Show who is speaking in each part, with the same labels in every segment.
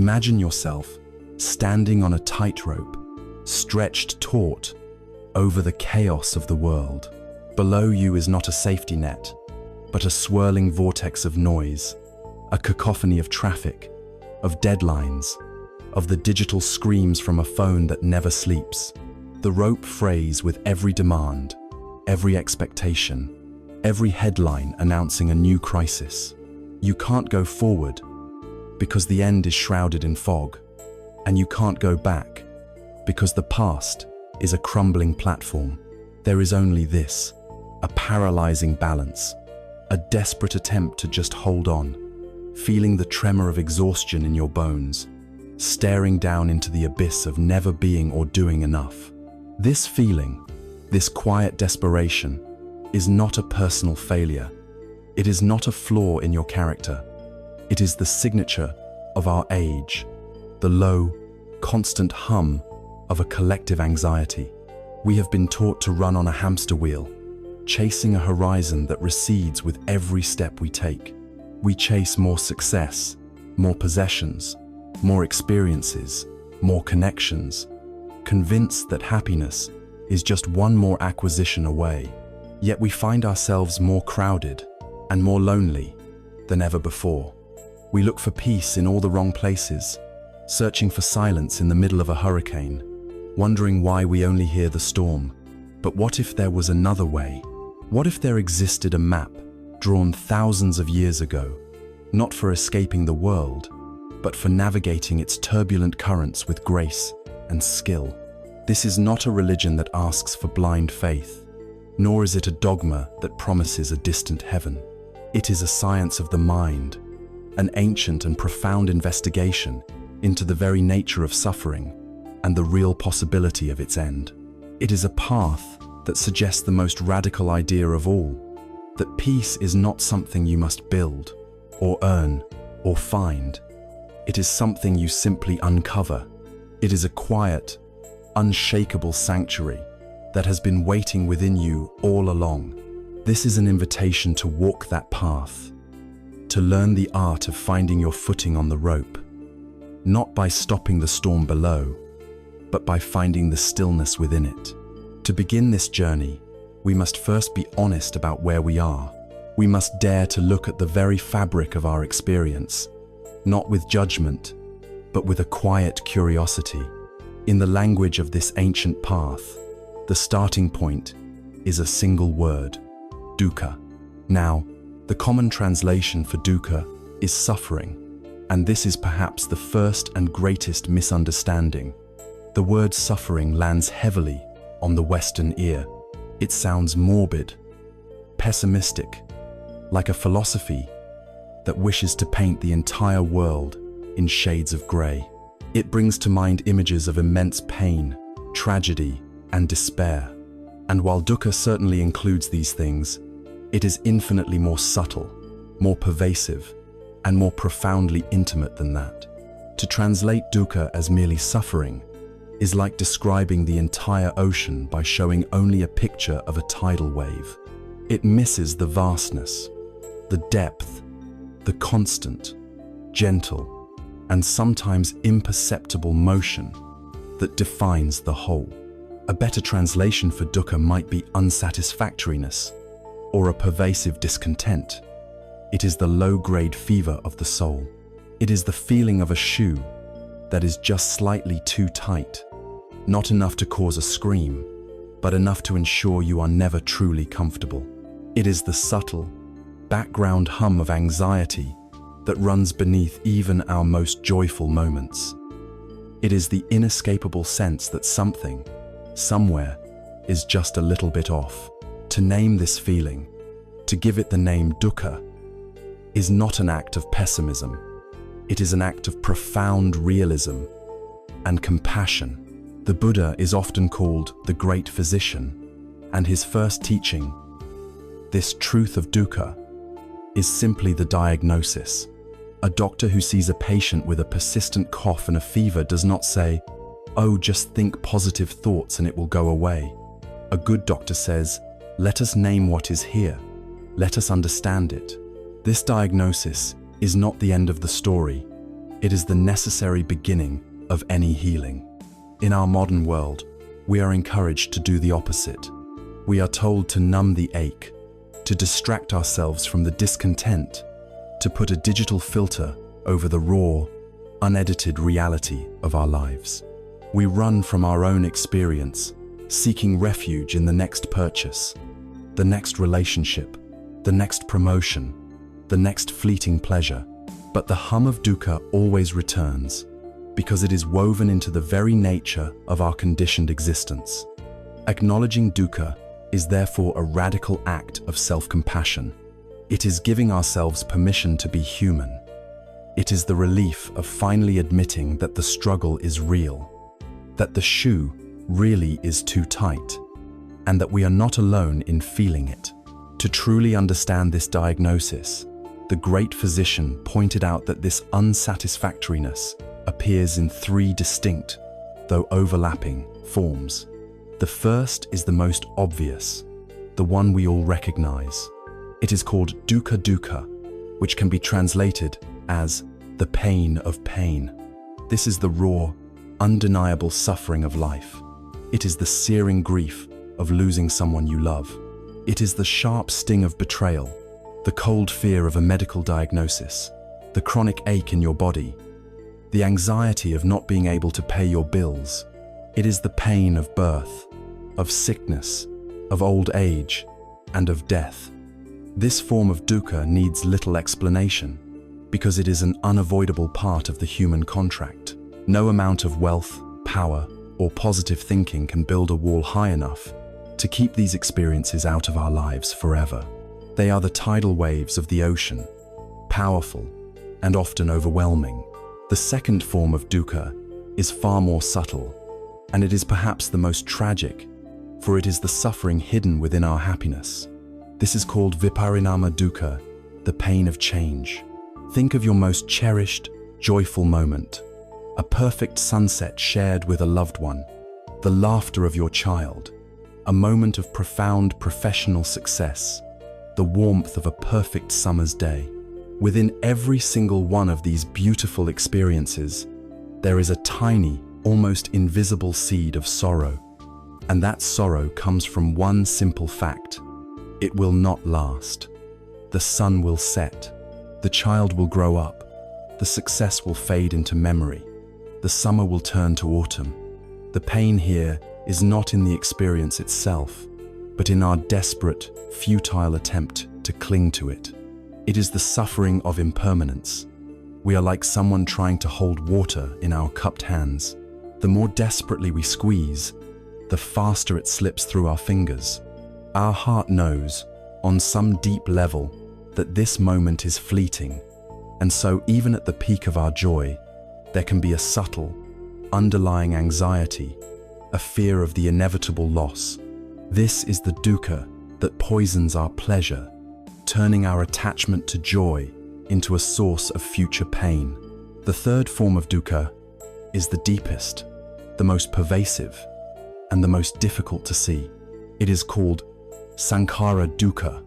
Speaker 1: Imagine yourself standing on a tightrope, stretched taut over the chaos of the world. Below you is not a safety net, but a swirling vortex of noise, a cacophony of traffic, of deadlines, of the digital screams from a phone that never sleeps. The rope frays with every demand, every expectation, every headline announcing a new crisis. You can't go forward because the end is shrouded in fog, and you can't go back because the past is a crumbling platform. There is only this, a paralyzing balance, a desperate attempt to just hold on, feeling the tremor of exhaustion in your bones, staring down into the abyss of never being or doing enough. This feeling, this quiet desperation, is not a personal failure. It is not a flaw in your character. It is the signature of our age, the low, constant hum of a collective anxiety. We have been taught to run on a hamster wheel, chasing a horizon that recedes with every step we take. We chase more success, more possessions, more experiences, more connections, convinced that happiness is just one more acquisition away. Yet we find ourselves more crowded and more lonely than ever before. We look for peace in all the wrong places, searching for silence in the middle of a hurricane, wondering why we only hear the storm. But what if there was another way? What if there existed a map drawn thousands of years ago, not for escaping the world, but for navigating its turbulent currents with grace and skill? This is not a religion that asks for blind faith, nor is it a dogma that promises a distant heaven. It is a science of the mind, an ancient and profound investigation into the very nature of suffering and the real possibility of its end. It is a path that suggests the most radical idea of all, that peace is not something you must build, or earn, or find. It is something you simply uncover. It is a quiet, unshakable sanctuary that has been waiting within you all along. This is an invitation to walk that path, to learn the art of finding your footing on the rope, not by stopping the storm below, but by finding the stillness within it. To begin this journey, we must first be honest about where we are. We must dare to look at the very fabric of our experience, not with judgment, but with a quiet curiosity. In the language of this ancient path, the starting point is a single word: dukkha. Now, the common translation for dukkha is suffering, and this is perhaps the first and greatest misunderstanding. The word suffering lands heavily on the Western ear. It sounds morbid, pessimistic, like a philosophy that wishes to paint the entire world in shades of grey. It brings to mind images of immense pain, tragedy, and despair. And while dukkha certainly includes these things, it is infinitely more subtle, more pervasive, and more profoundly intimate than that. To translate dukkha as merely suffering is like describing the entire ocean by showing only a picture of a tidal wave. It misses the vastness, the depth, the constant, gentle, and sometimes imperceptible motion that defines the whole. A better translation for dukkha might be unsatisfactoriness or a pervasive discontent. It is the low-grade fever of the soul. It is the feeling of a shoe that is just slightly too tight, not enough to cause a scream, but enough to ensure you are never truly comfortable. It is the subtle, background hum of anxiety that runs beneath even our most joyful moments. It is the inescapable sense that something, somewhere, is just a little bit off. To name this feeling, to give it the name dukkha, is not an act of pessimism. It is an act of profound realism and compassion. The Buddha is often called the great physician, and his first teaching, this truth of dukkha, is simply the diagnosis. A doctor who sees a patient with a persistent cough and a fever does not say, "Oh, just think positive thoughts and it will go away." A good doctor says, "Let us name what is here. Let us understand it." This diagnosis is not the end of the story. It is the necessary beginning of any healing. In our modern world, we are encouraged to do the opposite. We are told to numb the ache, to distract ourselves from the discontent, to put a digital filter over the raw, unedited reality of our lives. We run from our own experience, seeking refuge in the next purchase, the next relationship, the next promotion, the next fleeting pleasure. But the hum of dukkha always returns, because it is woven into the very nature of our conditioned existence. Acknowledging dukkha is therefore a radical act of self-compassion. It is giving ourselves permission to be human. It is the relief of finally admitting that the struggle is real, that the shoe really is too tight, and that we are not alone in feeling it. To truly understand this diagnosis, the great physician pointed out that this unsatisfactoriness appears in three distinct, though overlapping, forms. The first is the most obvious, the one we all recognize. It is called dukkha dukkha, which can be translated as the pain of pain. This is the raw, undeniable suffering of life. It is the searing grief of losing someone you love. It is the sharp sting of betrayal, the cold fear of a medical diagnosis, the chronic ache in your body, the anxiety of not being able to pay your bills. It is the pain of birth, of sickness, of old age, and of death. This form of dukkha needs little explanation, because it is an unavoidable part of the human contract. No amount of wealth, power, or positive thinking can build a wall high enough to keep these experiences out of our lives forever. They are the tidal waves of the ocean, powerful and often overwhelming. The second form of dukkha is far more subtle, and it is perhaps the most tragic, for it is the suffering hidden within our happiness. This is called viparinama dukkha, the pain of change. Think of your most cherished, joyful moment, a perfect sunset shared with a loved one, the laughter of your child, a moment of profound professional success, the warmth of a perfect summer's day. Within every single one of these beautiful experiences, there is a tiny, almost invisible seed of sorrow. And that sorrow comes from one simple fact: it will not last. The sun will set, the child will grow up, the success will fade into memory, the summer will turn to autumn. The pain here is not in the experience itself, but in our desperate, futile attempt to cling to it. It is the suffering of impermanence. We are like someone trying to hold water in our cupped hands. The more desperately we squeeze, the faster it slips through our fingers. Our heart knows, on some deep level, that this moment is fleeting, and so even at the peak of our joy, there can be a subtle, underlying anxiety, a fear of the inevitable loss. This is the dukkha that poisons our pleasure, turning our attachment to joy into a source of future pain. The third form of dukkha is the deepest, the most pervasive, and the most difficult to see. It is called sankhara dukkha,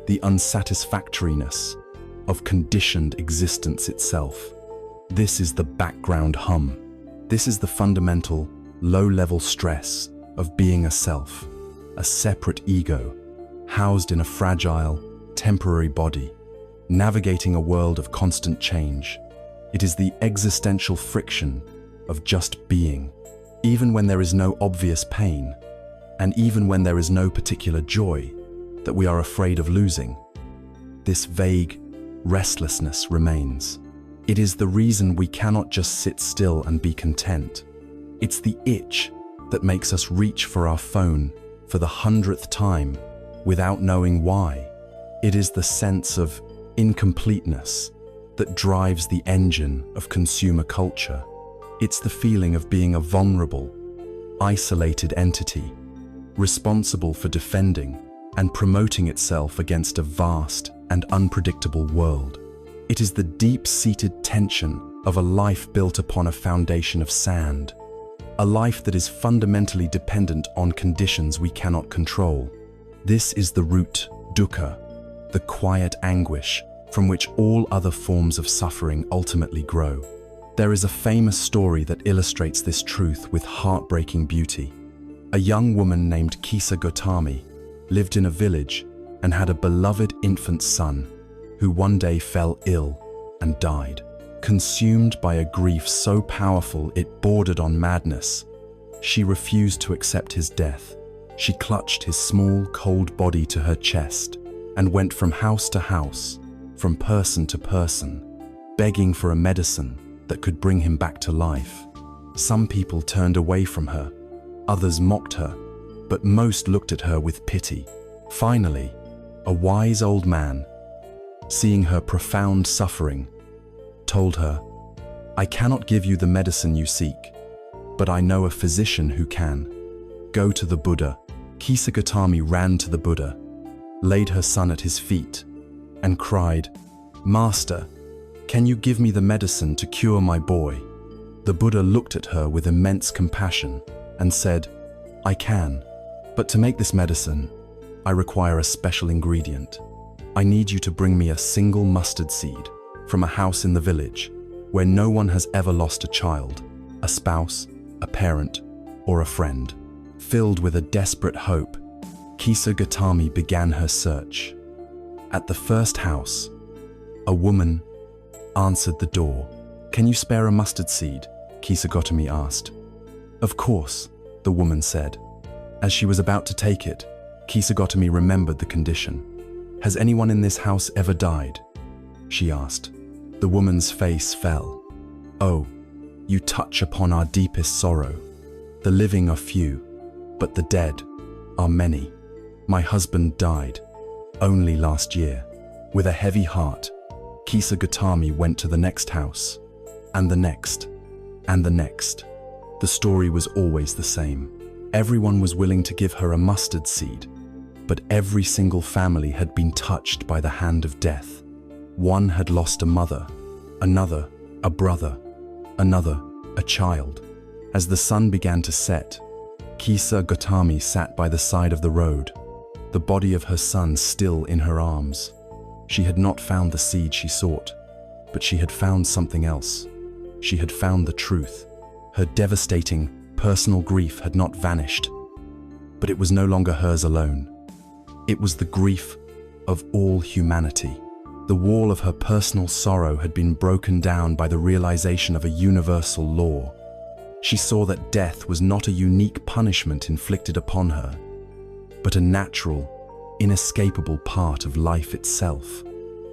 Speaker 1: the unsatisfactoriness of conditioned existence itself. This is the background hum. This is the fundamental, low-level stress of being a self, a separate ego, housed in a fragile, temporary body, navigating a world of constant change. It is the existential friction of just being, even when there is no obvious pain, and even when there is no particular joy that we are afraid of losing. This vague restlessness remains. It is the reason we cannot just sit still and be content. It's the itch that makes us reach for our phone for the 100th time without knowing why. It is the sense of incompleteness that drives the engine of consumer culture. It's the feeling of being a vulnerable, isolated entity, responsible for defending and promoting itself against a vast and unpredictable world. It is the deep-seated tension of a life built upon a foundation of sand, a life that is fundamentally dependent on conditions we cannot control. This is the root dukkha, the quiet anguish from which all other forms of suffering ultimately grow. There is a famous story that illustrates this truth with heartbreaking beauty. A young woman named Kisa Gotami lived in a village and had a beloved infant son who one day fell ill and died. Consumed by a grief so powerful it bordered on madness, she refused to accept his death. She clutched his small, cold body to her chest and went from house to house, from person to person, begging for a medicine that could bring him back to life. Some people turned away from her, others mocked her, but most looked at her with pity. Finally, a wise old man, seeing her profound suffering, told her, "I cannot give you the medicine you seek, but I know a physician who can. Go to the Buddha." Kisa Gotami ran to the Buddha, laid her son at his feet, and cried, "Master, can you give me the medicine to cure my boy?" The Buddha looked at her with immense compassion and said, "I can, but to make this medicine, I require a special ingredient. I need you to bring me a single mustard seed from a house in the village where no one has ever lost a child, a spouse, a parent, or a friend." Filled with a desperate hope, Kisa Gotami began her search. At the first house, a woman answered the door. "Can you spare a mustard seed?" Kisa Gotami asked. "Of course," the woman said. As she was about to take it, Kisa Gotami remembered the condition. "Has anyone in this house ever died?" she asked. The woman's face fell. "Oh, you touch upon our deepest sorrow. The living are few, but the dead are many. My husband died only last year." With a heavy heart, Kisa Gotami went to the next house, and the next, and the next. The story was always the same. Everyone was willing to give her a mustard seed, but every single family had been touched by the hand of death. One had lost a mother, another a brother, another a child. As the sun began to set, Kisa Gotami sat by the side of the road, the body of her son still in her arms. She had not found the seed she sought, but she had found something else. She had found the truth. Her devastating, personal grief had not vanished, but it was no longer hers alone. It was the grief of all humanity. The wall of her personal sorrow had been broken down by the realization of a universal law. She saw that death was not a unique punishment inflicted upon her, but a natural, inescapable part of life itself.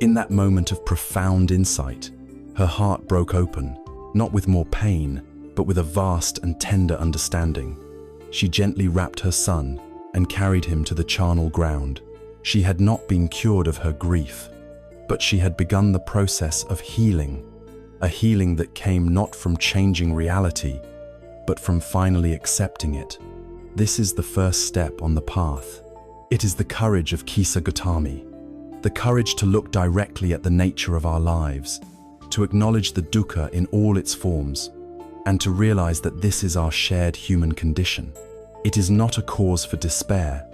Speaker 1: In that moment of profound insight, her heart broke open, not with more pain, but with a vast and tender understanding. She gently wrapped her son and carried him to the charnel ground. She had not been cured of her grief, but she had begun the process of healing, a healing that came not from changing reality, but from finally accepting it. This is the first step on the path. It is the courage of Kisa Gotami, the courage to look directly at the nature of our lives, to acknowledge the dukkha in all its forms, and to realize that this is our shared human condition. It is not a cause for despair,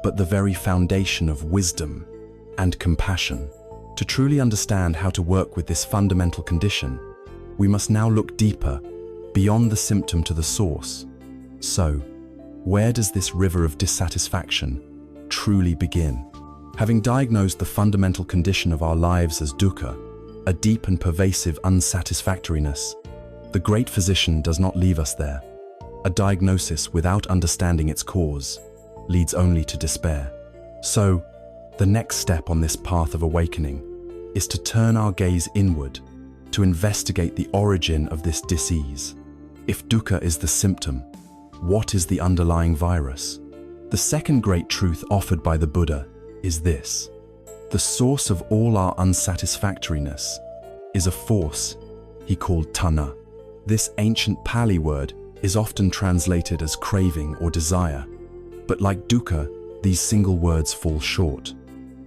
Speaker 1: but the very foundation of wisdom and compassion. To truly understand how to work with this fundamental condition, we must now look deeper, beyond the symptom to the source. So, where does this river of dissatisfaction truly begin? Having diagnosed the fundamental condition of our lives as dukkha, a deep and pervasive unsatisfactoriness, the great physician does not leave us there. A diagnosis without understanding its cause leads only to despair. So, the next step on this path of awakening is to turn our gaze inward, to investigate the origin of this disease. If dukkha is the symptom, what is the underlying virus? The second great truth offered by the Buddha is this: the source of all our unsatisfactoriness is a force he called tanha. This ancient Pali word is often translated as craving or desire, but like dukkha, these single words fall short.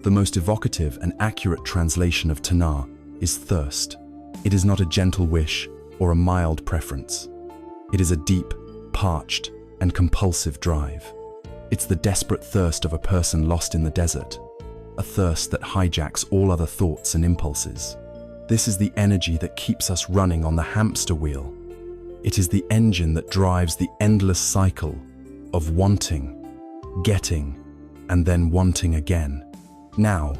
Speaker 1: The most evocative and accurate translation of tanha is thirst. It is not a gentle wish or a mild preference. It is a deep, parched, and compulsive drive. It's the desperate thirst of a person lost in the desert, a thirst that hijacks all other thoughts and impulses. This is the energy that keeps us running on the hamster wheel. It is the engine that drives the endless cycle of wanting, getting, and then wanting again. Now,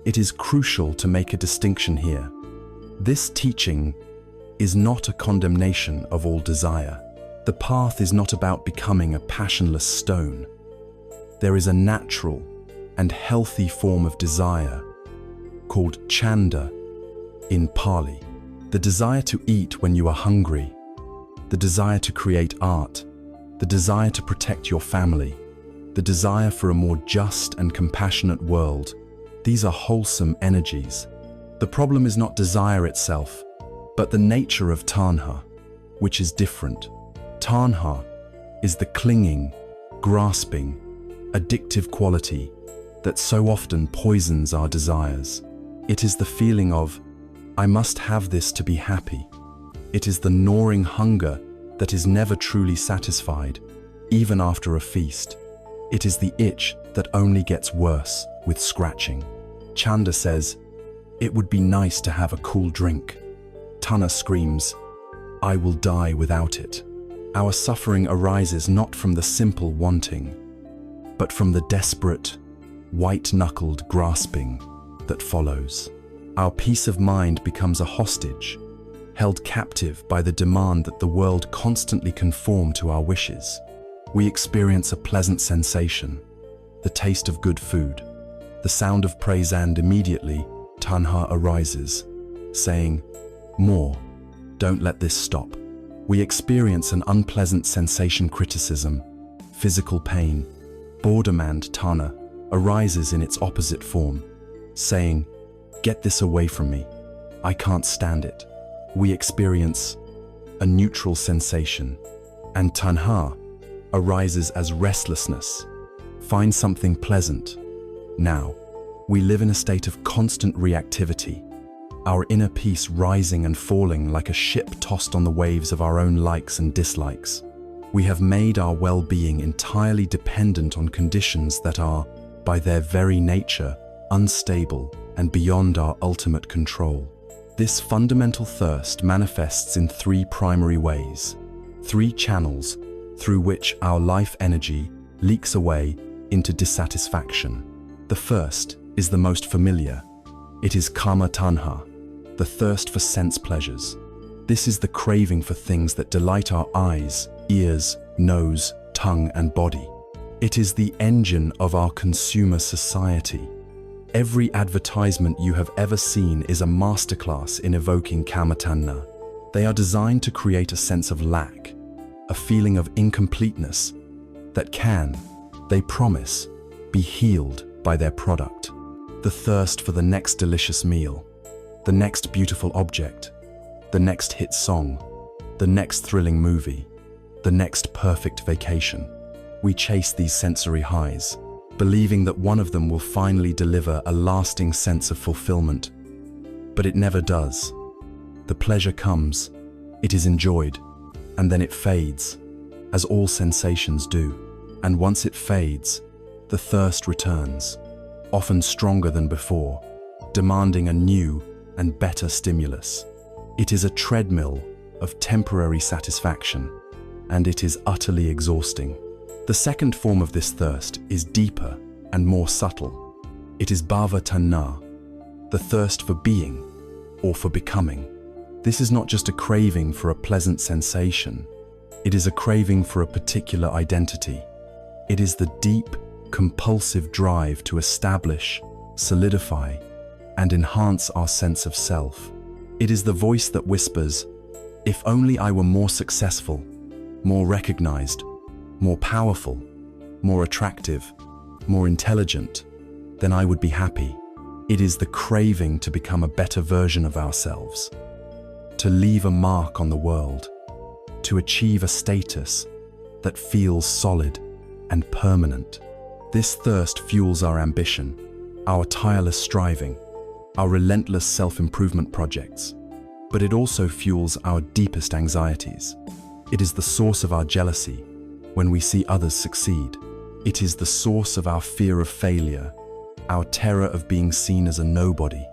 Speaker 1: it is crucial to make a distinction here. This teaching is not a condemnation of all desire. The path is not about becoming a passionless stone. There is a natural and healthy form of desire called chanda in Pali. The desire to eat when you are hungry, the desire to create art, the desire to protect your family, the desire for a more just and compassionate world. These are wholesome energies. The problem is not desire itself, but the nature of tanha, which is different. Tanha is the clinging, grasping, addictive quality that so often poisons our desires. It is the feeling of, I must have this to be happy. It is the gnawing hunger that is never truly satisfied, even after a feast. It is the itch that only gets worse with scratching. Chanda says, it would be nice to have a cool drink. Tanha screams, I will die without it. Our suffering arises not from the simple wanting, but from the desperate, white-knuckled grasping that follows. Our peace of mind becomes a hostage, held captive by the demand that the world constantly conform to our wishes. We experience a pleasant sensation, the taste of good food, the sound of praise, and immediately tanha arises, saying, more, don't let this stop. We experience an unpleasant sensation, criticism, physical pain. Boredom, and tanha arises in its opposite form, saying, get this away from me, I can't stand it. We experience a neutral sensation, and tanha arises as restlessness. Find something pleasant. Now, we live in a state of constant reactivity, our inner peace rising and falling like a ship tossed on the waves of our own likes and dislikes. We have made our well-being entirely dependent on conditions that are, by their very nature, unstable and beyond our ultimate control. This fundamental thirst manifests in three primary ways, three channels through which our life energy leaks away into dissatisfaction. The first is the most familiar. It is kama tanha, the thirst for sense pleasures. This is the craving for things that delight our eyes, ears, nose, tongue, and body. It is the engine of our consumer society. Every advertisement you have ever seen is a masterclass in evoking kama tanha. They are designed to create a sense of lack, a feeling of incompleteness that can, they promise, be healed by their product. The thirst for the next delicious meal, the next beautiful object, the next hit song, the next thrilling movie, the next perfect vacation. We chase these sensory highs, believing that one of them will finally deliver a lasting sense of fulfillment. But it never does. The pleasure comes, it is enjoyed, and then it fades, as all sensations do. And once it fades, the thirst returns, often stronger than before, demanding a new and better stimulus. It is a treadmill of temporary satisfaction, and it is utterly exhausting. The second form of this thirst is deeper and more subtle. It is bhava tanha, the thirst for being or for becoming. This is not just a craving for a pleasant sensation. It is a craving for a particular identity. It is the deep, compulsive drive to establish, solidify, and enhance our sense of self. It is the voice that whispers, if only I were more successful, more recognized, more powerful, more attractive, more intelligent, then I would be happy. It is the craving to become a better version of ourselves, to leave a mark on the world, to achieve a status that feels solid and permanent. This thirst fuels our ambition, our tireless striving, our relentless self-improvement projects, but it also fuels our deepest anxieties. It is the source of our jealousy when we see others succeed. It is the source of our fear of failure, our terror of being seen as a nobody.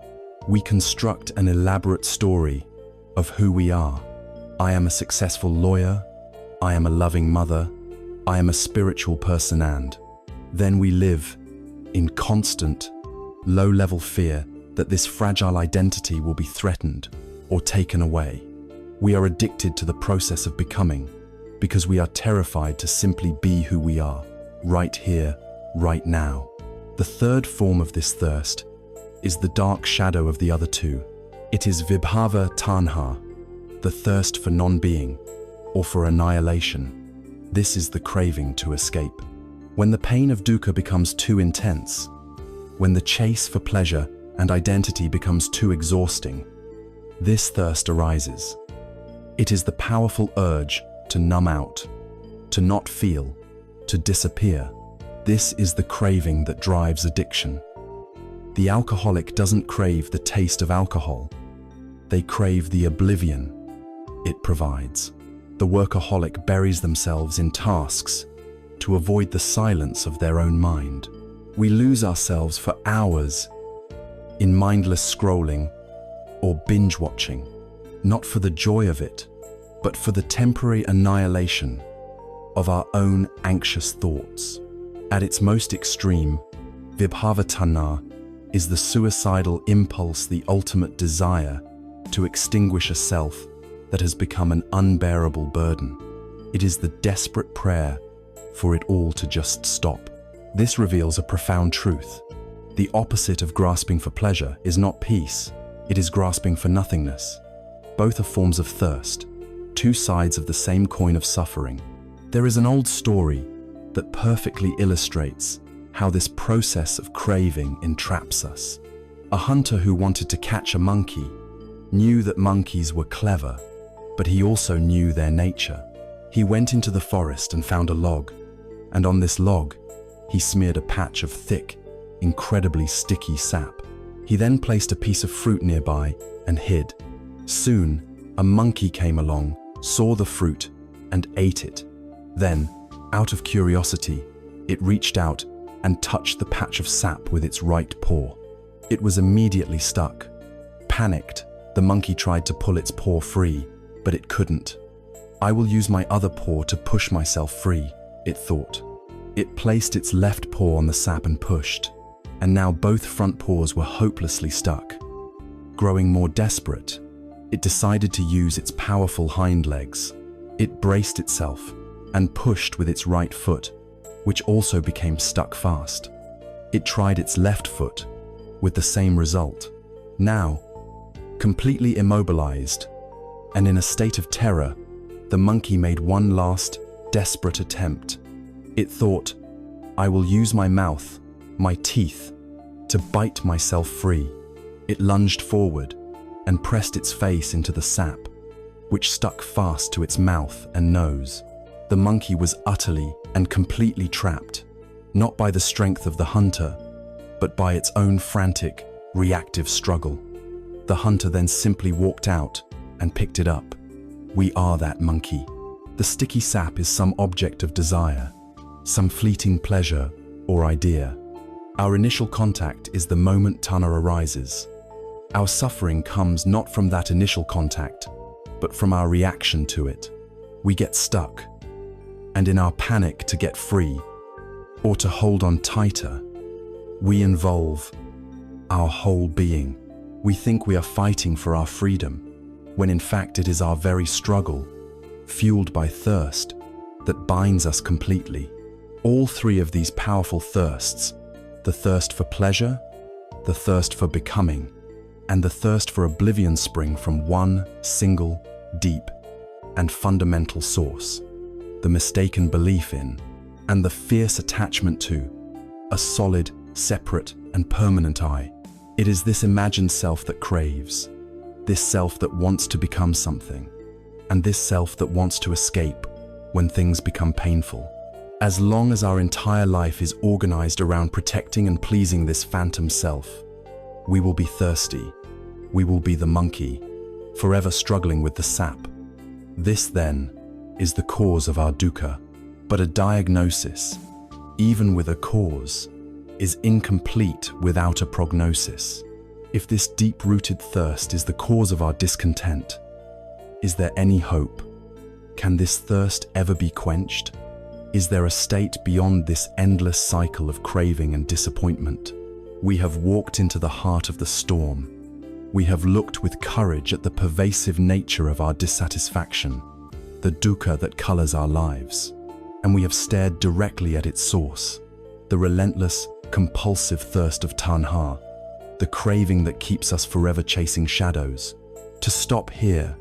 Speaker 1: We construct an elaborate story of who we are. I am a successful lawyer, I am a loving mother, I am a spiritual person, and then we live in constant, low-level fear that this fragile identity will be threatened or taken away. We are addicted to the process of becoming because we are terrified to simply be who we are, right here, right now. The third form of this thirst is the dark shadow of the other two. It is vibhava tanha, the thirst for non-being or for annihilation. This is the craving to escape. When the pain of dukkha becomes too intense, when the chase for pleasure and identity becomes too exhausting, this thirst arises. It is the powerful urge to numb out, to not feel, to disappear. This is the craving that drives addiction. The alcoholic doesn't crave the taste of alcohol. They crave the oblivion it provides. The workaholic buries themselves in tasks to avoid the silence of their own mind. We lose ourselves for hours in mindless scrolling or binge watching, not for the joy of it, but for the temporary annihilation of our own anxious thoughts. At its most extreme, vibhavatanha is the suicidal impulse, the ultimate desire to extinguish a self that has become an unbearable burden. It is the desperate prayer for it all to just stop. This reveals a profound truth. The opposite of grasping for pleasure is not peace, it is grasping for nothingness. Both are forms of thirst, two sides of the same coin of suffering. There is an old story that perfectly illustrates how this process of craving entraps us. A hunter who wanted to catch a monkey knew that monkeys were clever, but he also knew their nature. He went into the forest and found a log, and on this log, he smeared a patch of thick, incredibly sticky sap. He then placed a piece of fruit nearby and hid. Soon, a monkey came along, saw the fruit, and ate it. Then, out of curiosity, it reached out and touched the patch of sap with its right paw. It was immediately stuck. Panicked, the monkey tried to pull its paw free, but it couldn't. I will use my other paw to push myself free, it thought. It placed its left paw on the sap and pushed, and now both front paws were hopelessly stuck. Growing more desperate, it decided to use its powerful hind legs. It braced itself and pushed with its right foot, which also became stuck fast. It tried its left foot, with the same result. Now, completely immobilized and in a state of terror, the monkey made one last, desperate attempt. It thought, I will use my mouth, my teeth, to bite myself free. It lunged forward and pressed its face into the sap, which stuck fast to its mouth and nose. The monkey was utterly and completely trapped, not by the strength of the hunter, but by its own frantic, reactive struggle. The hunter then simply walked out and picked it up. We are that monkey. The sticky sap is some object of desire, some fleeting pleasure or idea. Our initial contact is the moment tanha arises. Our suffering comes not from that initial contact, but from our reaction to it. We get stuck, and in our panic to get free, or to hold on tighter, we involve our whole being. We think we are fighting for our freedom, when in fact it is our very struggle, fueled by thirst, that binds us completely. All three of these powerful thirsts, the thirst for pleasure, the thirst for becoming, and the thirst for oblivion, spring from one single, deep, and fundamental source: the mistaken belief in, and the fierce attachment to, a solid, separate, and permanent I. It is this imagined self that craves, this self that wants to become something, and this self that wants to escape when things become painful. As long as our entire life is organized around protecting and pleasing this phantom self, we will be thirsty. We will be the monkey, forever struggling with the sap. This, then, is the cause of our dukkha. But a diagnosis, even with a cause, is incomplete without a prognosis. If this deep-rooted thirst is the cause of our discontent, is there any hope? Can this thirst ever be quenched? Is there a state beyond this endless cycle of craving and disappointment? We have walked into the heart of the storm. We have looked with courage at the pervasive nature of our dissatisfaction, the dukkha that colors our lives, and we have stared directly at its source, the relentless, compulsive thirst of tanha, the craving that keeps us forever chasing shadows. To stop here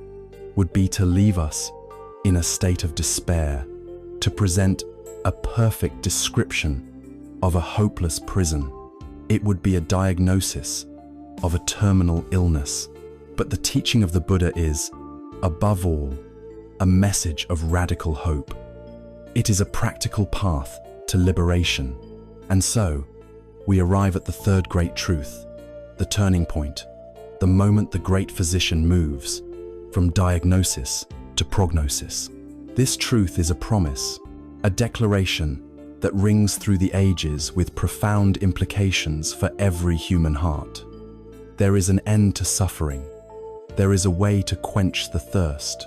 Speaker 1: would be to leave us in a state of despair, to present a perfect description of a hopeless prison. It would be a diagnosis of a terminal illness. But the teaching of the Buddha is, above all, a message of radical hope. It is a practical path to liberation. And so, we arrive at the third great truth, the turning point, the moment the great physician moves from diagnosis to prognosis. This truth is a promise, a declaration that rings through the ages with profound implications for every human heart. There is an end to suffering. There is a way to quench the thirst.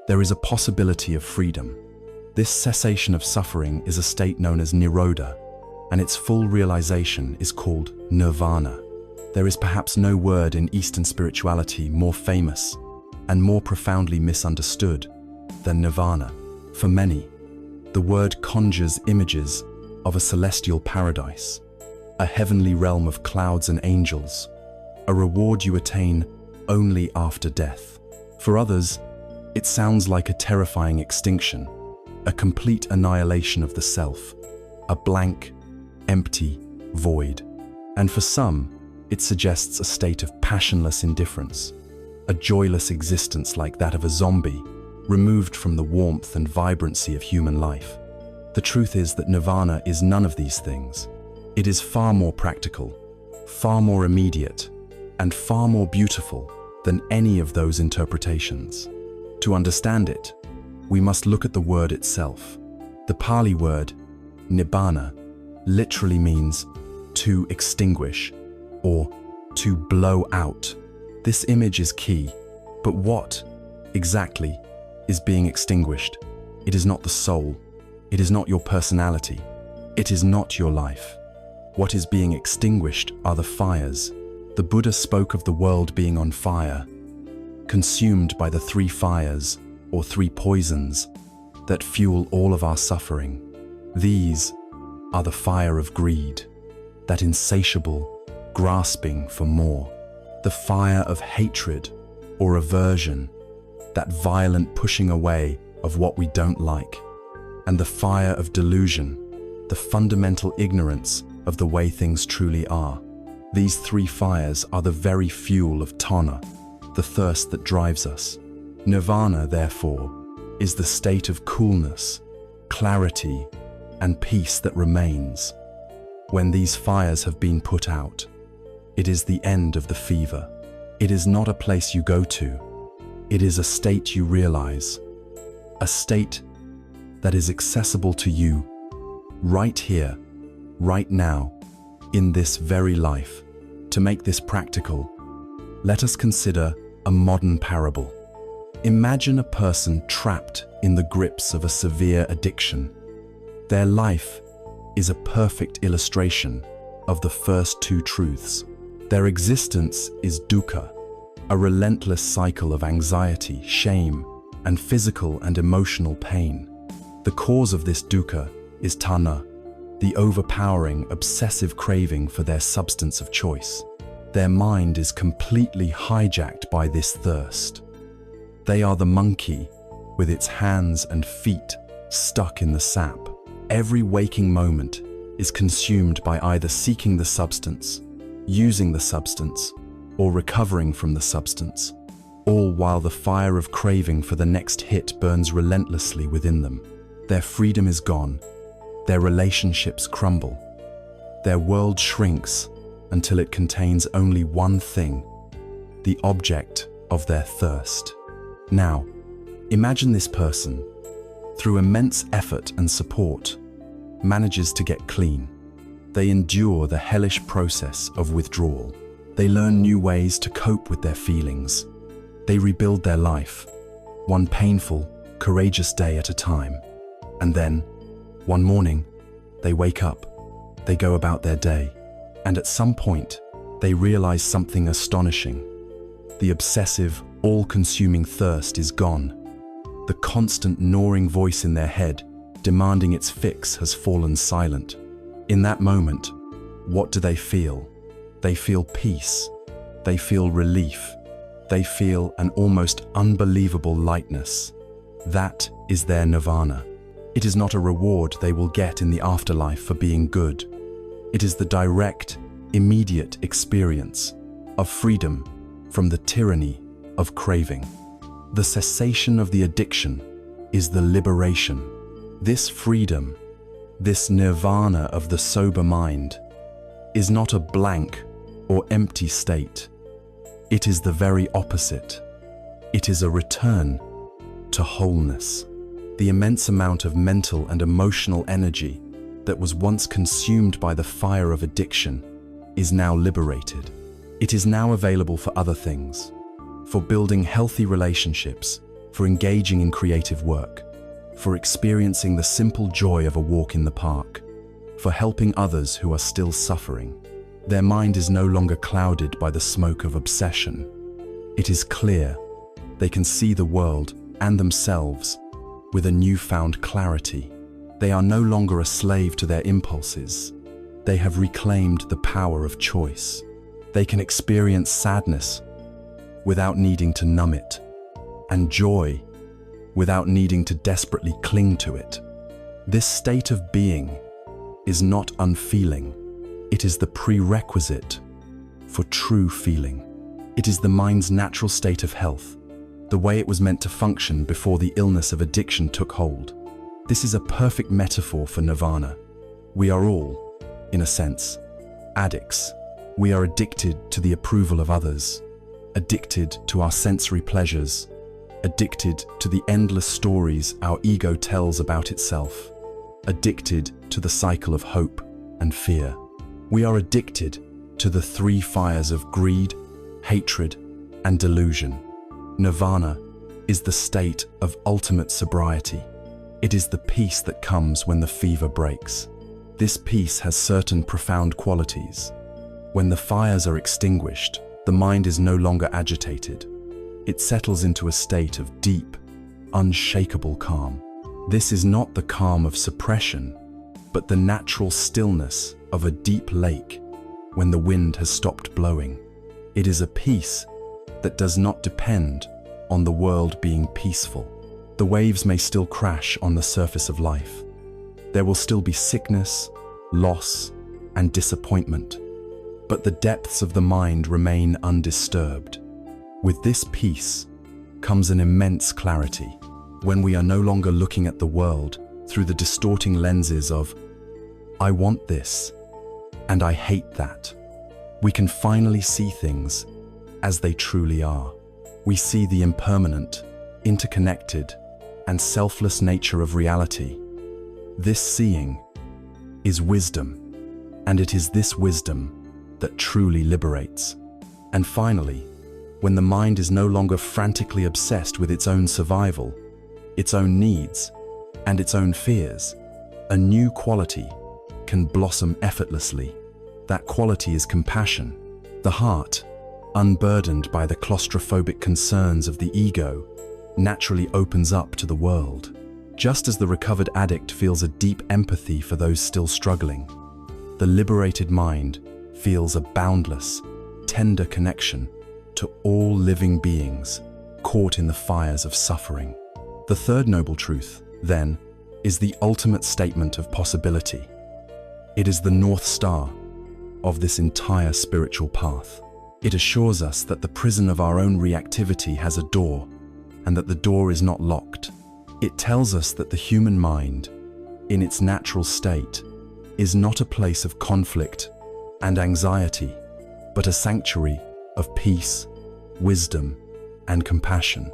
Speaker 1: There is a possibility of freedom. This cessation of suffering is a state known as nirodha, and its full realization is called nirvana. There is perhaps no word in Eastern spirituality more famous and more profoundly misunderstood than nirvana. For many, the word conjures images of a celestial paradise, a heavenly realm of clouds and angels, a reward you attain only after death. For others, it sounds like a terrifying extinction, a complete annihilation of the self, a blank, empty void. And for some, it suggests a state of passionless indifference, a joyless existence like that of a zombie, removed from the warmth and vibrancy of human life. The truth is that nirvana is none of these things. It is far more practical, far more immediate, and far more beautiful than any of those interpretations. To understand it, we must look at the word itself. The Pali word, nibbana, literally means to extinguish or to blow out. This image is key, but what exactly is being extinguished? It is not the soul. It is not your personality. It is not your life. What is being extinguished are the fires. The Buddha spoke of the world being on fire, consumed by the three fires, or three poisons, that fuel all of our suffering. These are the fire of greed, that insatiable grasping for more, the fire of hatred or aversion, that violent pushing away of what we don't like, and the fire of delusion, the fundamental ignorance of the way things truly are. These three fires are the very fuel of tanha, the thirst that drives us. Nirvana, therefore, is the state of coolness, clarity, and peace that remains. When these fires have been put out, it is the end of the fever. It is not a place you go to. It is a state you realize, a state that is accessible to you right here, right now, in this very life. To make this practical, let us consider a modern parable. Imagine a person trapped in the grips of a severe addiction. Their life is a perfect illustration of the first two truths. Their existence is dukkha, a relentless cycle of anxiety, shame, and physical and emotional pain. The cause of this dukkha is tanha, the overpowering, obsessive craving for their substance of choice. Their mind is completely hijacked by this thirst. They are the monkey with its hands and feet stuck in the sap. Every waking moment is consumed by either seeking the substance, using the substance, or recovering from the substance, all while the fire of craving for the next hit burns relentlessly within them. Their freedom is gone. Their relationships crumble. Their world shrinks until it contains only one thing, the object of their thirst. Now, imagine this person, through immense effort and support, manages to get clean. They endure the hellish process of withdrawal. They learn new ways to cope with their feelings. They rebuild their life, one painful, courageous day at a time. And then, one morning, they wake up, they go about their day, and at some point, they realize something astonishing. The obsessive, all-consuming thirst is gone. The constant gnawing voice in their head, demanding its fix, has fallen silent. In that moment, what do they feel? They feel peace. They feel relief. They feel an almost unbelievable lightness. That is their nirvana. It is not a reward they will get in the afterlife for being good. It is the direct, immediate experience of freedom from the tyranny of craving. The cessation of the addiction is the liberation. This freedom, this nirvana of the sober mind, is not a blank or empty state. It is the very opposite. It is a return to wholeness. The immense amount of mental and emotional energy that was once consumed by the fire of addiction is now liberated. It is now available for other things, for building healthy relationships, for engaging in creative work, for experiencing the simple joy of a walk in the park, for helping others who are still suffering. Their mind is no longer clouded by the smoke of obsession. It is clear. They can see the world and themselves with a newfound clarity. They are no longer a slave to their impulses. They have reclaimed the power of choice. They can experience sadness without needing to numb it, and joy without needing to desperately cling to it. This state of being is not unfeeling. It is the prerequisite for true feeling. It is the mind's natural state of health, the way it was meant to function before the illness of addiction took hold. This is a perfect metaphor for nirvana. We are all, in a sense, addicts. We are addicted to the approval of others, addicted to our sensory pleasures, addicted to the endless stories our ego tells about itself, addicted to the cycle of hope and fear. We are addicted to the three fires of greed, hatred, and delusion. Nirvana is the state of ultimate sobriety. It is the peace that comes when the fever breaks. This peace has certain profound qualities. When the fires are extinguished, the mind is no longer agitated. It settles into a state of deep, unshakable calm. This is not the calm of suppression, but the natural stillness of a deep lake when the wind has stopped blowing. It is a peace that does not depend on the world being peaceful. The waves may still crash on the surface of life. There will still be sickness, loss, and disappointment, but the depths of the mind remain undisturbed. With this peace comes an immense clarity. When we are no longer looking at the world through the distorting lenses of, I want this, and I hate that, we can finally see things as they truly are. We see the impermanent, interconnected, and selfless nature of reality. This seeing is wisdom, and it is this wisdom that truly liberates. And finally, when the mind is no longer frantically obsessed with its own survival, its own needs, and its own fears, a new quality can blossom effortlessly. That quality is compassion. The heart, unburdened by the claustrophobic concerns of the ego, naturally opens up to the world. Just as the recovered addict feels a deep empathy for those still struggling, the liberated mind feels a boundless, tender connection to all living beings caught in the fires of suffering. The third noble truth, then, is the ultimate statement of possibility. It is the North Star of this entire spiritual path. It assures us that the prison of our own reactivity has a door, and that the door is not locked. It tells us that the human mind, in its natural state, is not a place of conflict and anxiety, but a sanctuary of peace, wisdom, and compassion.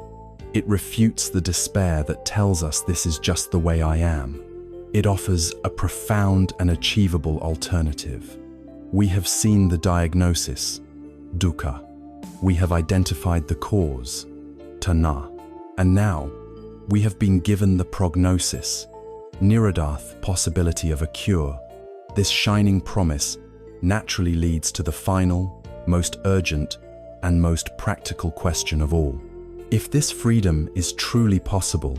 Speaker 1: It refutes the despair that tells us this is just the way I am. It offers a profound and achievable alternative. We have seen the diagnosis, dukkha. We have identified the cause, tanha. And now, we have been given the prognosis, niradarth, possibility of a cure. This shining promise naturally leads to the final, most urgent, and most practical question of all. If this freedom is truly possible,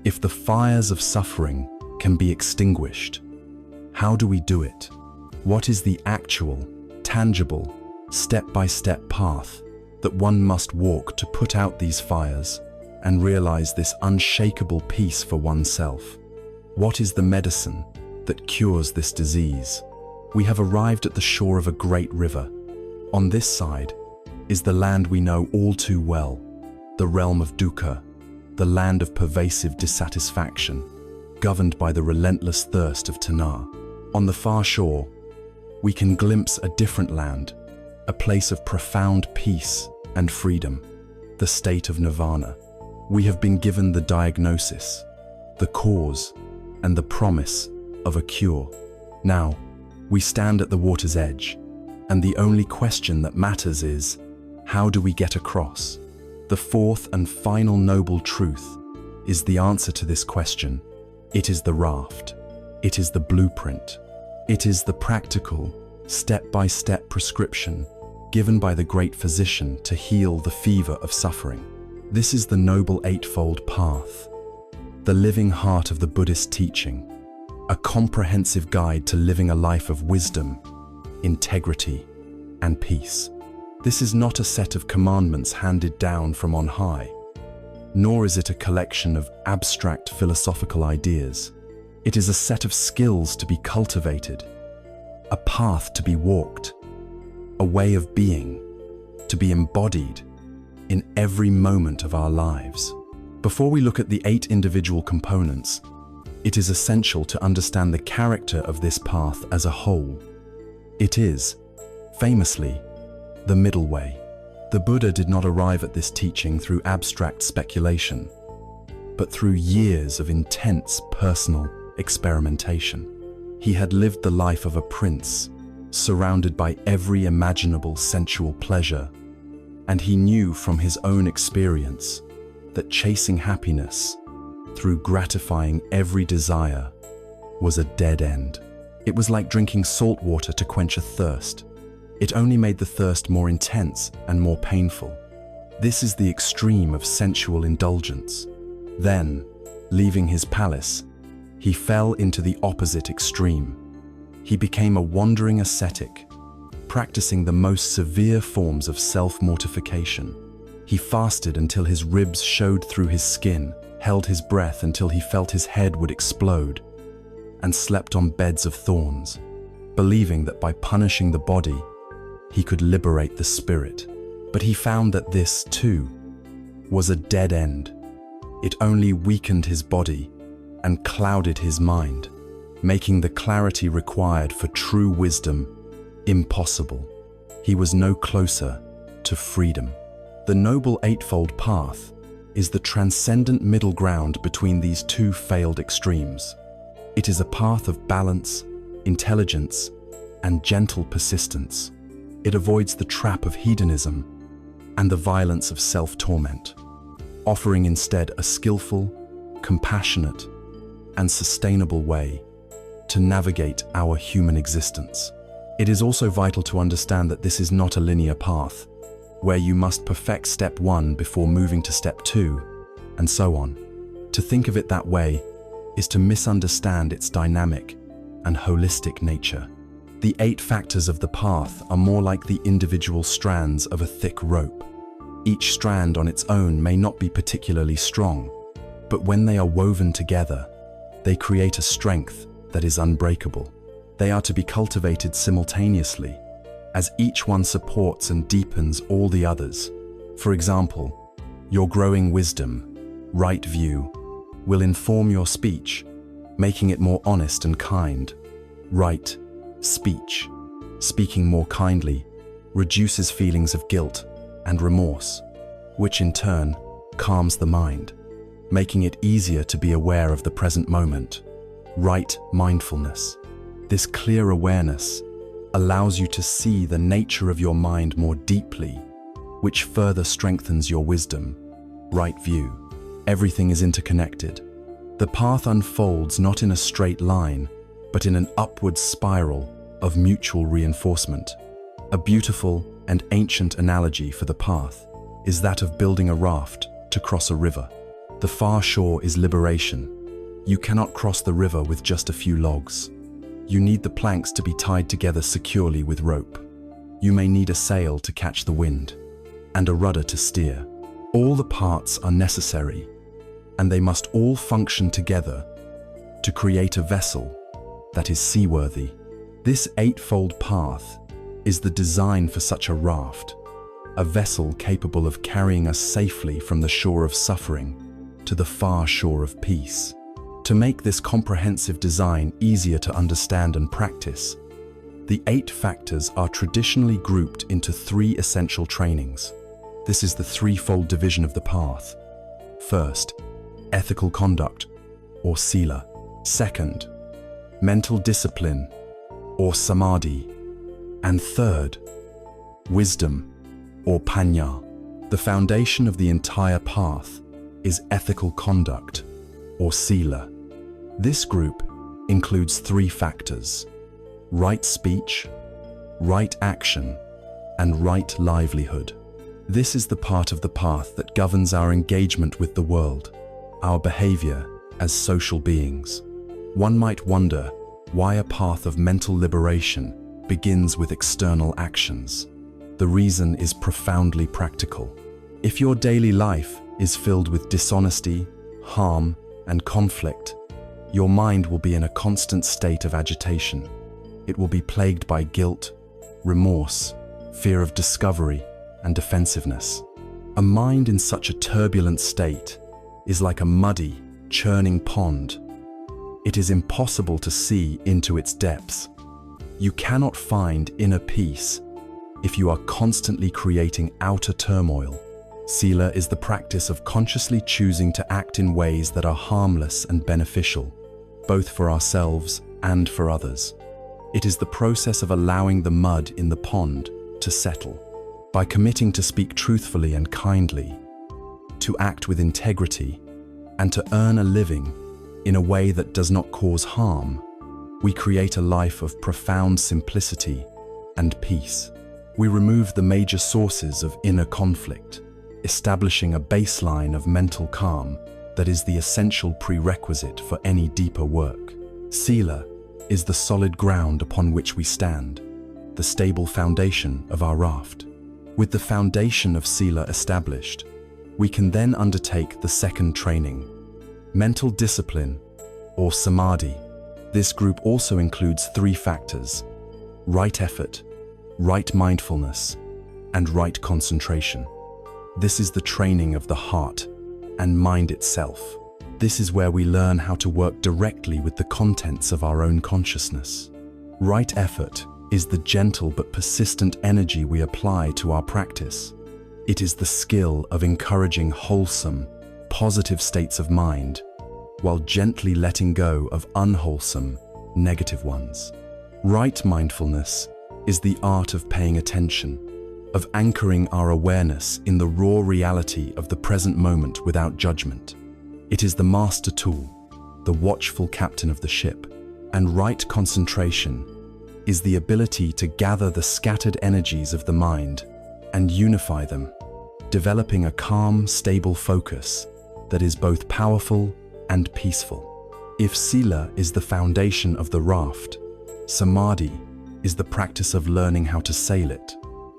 Speaker 1: if the fires of suffering can be extinguished, how do we do it? What is the actual, tangible, step-by-step path that one must walk to put out these fires and realize this unshakable peace for oneself? What is the medicine that cures this disease? We have arrived at the shore of a great river. On this side is the land we know all too well, the realm of dukkha, the land of pervasive dissatisfaction, governed by the relentless thirst of tanha. On the far shore, we can glimpse a different land, a place of profound peace and freedom, the state of nirvana. We have been given the diagnosis, the cause, and the promise of a cure. Now, we stand at the water's edge, and the only question that matters is, how do we get across? The fourth and final noble truth is the answer to this question. It is the raft. It is the blueprint. It is the practical, step-by-step prescription given by the great physician to heal the fever of suffering. This is the Noble Eightfold Path, the living heart of the Buddhist teaching, a comprehensive guide to living a life of wisdom, integrity, and peace. This is not a set of commandments handed down from on high, nor is it a collection of abstract philosophical ideas. It is a set of skills to be cultivated, a path to be walked, a way of being, to be embodied in every moment of our lives. Before we look at the 8 individual components, it is essential to understand the character of this path as a whole. It is, famously, the middle way. The Buddha did not arrive at this teaching through abstract speculation, but through years of intense personal experimentation. He had lived the life of a prince, surrounded by every imaginable sensual pleasure, and he knew from his own experience that chasing happiness through gratifying every desire was a dead end. It was like drinking salt water to quench a thirst. It only made the thirst more intense and more painful. This is the extreme of sensual indulgence. Then, leaving his palace, he fell into the opposite extreme. He became a wandering ascetic, practicing the most severe forms of self-mortification. He fasted until his ribs showed through his skin, held his breath until he felt his head would explode, and slept on beds of thorns, believing that by punishing the body, he could liberate the spirit. But he found that this, too, was a dead end. It only weakened his body and clouded his mind, making the clarity required for true wisdom impossible. He was no closer to freedom. The Noble Eightfold Path is the transcendent middle ground between these two failed extremes. It is a path of balance, intelligence, and gentle persistence. It avoids the trap of hedonism and the violence of self-torment, offering instead a skillful, compassionate, and sustainable way to navigate our human existence. It is also vital to understand that this is not a linear path, where you must perfect step 1 before moving to step 2, and so on. To think of it that way is to misunderstand its dynamic and holistic nature. The 8 factors of the path are more like the individual strands of a thick rope. Each strand on its own may not be particularly strong, but when they are woven together, they create a strength that is unbreakable. They are to be cultivated simultaneously, as each one supports and deepens all the others. For example, your growing wisdom, right view, will inform your speech, making it more honest and kind. Right speech, speaking more kindly, reduces feelings of guilt and remorse, which in turn calms the mind, making it easier to be aware of the present moment. Right mindfulness. This clear awareness allows you to see the nature of your mind more deeply, which further strengthens your wisdom. Right view. Everything is interconnected. The path unfolds not in a straight line, but in an upward spiral of mutual reinforcement. A beautiful and ancient analogy for the path is that of building a raft to cross a river. The far shore is liberation. You cannot cross the river with just a few logs. You need the planks to be tied together securely with rope. You may need a sail to catch the wind, and a rudder to steer. All the parts are necessary, and they must all function together to create a vessel that is seaworthy. This eightfold path is the design for such a raft, a vessel capable of carrying us safely from the shore of suffering to the far shore of peace. To make this comprehensive design easier to understand and practice, the 8 factors are traditionally grouped into 3 essential trainings. This is the threefold division of the path. First, ethical conduct, or sila. Second, mental discipline, or samadhi. And third, wisdom, or panya. The foundation of the entire path is ethical conduct, or sila. This group includes 3 factors: right speech, right action, and right livelihood. This is the part of the path that governs our engagement with the world, our behavior as social beings. One might wonder why a path of mental liberation begins with external actions. The reason is profoundly practical. If your daily life is filled with dishonesty, harm, and conflict, your mind will be in a constant state of agitation. It will be plagued by guilt, remorse, fear of discovery, and defensiveness. A mind in such a turbulent state is like a muddy, churning pond. It is impossible to see into its depths. You cannot find inner peace if you are constantly creating outer turmoil. Sila is the practice of consciously choosing to act in ways that are harmless and beneficial, both for ourselves and for others. It is the process of allowing the mud in the pond to settle. By committing to speak truthfully and kindly, to act with integrity, and to earn a living in a way that does not cause harm, we create a life of profound simplicity and peace. We remove the major sources of inner conflict, establishing a baseline of mental calm that is the essential prerequisite for any deeper work. Sila is the solid ground upon which we stand, the stable foundation of our raft. With the foundation of Sila established, we can then undertake the second training, mental discipline, or samadhi. This group also includes 3 factors: right effort, right mindfulness, and right concentration. This is the training of the heart and mind itself. This is where we learn how to work directly with the contents of our own consciousness. Right effort is the gentle but persistent energy we apply to our practice. It is the skill of encouraging wholesome, positive states of mind, while gently letting go of unwholesome, negative ones. Right mindfulness is the art of paying attention, of anchoring our awareness in the raw reality of the present moment without judgment. It is the master tool, the watchful captain of the ship. And right concentration is the ability to gather the scattered energies of the mind and unify them, developing a calm, stable focus that is both powerful and peaceful. If Sila is the foundation of the raft, Samadhi is the practice of learning how to sail it.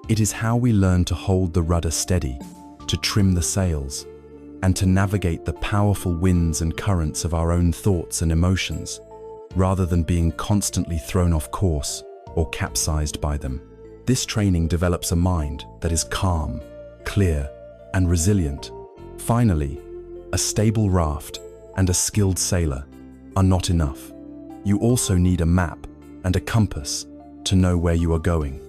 Speaker 1: It is how we learn to hold the rudder steady, to trim the sails, and to navigate the powerful winds and currents of our own thoughts and emotions, rather than being constantly thrown off course or capsized by them. This training develops a mind that is calm, clear, and resilient. Finally, a stable raft and a skilled sailor are not enough. You also need a map and a compass to know where you are going.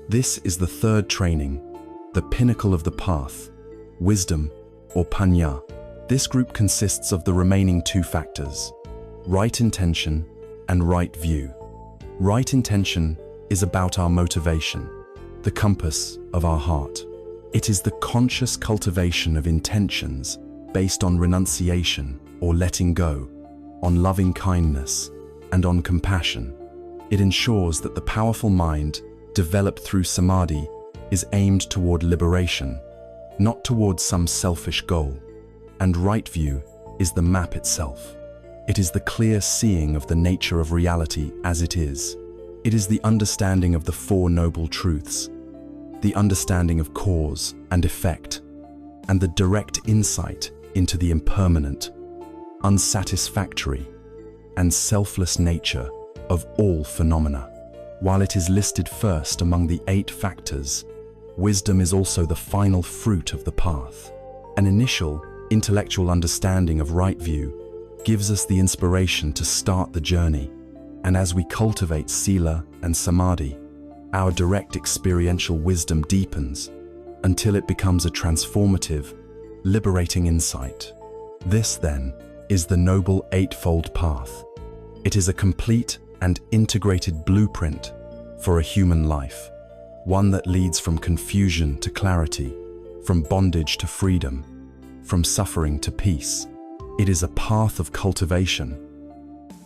Speaker 1: This is the third training, the pinnacle of the path, wisdom or panya. This group consists of the remaining 2 factors, right intention and right view. Right intention is about our motivation, the compass of our heart. It is the conscious cultivation of intentions based on renunciation or letting go, on loving kindness, and on compassion. It ensures that the powerful mind, developed through samadhi, is aimed toward liberation, not toward some selfish goal. And right view is the map itself. It is the clear seeing of the nature of reality as it is. It is the understanding of the Four Noble Truths, the understanding of cause and effect, and the direct insight into the impermanent, unsatisfactory, and selfless nature of all phenomena. While it is listed first among the 8 factors, wisdom is also the final fruit of the path. An initial, intellectual understanding of right view gives us the inspiration to start the journey, and as we cultivate sila and samadhi, our direct experiential wisdom deepens until it becomes a transformative, liberating insight. This, then, is the Noble Eightfold Path. It is a complete and integrated blueprint for a human life, one that leads from confusion to clarity, from bondage to freedom, from suffering to peace. It is a path of cultivation,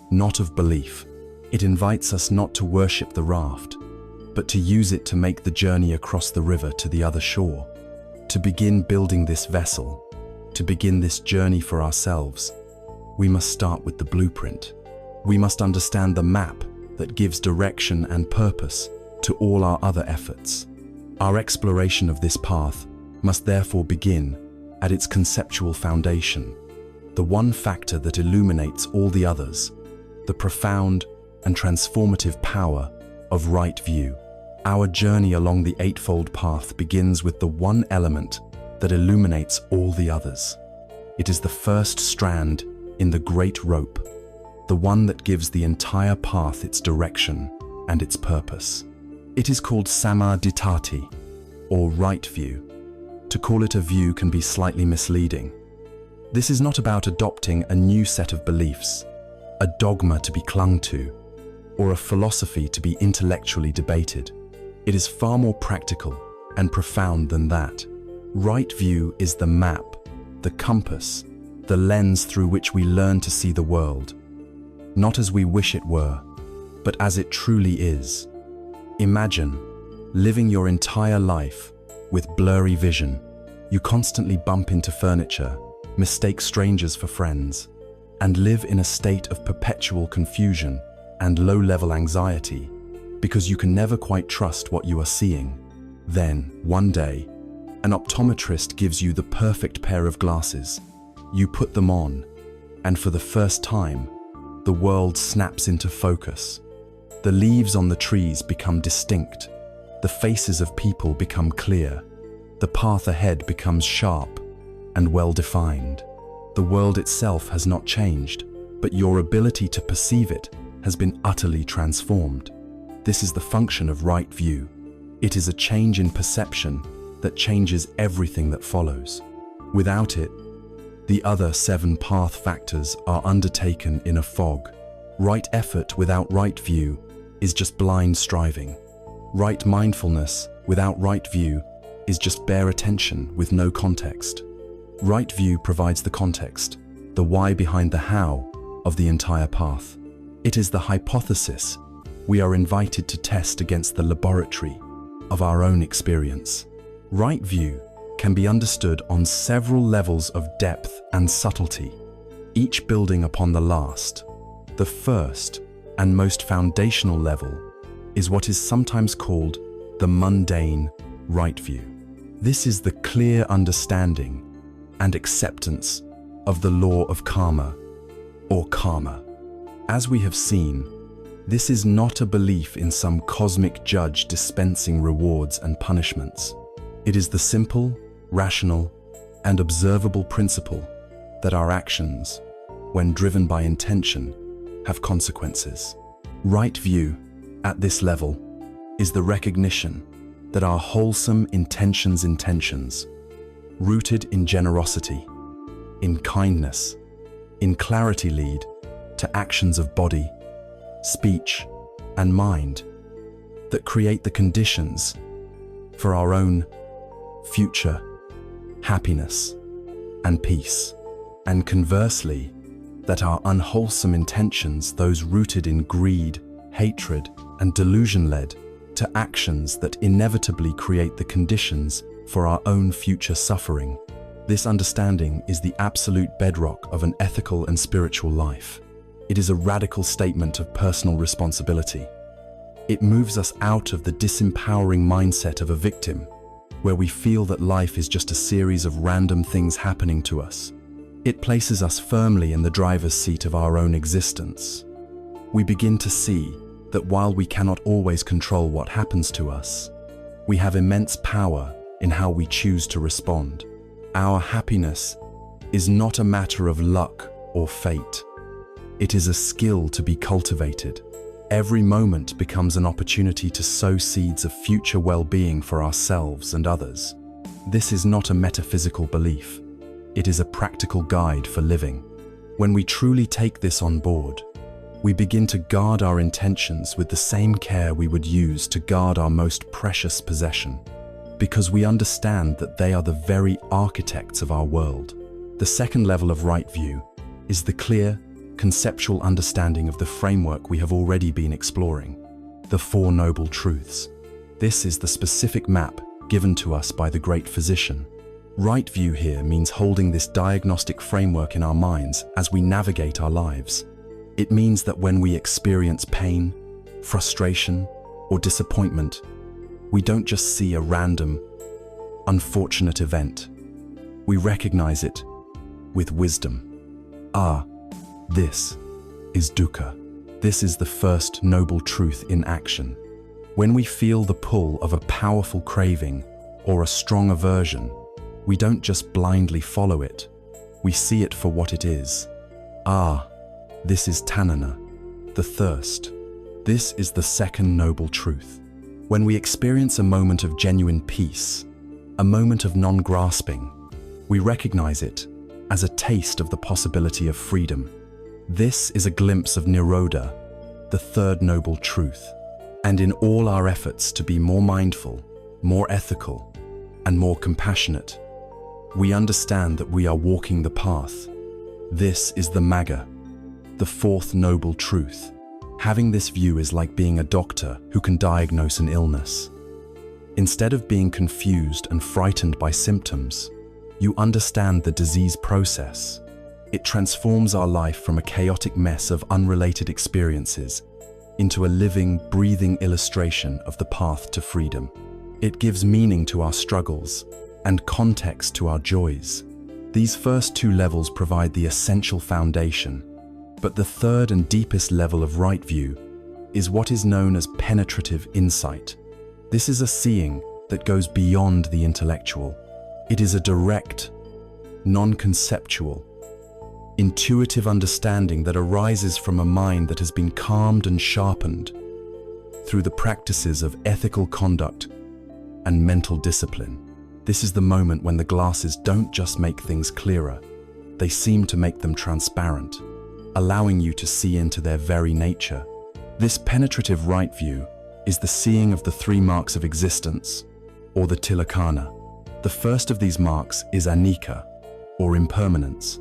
Speaker 1: not of belief. It invites us not to worship the raft, but to use it to make the journey across the river to the other shore. To begin building this vessel, to begin this journey for ourselves, we must start with the blueprint. We must understand the map that gives direction and purpose to all our other efforts. Our exploration of this path must therefore begin at its conceptual foundation, the one factor that illuminates all the others, the profound and transformative power of right view. Our journey along the Eightfold Path begins with the one element that illuminates all the others. It is the first strand in the great rope, the one that gives the entire path its direction and its purpose. It is called samaditati, or right view. To call it a view can be slightly misleading. This is not about adopting a new set of beliefs, a dogma to be clung to, or a philosophy to be intellectually debated. It is far more practical and profound than that. Right view is the map, the compass, the lens through which we learn to see the world, not as we wish it were, but as it truly is. Imagine living your entire life with blurry vision. You constantly bump into furniture, mistake strangers for friends, and live in a state of perpetual confusion and low-level anxiety because you can never quite trust what you are seeing. Then, one day, an optometrist gives you the perfect pair of glasses. You put them on, and for the first time, the world snaps into focus. The leaves on the trees become distinct. The faces of people become clear. The path ahead becomes sharp and well-defined. The world itself has not changed, but your ability to perceive it has been utterly transformed. This is the function of right view. It is a change in perception that changes everything that follows. Without it, the other 7 path factors are undertaken in a fog. Right effort without right view is just blind striving. Right mindfulness without right view is just bare attention with no context. Right view provides the context, the why behind the how of the entire path. It is the hypothesis we are invited to test against the laboratory of our own experience. Right view can be understood on several levels of depth and subtlety, each building upon the last. The first and most foundational level is what is sometimes called the mundane right view. This is the clear understanding and acceptance of the law of karma, or karma. As we have seen, this is not a belief in some cosmic judge dispensing rewards and punishments. It is the simple, rational, and observable principle that our actions, when driven by intention, have consequences. Right view, at this level, is the recognition that our wholesome intentions, rooted in generosity, in kindness, in clarity, lead to actions of body, speech, and mind. that create the conditions for our own future happiness and peace. And conversely, that our unwholesome intentions, those rooted in greed, hatred, and delusion, led to actions that inevitably create the conditions for our own future suffering. This understanding is the absolute bedrock of an ethical and spiritual life. It is a radical statement of personal responsibility. It moves us out of the disempowering mindset of a victim, where we feel that life is just a series of random things happening to us. It places us firmly in the driver's seat of our own existence. We begin to see that while we cannot always control what happens to us, we have immense power in how we choose to respond. Our happiness is not a matter of luck or fate. It is a skill to be cultivated. Every moment becomes an opportunity to sow seeds of future well-being for ourselves and others. This is not a metaphysical belief. It is a practical guide for living. When we truly take this on board, we begin to guard our intentions with the same care we would use to guard our most precious possession, because we understand that they are the very architects of our world. The second level of right view is the clear, conceptual understanding of the framework we have already been exploring, the Four Noble Truths. This is the specific map given to us by the great physician. Right view here means holding this diagnostic framework in our minds as we navigate our lives. It means that when we experience pain, frustration, or disappointment, we don't just see a random, unfortunate event. We recognize it with wisdom. This is dukkha. This is the first noble truth in action. When we feel the pull of a powerful craving or a strong aversion, we don't just blindly follow it. We see it for what it is. This is tanhana, the thirst. This is the second noble truth. When we experience a moment of genuine peace, a moment of non-grasping, we recognize it as a taste of the possibility of freedom. This is a glimpse of nirodha, the third noble truth. And in all our efforts to be more mindful, more ethical, and more compassionate, we understand that we are walking the path. This is the magga, the fourth noble truth. Having this view is like being a doctor who can diagnose an illness. Instead of being confused and frightened by symptoms, you understand the disease process. It transforms our life from a chaotic mess of unrelated experiences into a living, breathing illustration of the path to freedom. It gives meaning to our struggles and context to our joys. These first two levels provide the essential foundation, but the third and deepest level of right view is what is known as penetrative insight. This is a seeing that goes beyond the intellectual. It is a direct, non-conceptual, intuitive understanding that arises from a mind that has been calmed and sharpened through the practices of ethical conduct and mental discipline. This is the moment when the glasses don't just make things clearer, they seem to make them transparent, allowing you to see into their very nature. This penetrative right view is the seeing of the three marks of existence, or the tilakkhana. The first of these marks is anicca, or impermanence.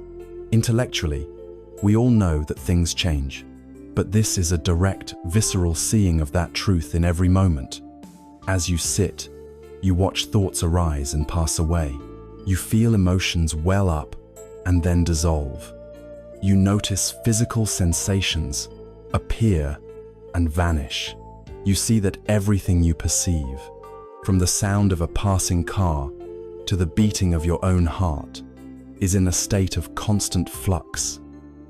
Speaker 1: Intellectually, we all know that things change, but this is a direct, visceral seeing of that truth in every moment. As you sit, you watch thoughts arise and pass away. You feel emotions well up and then dissolve. You notice physical sensations appear and vanish. You see that everything you perceive, from the sound of a passing car to the beating of your own heart, is in a state of constant flux.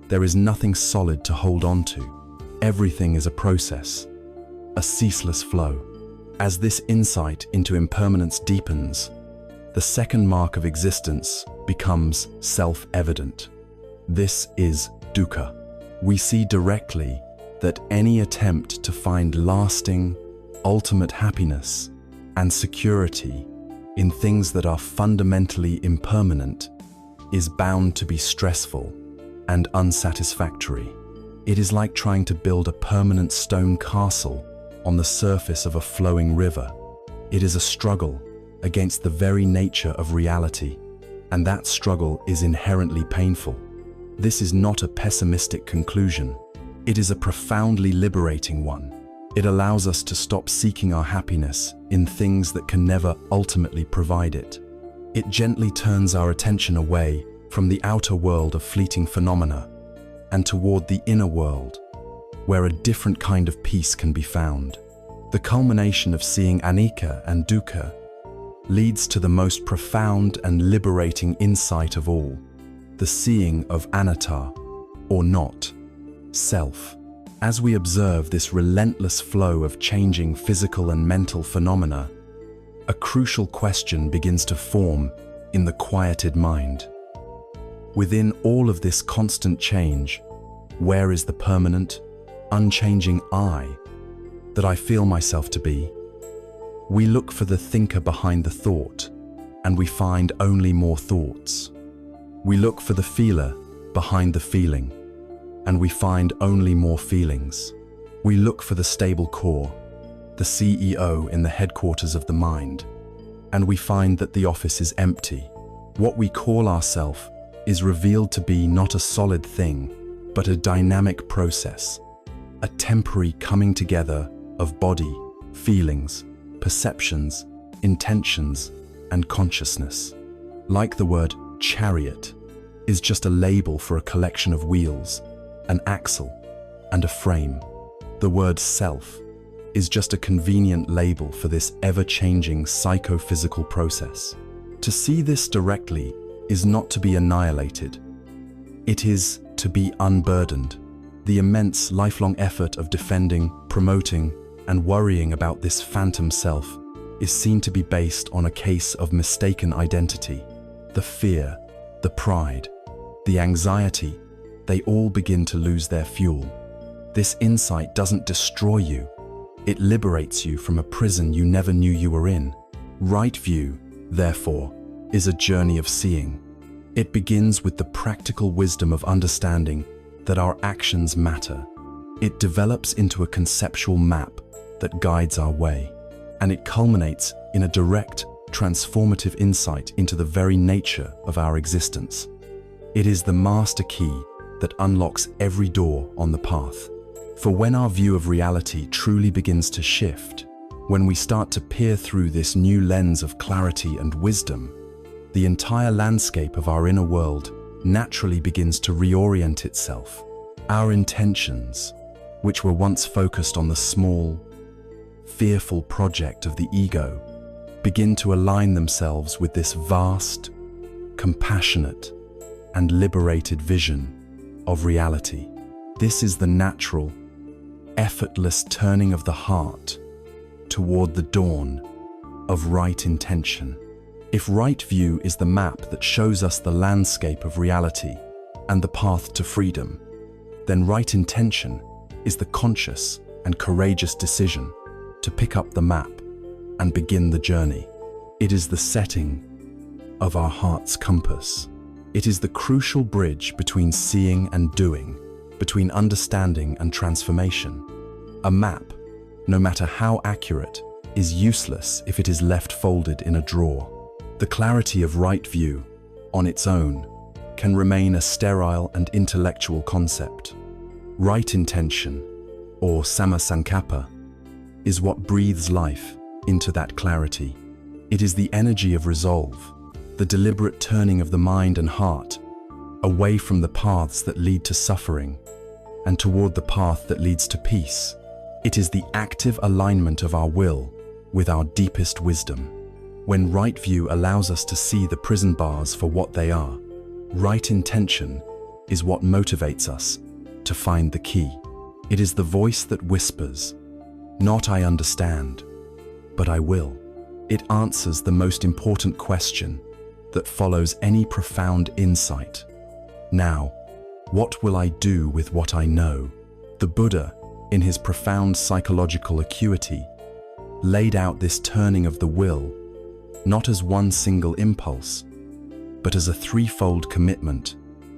Speaker 1: There is nothing solid to hold on to. Everything is a process, a ceaseless flow. As this insight into impermanence deepens, the second mark of existence becomes self-evident. This is dukkha. We see directly that any attempt to find lasting, ultimate happiness and security in things that are fundamentally impermanent is bound to be stressful and unsatisfactory. It is like trying to build a permanent stone castle on the surface of a flowing river. It is a struggle against the very nature of reality, and that struggle is inherently painful. This is not a pessimistic conclusion. It is a profoundly liberating one. It allows us to stop seeking our happiness in things that can never ultimately provide it. It gently turns our attention away from the outer world of fleeting phenomena and toward the inner world, where a different kind of peace can be found. The culmination of seeing anicca and dukkha leads to the most profound and liberating insight of all, the seeing of anatta, or not, self. As we observe this relentless flow of changing physical and mental phenomena, a crucial question begins to form in the quieted mind. Within all of this constant change, where is the permanent, unchanging I that I feel myself to be? We look for the thinker behind the thought, and we find only more thoughts. We look for the feeler behind the feeling, and we find only more feelings. We look for the stable core, the CEO in the headquarters of the mind, and we find that the office is empty. What we call ourself is revealed to be not a solid thing, but a dynamic process, a temporary coming together of body, feelings, perceptions, intentions, and consciousness. Like the word chariot is just a label for a collection of wheels, an axle, and a frame. The word self is just a convenient label for this ever-changing psychophysical process. To see this directly is not to be annihilated. It is to be unburdened. The immense lifelong effort of defending, promoting, and worrying about this phantom self is seen to be based on a case of mistaken identity. The fear, the pride, the anxiety, they all begin to lose their fuel. This insight doesn't destroy you. It liberates you from a prison you never knew you were in. Right view, therefore, is a journey of seeing. It begins with the practical wisdom of understanding that our actions matter. It develops into a conceptual map that guides our way, and it culminates in a direct, transformative insight into the very nature of our existence. It is the master key that unlocks every door on the path. For when our view of reality truly begins to shift, when we start to peer through this new lens of clarity and wisdom, the entire landscape of our inner world naturally begins to reorient itself. Our intentions, which were once focused on the small, fearful project of the ego, begin to align themselves with this vast, compassionate, and liberated vision of reality. This is the natural, effortless turning of the heart toward the dawn of right intention. If right view is the map that shows us the landscape of reality and the path to freedom, then right intention is the conscious and courageous decision to pick up the map and begin the journey. It is the setting of our heart's compass. It is the crucial bridge between seeing and doing, between understanding and transformation. A map, no matter how accurate, is useless if it is left folded in a drawer. The clarity of right view, on its own, can remain a sterile and intellectual concept. Right intention, or sammasankappa, is what breathes life into that clarity. It is the energy of resolve, the deliberate turning of the mind and heart away from the paths that lead to suffering and toward the path that leads to peace. It is the active alignment of our will with our deepest wisdom. When right view allows us to see the prison bars for what they are, right intention is what motivates us to find the key. It is the voice that whispers, not "I understand," but "I will." It answers the most important question that follows any profound insight. Now, what will I do with what I know? The Buddha, in his profound psychological acuity, laid out this turning of the will not as one single impulse, but as a threefold commitment,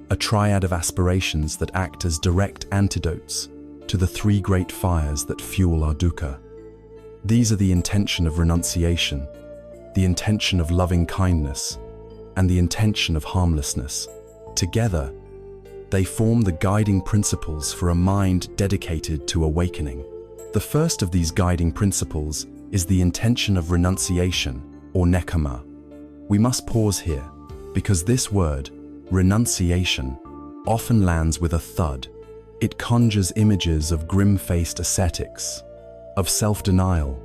Speaker 1: a triad of aspirations that act as direct antidotes to the three great fires that fuel our dukkha. These are the intention of renunciation, the intention of loving kindness, and the intention of harmlessness. Together, they form the guiding principles for a mind dedicated to awakening. The first of these guiding principles is the intention of renunciation, or nekama. We must pause here, because this word, renunciation, often lands with a thud. It conjures images of grim-faced ascetics, of self-denial,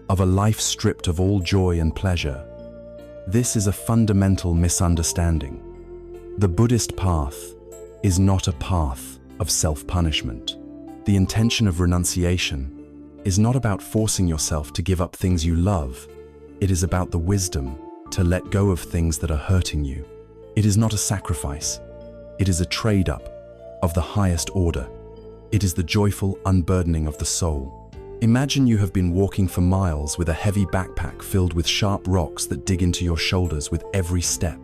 Speaker 1: of a life stripped of all joy and pleasure. This is a fundamental misunderstanding. The Buddhist path is not a path of self-punishment. The intention of renunciation is not about forcing yourself to give up things you love. It is about the wisdom to let go of things that are hurting you. It is not a sacrifice. It is a trade-up of the highest order. It is the joyful unburdening of the soul. Imagine you have been walking for miles with a heavy backpack filled with sharp rocks that dig into your shoulders with every step.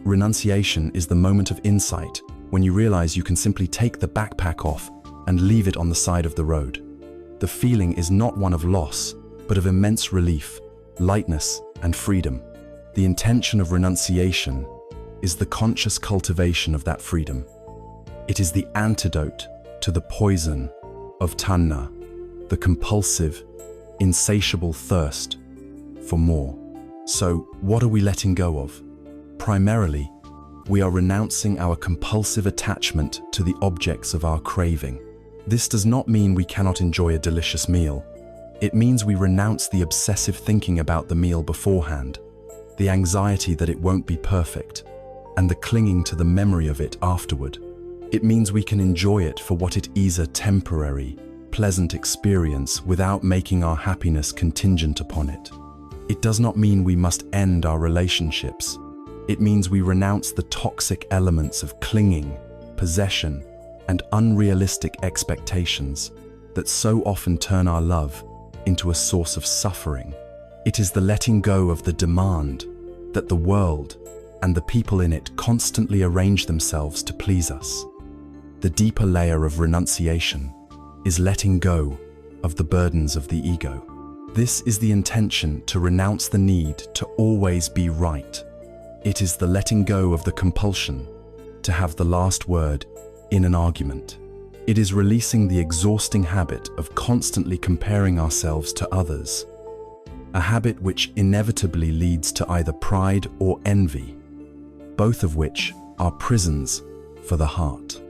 Speaker 1: Renunciation is the moment of insight when you realize you can simply take the backpack off and leave it on the side of the road. The feeling is not one of loss, but of immense relief, lightness, and freedom. The intention of renunciation is the conscious cultivation of that freedom. It is the antidote to the poison of tanha, the compulsive, insatiable thirst for more. So, what are we letting go of? Primarily, we are renouncing our compulsive attachment to the objects of our craving. This does not mean we cannot enjoy a delicious meal. It means we renounce the obsessive thinking about the meal beforehand, the anxiety that it won't be perfect, and the clinging to the memory of it afterward. It means we can enjoy it for what it is, a temporary, pleasant experience without making our happiness contingent upon it. It does not mean we must end our relationships. It means we renounce the toxic elements of clinging, possession, and unrealistic expectations that so often turn our love into a source of suffering. It is the letting go of the demand that the world and the people in it constantly arrange themselves to please us. The deeper layer of renunciation is letting go of the burdens of the ego. This is the intention to renounce the need to always be right. It is the letting go of the compulsion to have the last word in an argument. It is releasing the exhausting habit of constantly comparing ourselves to others, a habit which inevitably leads to either pride or envy, both of which are prisons for the heart.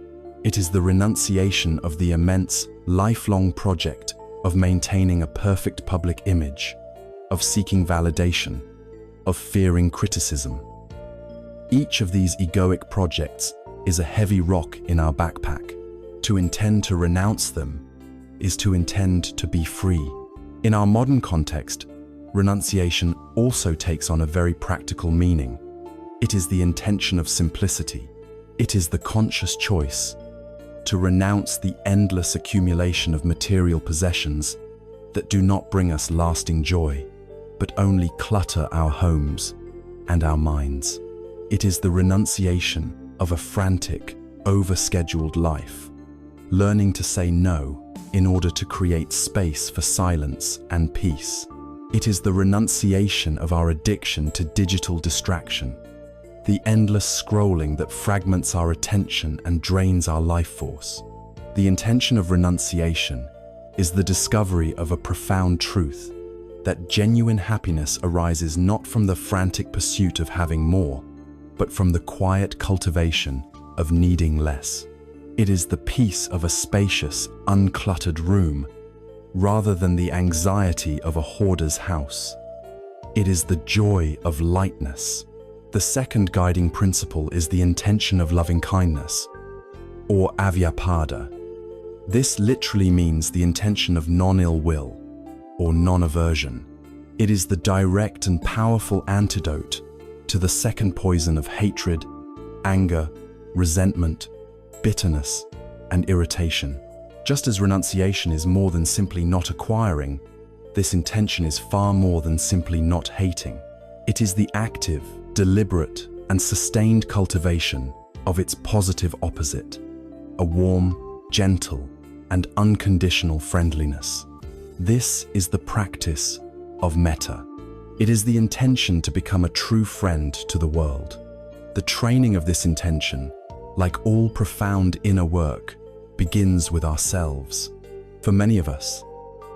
Speaker 1: It is the renunciation of the immense, lifelong project of maintaining a perfect public image, of seeking validation, of fearing criticism. Each of these egoic projects is a heavy rock in our backpack. To intend to renounce them is to intend to be free. In our modern context, renunciation also takes on a very practical meaning. It is the intention of simplicity. It is the conscious choice to renounce the endless accumulation of material possessions that do not bring us lasting joy, but only clutter our homes and our minds. It is the renunciation of a frantic, overscheduled life, learning to say no in order to create space for silence and peace. It is the renunciation of our addiction to digital distraction, the endless scrolling that fragments our attention and drains our life force. The intention of renunciation is the discovery of a profound truth, that genuine happiness arises not from the frantic pursuit of having more, but from the quiet cultivation of needing less. It is the peace of a spacious, uncluttered room, rather than the anxiety of a hoarder's house. It is the joy of lightness. The second guiding principle is the intention of loving kindness, or avyapada. This literally means the intention of non-ill will, or non-aversion. It is the direct and powerful antidote to the second poison of hatred, anger, resentment, bitterness, and irritation. Just as renunciation is more than simply not acquiring, this intention is far more than simply not hating. It is the active, deliberate, and sustained cultivation of its positive opposite, a warm, gentle, and unconditional friendliness. This is the practice of metta. It is the intention to become a true friend to the world. The training of this intention, like all profound inner work, begins with ourselves. For many of us,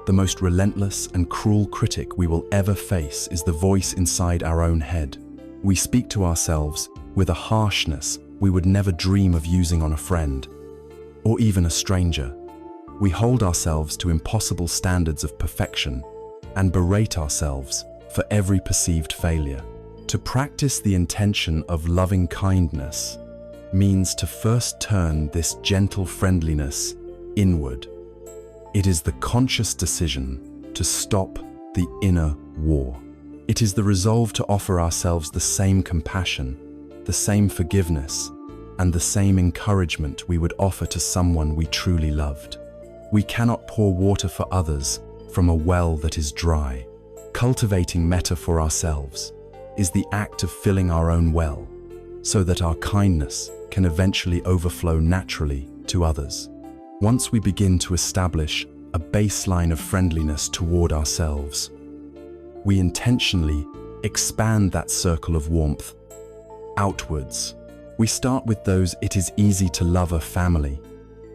Speaker 1: the most relentless and cruel critic we will ever face is the voice inside our own head. We speak to ourselves with a harshness we would never dream of using on a friend, or even a stranger. We hold ourselves to impossible standards of perfection and berate ourselves for every perceived failure. To practice the intention of loving kindness means to first turn this gentle friendliness inward. It is the conscious decision to stop the inner war. It is the resolve to offer ourselves the same compassion, the same forgiveness, and the same encouragement we would offer to someone we truly loved. We cannot pour water for others from a well that is dry. Cultivating metta for ourselves is the act of filling our own well, so that our kindness can eventually overflow naturally to others. Once we begin to establish a baseline of friendliness toward ourselves, we intentionally expand that circle of warmth outwards. We start with those it is easy to love: our family,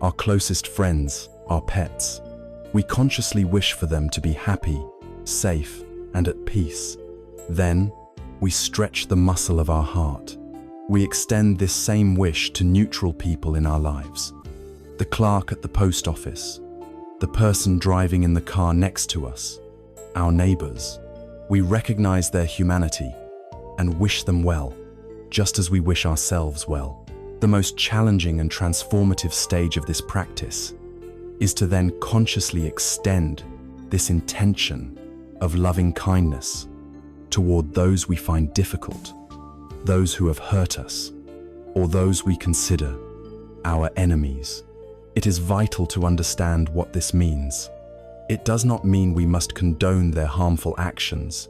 Speaker 1: our closest friends, our pets. We consciously wish for them to be happy, safe, and at peace. Then, we stretch the muscle of our heart. We extend this same wish to neutral people in our lives. The clerk at the post office, the person driving in the car next to us, our neighbors. We recognize their humanity and wish them well, just as we wish ourselves well. The most challenging and transformative stage of this practice is to then consciously extend this intention of loving kindness toward those we find difficult, those who have hurt us, or those we consider our enemies. It is vital to understand what this means. It does not mean we must condone their harmful actions.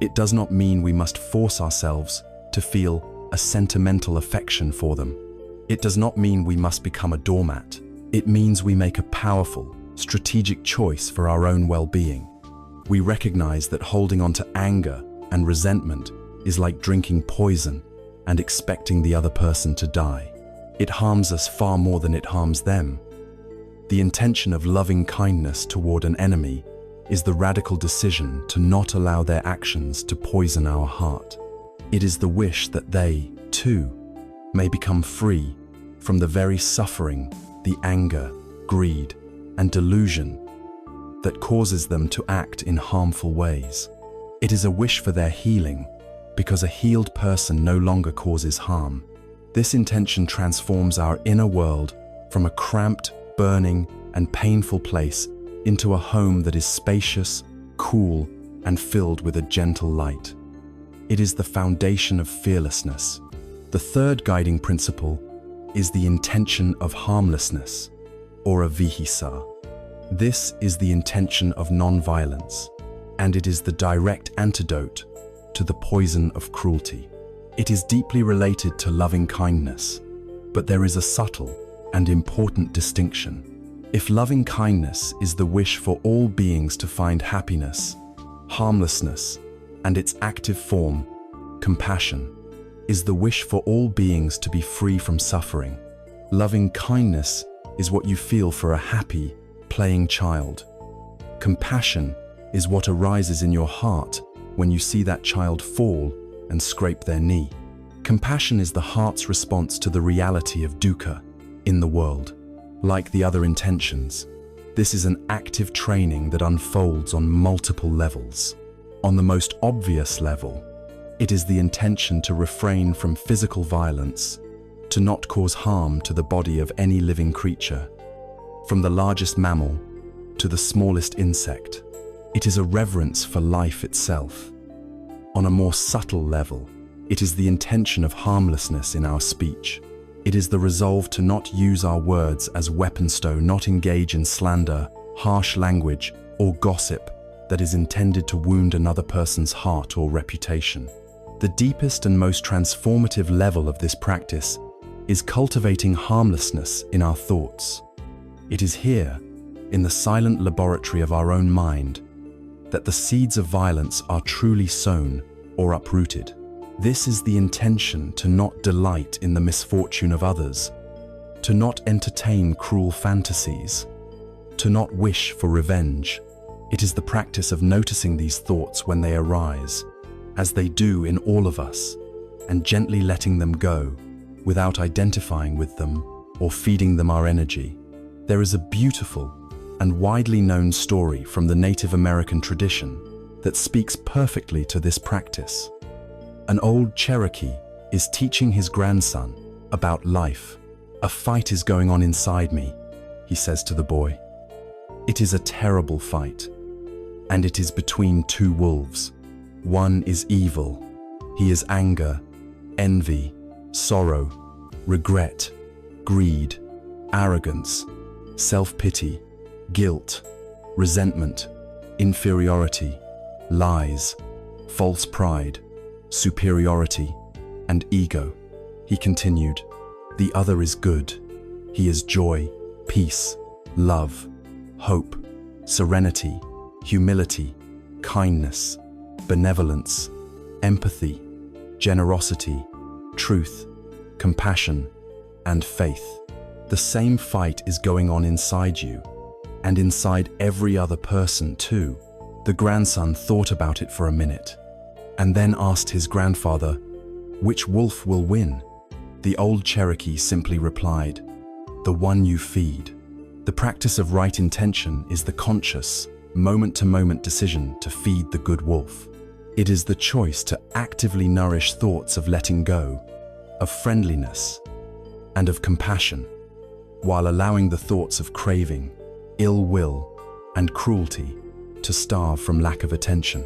Speaker 1: It does not mean we must force ourselves to feel a sentimental affection for them. It does not mean we must become a doormat. It means we make a powerful, strategic choice for our own well-being. We recognize that holding on to anger and resentment is like drinking poison and expecting the other person to die. It harms us far more than it harms them. The intention of loving kindness toward an enemy is the radical decision to not allow their actions to poison our heart. It is the wish that they, too, may become free from the very suffering, the anger, greed, and delusion that causes them to act in harmful ways. It is a wish for their healing, because a healed person no longer causes harm. This intention transforms our inner world from a cramped, burning, and painful place into a home that is spacious, cool, and filled with a gentle light. It is the foundation of fearlessness. The third guiding principle is the intention of harmlessness, or avihisa. This is the intention of non-violence, and it is the direct antidote to the poison of cruelty. It is deeply related to loving kindness, but there is a subtle and important distinction. If loving kindness is the wish for all beings to find happiness, harmlessness, and its active form, compassion, is the wish for all beings to be free from suffering. Loving kindness is what you feel for a happy, playing child. Compassion is what arises in your heart when you see that child fall and scrape their knee. Compassion is the heart's response to the reality of dukkha in the world. Like the other intentions, this is an active training that unfolds on multiple levels. On the most obvious level, it is the intention to refrain from physical violence, to not cause harm to the body of any living creature, from the largest mammal to the smallest insect. It is a reverence for life itself. On a more subtle level, it is the intention of harmlessness in our speech. It is the resolve to not use our words as weapons, to not engage in slander, harsh language, or gossip that is intended to wound another person's heart or reputation. The deepest and most transformative level of this practice is cultivating harmlessness in our thoughts. It is here in the silent laboratory of our own mind, that the seeds of violence are truly sown or uprooted. This is the intention: to not delight in the misfortune of others, to not entertain cruel fantasies, to not wish for revenge. It is the practice of noticing these thoughts when they arise, as they do in all of us, and gently letting them go, without identifying with them or feeding them our energy. There is a beautiful and widely known story from the Native American tradition that speaks perfectly to this practice. An old Cherokee is teaching his grandson about life. "A fight is going on inside me," he says to the boy. "It is a terrible fight, and it is between two wolves. One is evil. He is anger, envy, sorrow, regret, greed, arrogance, self-pity, guilt, resentment, inferiority, lies, false pride, superiority, and ego." He continued, "The other is good. He is joy, peace, love, hope, serenity, humility, kindness, benevolence, empathy, generosity, truth, compassion, and faith. The same fight is going on inside you, and inside every other person too." The grandson thought about it for a minute, and then asked his grandfather, "Which wolf will win?" The old Cherokee simply replied, "The one you feed." The practice of right intention is the conscious, moment-to-moment decision to feed the good wolf. It is the choice to actively nourish thoughts of letting go, of friendliness, and of compassion, while allowing the thoughts of craving, ill will, and cruelty to starve from lack of attention.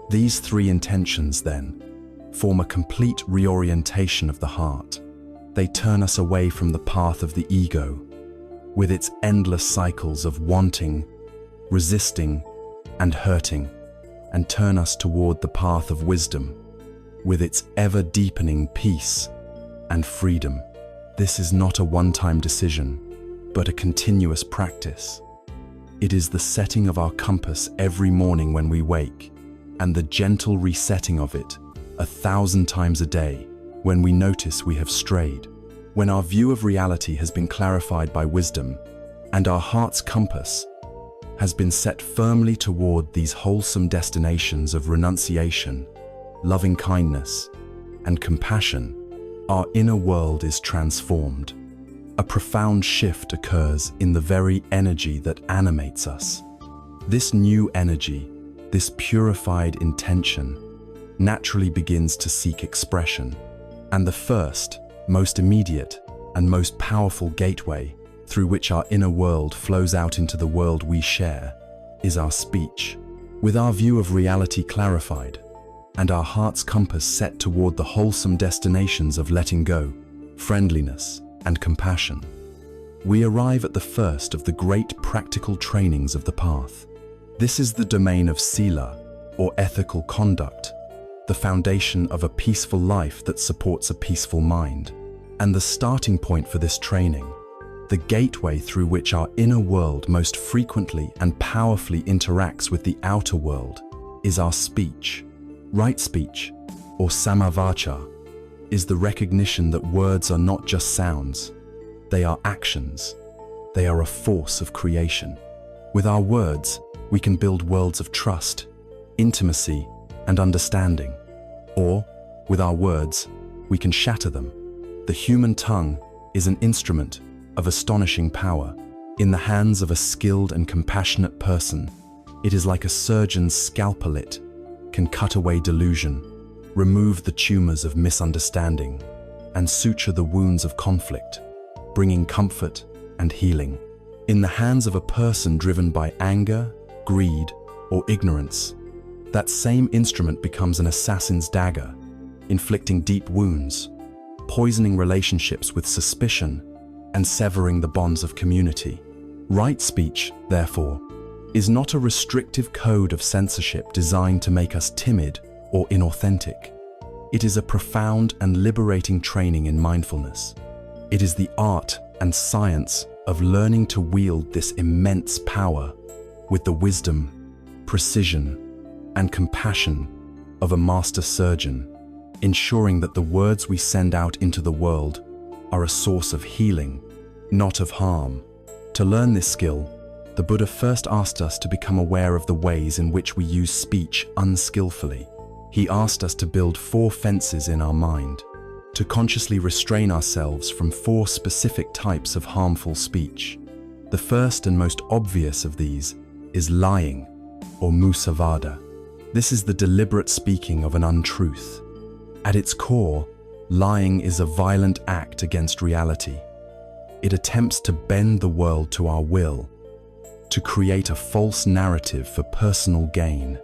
Speaker 1: These three intentions, then, form a complete reorientation of the heart. They turn us away from the path of the ego, with its endless cycles of wanting, resisting, and hurting, and turn us toward the path of wisdom, with its ever-deepening peace and freedom. This is not a one-time decision, but a continuous practice. It is the setting of our compass every morning when we wake, and the gentle resetting of it 1,000 times a day when we notice we have strayed. When our view of reality has been clarified by wisdom, and our heart's compass has been set firmly toward these wholesome destinations of renunciation, loving kindness, and compassion, our inner world is transformed. A profound shift occurs in the very energy that animates us. This new energy, this purified intention, naturally begins to seek expression, and the first, most immediate, and most powerful gateway through which our inner world flows out into the world we share is our speech. With our view of reality clarified, and our heart's compass set toward the wholesome destinations of letting go, friendliness, and compassion, we arrive at the first of the great practical trainings of the path. This is the domain of sila, or ethical conduct, the foundation of a peaceful life that supports a peaceful mind. And the starting point for this training, the gateway through which our inner world most frequently and powerfully interacts with the outer world, is our speech. Right speech, or samavacha, is the recognition that words are not just sounds, they are actions. They are a force of creation. With our words, we can build worlds of trust, intimacy, and understanding. Or, with our words, we can shatter them. The human tongue is an instrument of astonishing power. In the hands of a skilled and compassionate person, it is like a surgeon's scalpel. It can cut away delusion, remove the tumors of misunderstanding, and suture the wounds of conflict, bringing comfort and healing. In the hands of a person driven by anger, greed, or ignorance, that same instrument becomes an assassin's dagger, inflicting deep wounds, poisoning relationships with suspicion, and severing the bonds of community. Right speech, therefore, is not a restrictive code of censorship designed to make us timid or inauthentic. It is a profound and liberating training in mindfulness. It is the art and science of learning to wield this immense power with the wisdom, precision, and compassion of a master surgeon, ensuring that the words we send out into the world are a source of healing, not of harm. To learn this skill, the Buddha first asked us to become aware of the ways in which we use speech unskillfully. He asked us to build 4 fences in our mind, to consciously restrain ourselves from 4 specific types of harmful speech. The first and most obvious of these is lying, or musavada. This is the deliberate speaking of an untruth. At its core, lying is a violent act against reality. It attempts to bend the world to our will, to create a false narrative for personal gain.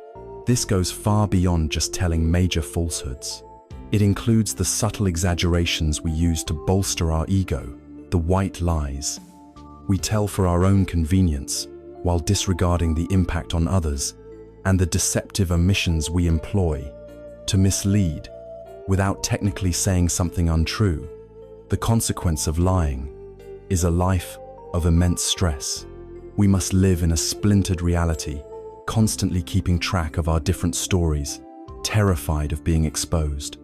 Speaker 1: This goes far beyond just telling major falsehoods. It includes the subtle exaggerations we use to bolster our ego, the white lies. We tell for our own convenience, while disregarding the impact on others, and the deceptive omissions we employ to mislead without technically saying something untrue. The consequence of lying is a life of immense stress. We must live in a splintered reality, constantly keeping track of our different stories, terrified of being exposed.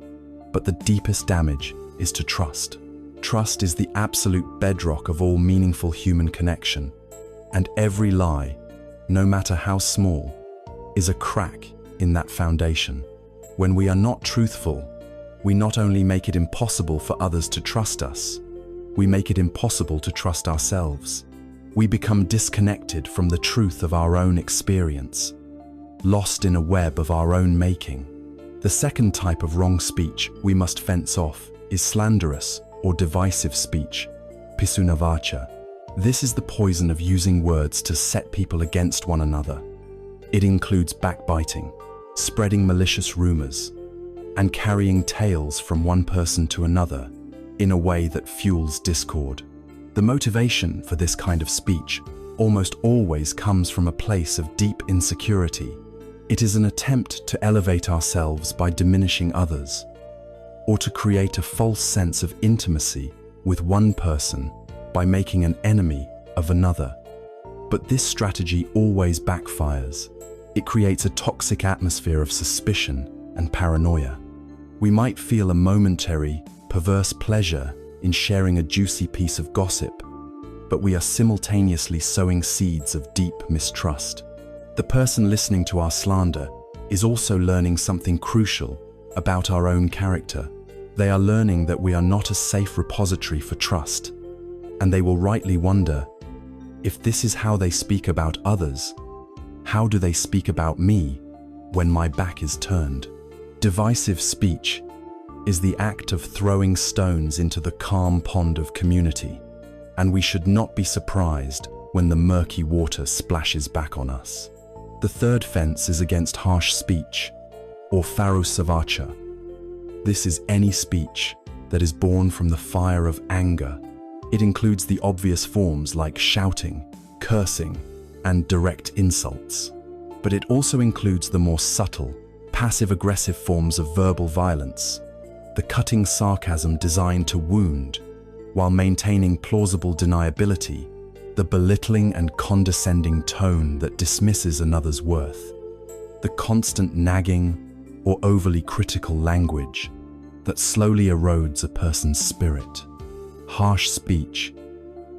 Speaker 1: But the deepest damage is to trust. Trust is the absolute bedrock of all meaningful human connection, and every lie, no matter how small, is a crack in that foundation. When we are not truthful, we not only make it impossible for others to trust us, we make it impossible to trust ourselves. We become disconnected from the truth of our own experience, lost in a web of our own making. The second type of wrong speech we must fence off is slanderous or divisive speech, pisunavacha. This is the poison of using words to set people against one another. It includes backbiting, spreading malicious rumors, and carrying tales from one person to another in a way that fuels discord. The motivation for this kind of speech almost always comes from a place of deep insecurity. It is an attempt to elevate ourselves by diminishing others, or to create a false sense of intimacy with one person by making an enemy of another. But this strategy always backfires. It creates a toxic atmosphere of suspicion and paranoia. We might feel a momentary, perverse pleasure in sharing a juicy piece of gossip, but we are simultaneously sowing seeds of deep mistrust. The person listening to our slander is also learning something crucial about our own character. They are learning that we are not a safe repository for trust, and they will rightly wonder, if this is how they speak about others, how do they speak about me when my back is turned? Divisive speech is the act of throwing stones into the calm pond of community, and we should not be surprised when the murky water splashes back on us. The third fence is against harsh speech, or farusavacha. This is any speech that is born from the fire of anger. It includes the obvious forms like shouting, cursing, and direct insults. But it also includes the more subtle, passive-aggressive forms of verbal violence, the cutting sarcasm designed to wound, while maintaining plausible deniability, the belittling and condescending tone that dismisses another's worth, the constant nagging or overly critical language that slowly erodes a person's spirit. Harsh speech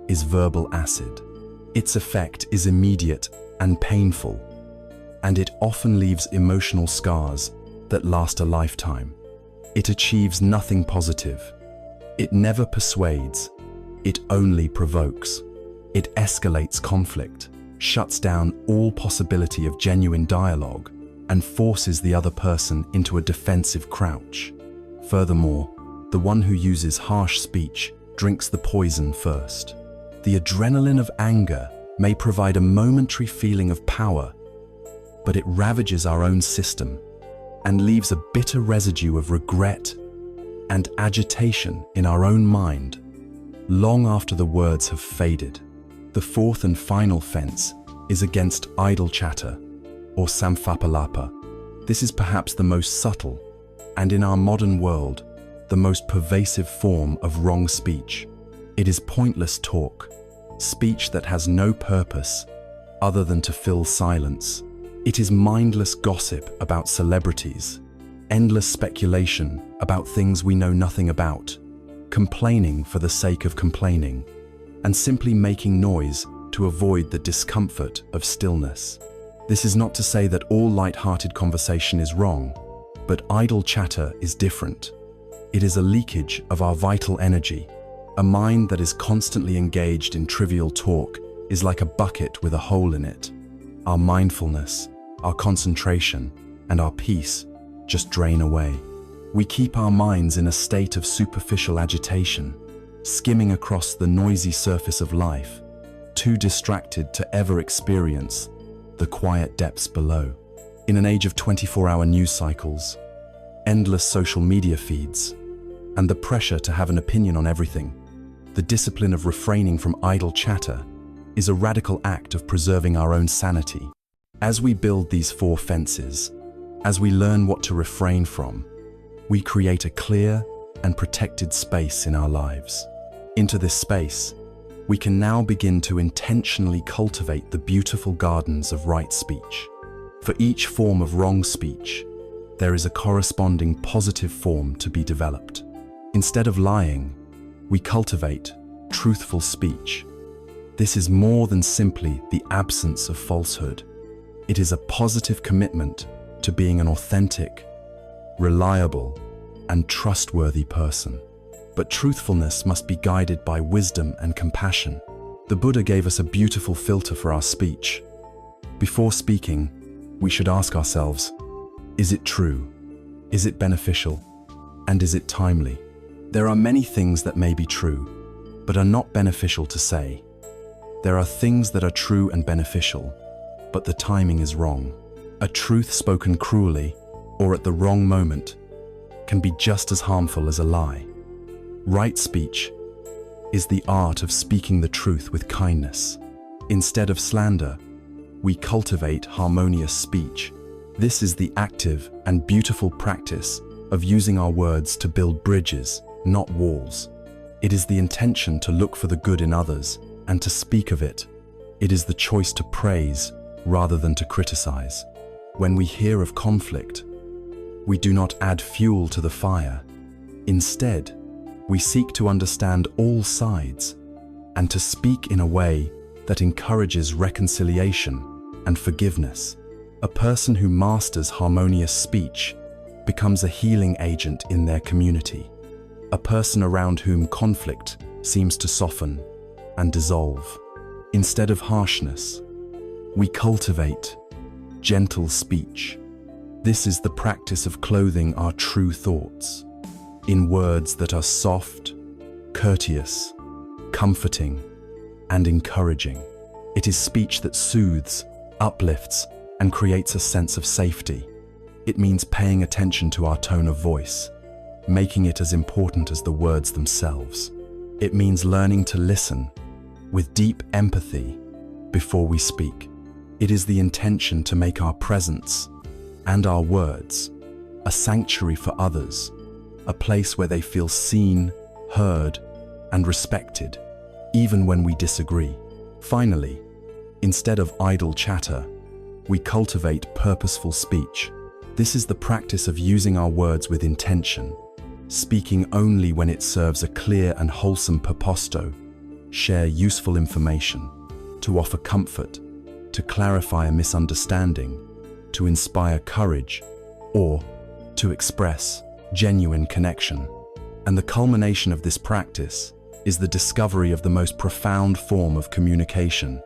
Speaker 1: is verbal acid. Its effect is immediate and painful, and it often leaves emotional scars that last a lifetime. It achieves nothing positive. It never persuades. It only provokes. It escalates conflict, shuts down all possibility of genuine dialogue, and forces the other person into a defensive crouch. Furthermore, the one who uses harsh speech drinks the poison first. The adrenaline of anger may provide a momentary feeling of power, but it ravages our own system and leaves a bitter residue of regret and agitation in our own mind long after the words have faded. The fourth and final fence is against idle chatter, or samphapalapa. This is perhaps the most subtle, and in our modern world, the most pervasive form of wrong speech. It is pointless talk, speech that has no purpose other than to fill silence. It is mindless gossip about celebrities, endless speculation about things we know nothing about, complaining for the sake of complaining, and simply making noise to avoid the discomfort of stillness. This is not to say that all light-hearted conversation is wrong, but idle chatter is different. It is a leakage of our vital energy. A mind that is constantly engaged in trivial talk is like a bucket with a hole in it. Our mindfulness, our concentration, and our peace just drain away. We keep our minds in a state of superficial agitation, skimming across the noisy surface of life, too distracted to ever experience the quiet depths below. In an age of 24-hour news cycles, endless social media feeds, and the pressure to have an opinion on everything, the discipline of refraining from idle chatter is a radical act of preserving our own sanity. As we build these four fences, as we learn what to refrain from, we create a clear and protected space in our lives. Into this space, we can now begin to intentionally cultivate the beautiful gardens of right speech. For each form of wrong speech, there is a corresponding positive form to be developed. Instead of lying, we cultivate truthful speech. This is more than simply the absence of falsehood. It is a positive commitment to being an authentic, reliable, and trustworthy person. But truthfulness must be guided by wisdom and compassion. The Buddha gave us a beautiful filter for our speech. Before speaking, we should ask ourselves, is it true? Is it beneficial? And is it timely? There are many things that may be true, but are not beneficial to say. There are things that are true and beneficial, but the timing is wrong. A truth spoken cruelly or at the wrong moment can be just as harmful as a lie. Right speech is the art of speaking the truth with kindness. Instead of slander, we cultivate harmonious speech. This is the active and beautiful practice of using our words to build bridges, not walls. It is the intention to look for the good in others and to speak of it. It is the choice to praise rather than to criticize. When we hear of conflict, we do not add fuel to the fire. Instead, we seek to understand all sides and to speak in a way that encourages reconciliation and forgiveness. A person who masters harmonious speech becomes a healing agent in their community. A person around whom conflict seems to soften and dissolve. Instead of harshness, we cultivate gentle speech. This is the practice of clothing our true thoughts in words that are soft, courteous, comforting, and encouraging. It is speech that soothes, uplifts, and creates a sense of safety. It means paying attention to our tone of voice, making it as important as the words themselves. It means learning to listen with deep empathy before we speak. It is the intention to make our presence and our words a sanctuary for others, a place where they feel seen, heard, and respected, even when we disagree. Finally, instead of idle chatter, we cultivate purposeful speech. This is the practice of using our words with intention, speaking only when it serves a clear and wholesome purpose, share useful information, to offer comfort, to clarify a misunderstanding, to inspire courage, or to express genuine connection. And the culmination of this practice is the discovery of the most profound form of communication,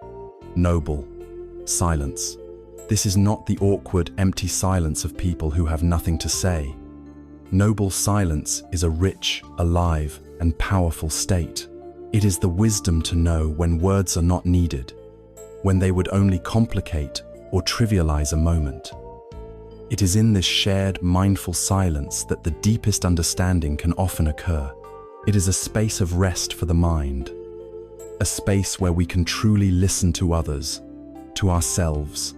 Speaker 1: noble silence. This is not the awkward, empty silence of people who have nothing to say. Noble silence is a rich, alive, and powerful state. It is the wisdom to know when words are not needed, when they would only complicate or trivialize a moment. It is in this shared, mindful silence that the deepest understanding can often occur. It is a space of rest for the mind, a space where we can truly listen to others, to ourselves,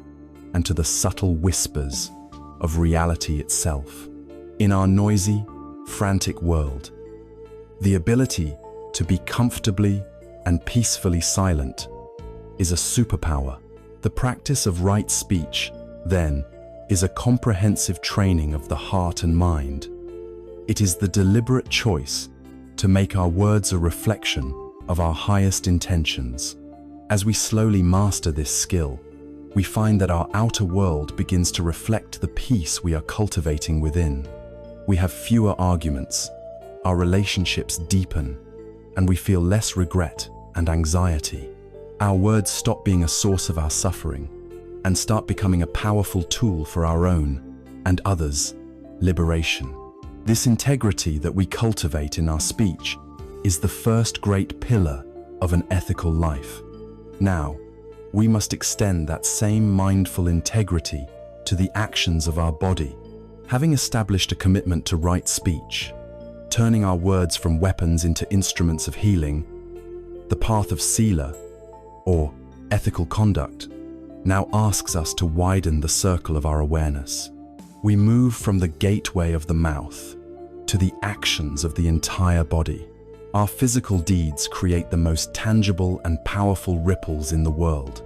Speaker 1: and to the subtle whispers of reality itself. In our noisy, frantic world, the ability to be comfortably and peacefully silent is a superpower. The practice of right speech, then, is a comprehensive training of the heart and mind. It is the deliberate choice to make our words a reflection of our highest intentions. As we slowly master this skill, we find that our outer world begins to reflect the peace we are cultivating within. We have fewer arguments, our relationships deepen, and we feel less regret and anxiety. Our words stop being a source of our suffering and start becoming a powerful tool for our own and others' liberation. This integrity that we cultivate in our speech is the first great pillar of an ethical life. Now, we must extend that same mindful integrity to the actions of our body. Having established a commitment to right speech, turning our words from weapons into instruments of healing, the path of sila, or ethical conduct, now asks us to widen the circle of our awareness. We move from the gateway of the mouth to the actions of the entire body. Our physical deeds create the most tangible and powerful ripples in the world.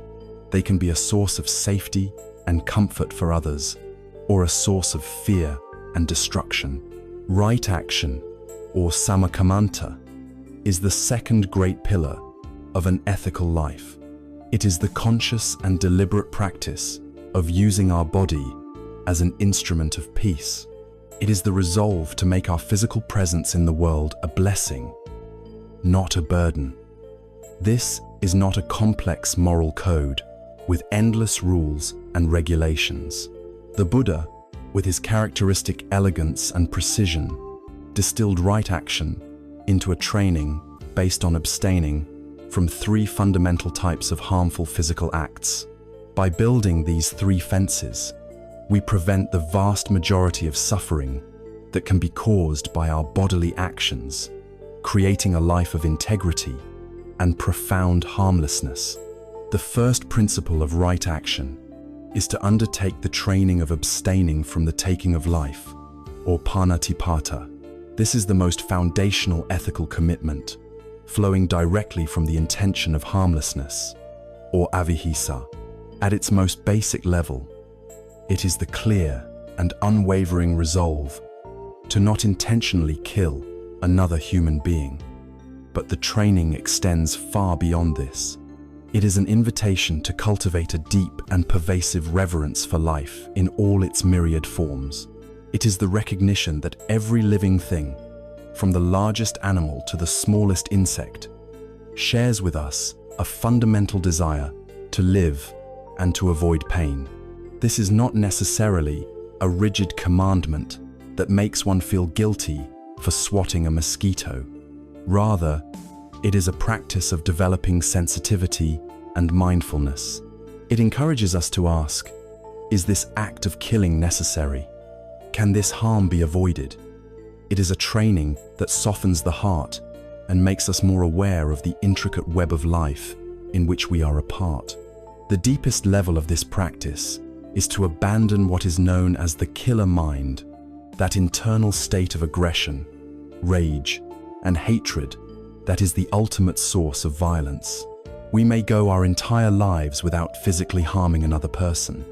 Speaker 1: They can be a source of safety and comfort for others, or a source of fear and destruction. Right action, or samakamanta, is the second great pillar of an ethical life. It is the conscious and deliberate practice of using our body as an instrument of peace. It is the resolve to make our physical presence in the world a blessing, not a burden. This is not a complex moral code with endless rules and regulations. The Buddha, with his characteristic elegance and precision, distilled right action into a training based on abstaining from 3 fundamental types of harmful physical acts. By building these 3 fences, we prevent the vast majority of suffering that can be caused by our bodily actions, creating a life of integrity and profound harmlessness. The first principle of right action is to undertake the training of abstaining from the taking of life, or panatipata. This is the most foundational ethical commitment, flowing directly from the intention of harmlessness, or avihisa. At its most basic level, it is the clear and unwavering resolve to not intentionally kill another human being. But the training extends far beyond this. It is an invitation to cultivate a deep and pervasive reverence for life in all its myriad forms. It is the recognition that every living thing, from the largest animal to the smallest insect, shares with us a fundamental desire to live and to avoid pain. This is not necessarily a rigid commandment that makes one feel guilty for swatting a mosquito. Rather, it is a practice of developing sensitivity and mindfulness. It encourages us to ask, is this act of killing necessary? Can this harm be avoided? It is a training that softens the heart and makes us more aware of the intricate web of life in which we are a part. The deepest level of this practice is to abandon what is known as the killer mind, that internal state of aggression, rage, and hatred that is the ultimate source of violence. We may go our entire lives without physically harming another person,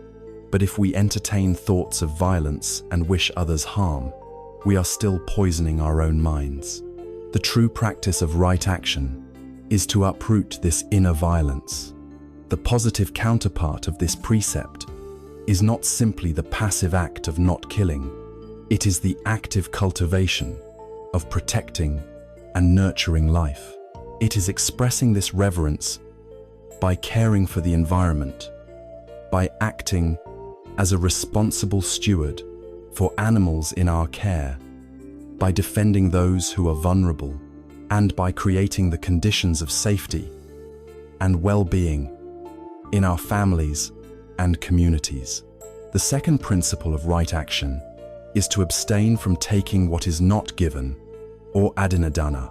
Speaker 1: but if we entertain thoughts of violence and wish others harm, we are still poisoning our own minds. The true practice of right action is to uproot this inner violence. The positive counterpart of this precept is not simply the passive act of not killing, it is the active cultivation of protecting and nurturing life. It is expressing this reverence by caring for the environment, by acting as a responsible steward for animals in our care, by defending those who are vulnerable, and by creating the conditions of safety and well-being in our families and communities. The second principle of right action is to abstain from taking what is not given, or adinadana.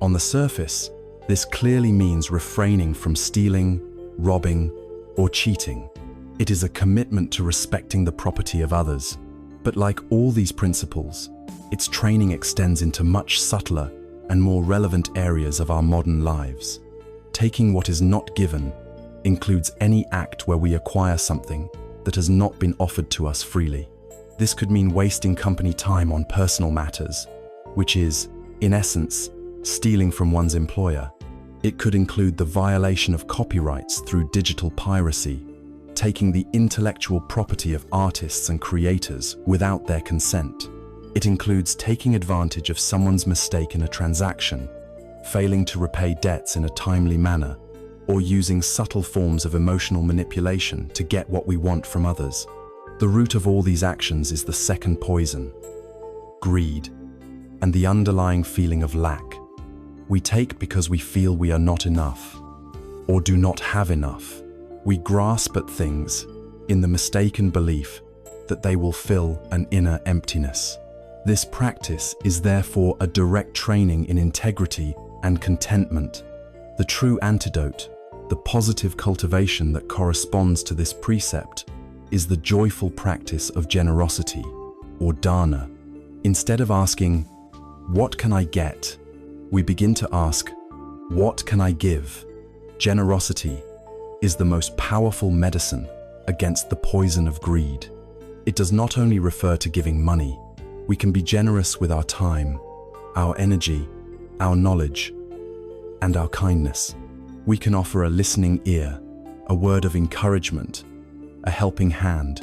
Speaker 1: On the surface, this clearly means refraining from stealing, robbing, or cheating. It is a commitment to respecting the property of others. But like all these principles, its training extends into much subtler and more relevant areas of our modern lives. Taking what is not given includes any act where we acquire something that has not been offered to us freely. This could mean wasting company time on personal matters, which is, in essence, stealing from one's employer. It could include the violation of copyrights through digital piracy, taking the intellectual property of artists and creators without their consent. It includes taking advantage of someone's mistake in a transaction, failing to repay debts in a timely manner, or using subtle forms of emotional manipulation to get what we want from others. The root of all these actions is the second poison, greed, and the underlying feeling of lack. We take because we feel we are not enough, or do not have enough. We grasp at things in the mistaken belief that they will fill an inner emptiness. This practice is therefore a direct training in integrity and contentment. The true antidote, the positive cultivation that corresponds to this precept, is the joyful practice of generosity, or dana. Instead of asking, "What can I get?" we begin to ask, "What can I give?" Generosity is the most powerful medicine against the poison of greed. It does not only refer to giving money. We can be generous with our time, our energy, our knowledge, and our kindness. We can offer a listening ear, a word of encouragement, a helping hand.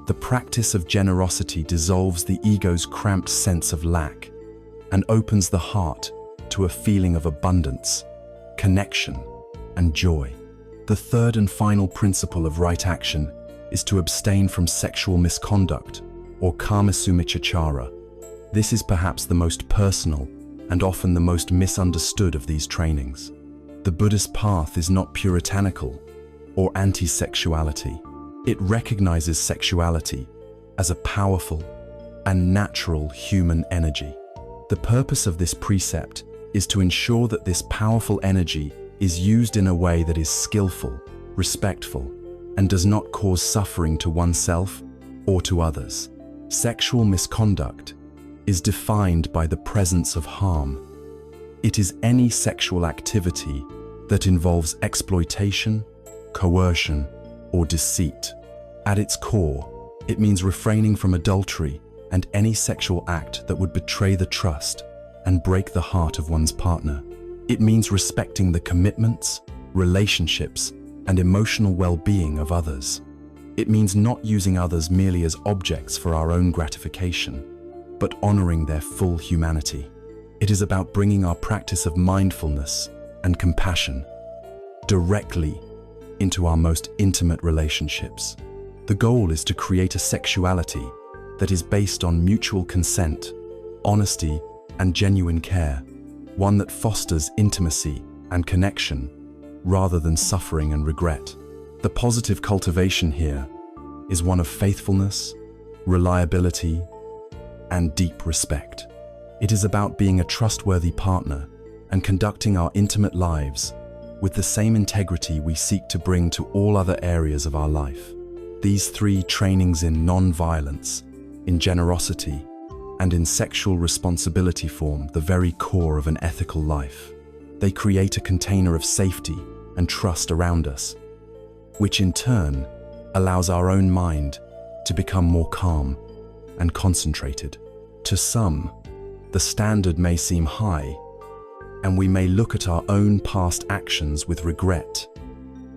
Speaker 1: The practice of generosity dissolves the ego's cramped sense of lack and opens the heart to a feeling of abundance, connection, and joy. The third and final principle of right action is to abstain from sexual misconduct, or kamasumichachara. This is perhaps the most personal and often the most misunderstood of these trainings. The Buddhist path is not puritanical or anti-sexuality. It recognizes sexuality as a powerful and natural human energy. The purpose of this precept is to ensure that this powerful energy is used in a way that is skillful, respectful, and does not cause suffering to oneself or to others. Sexual misconduct is defined by the presence of harm. It is any sexual activity that involves exploitation, coercion, or deceit. At its core, it means refraining from adultery and any sexual act that would betray the trust and break the heart of one's partner. It means respecting the commitments, relationships, and emotional well-being of others. It means not using others merely as objects for our own gratification, but honoring their full humanity. It is about bringing our practice of mindfulness and compassion directly into our most intimate relationships. The goal is to create a sexuality that is based on mutual consent, honesty, and genuine care, one that fosters intimacy and connection rather than suffering and regret. The positive cultivation here is one of faithfulness, reliability, and deep respect. It is about being a trustworthy partner and conducting our intimate lives with the same integrity we seek to bring to all other areas of our life. These three trainings in non-violence, in generosity, and in sexual responsibility form the very core of an ethical life. They create a container of safety and trust around us, which in turn allows our own mind to become more calm and concentrated. To some, the standard may seem high, and we may look at our own past actions with regret.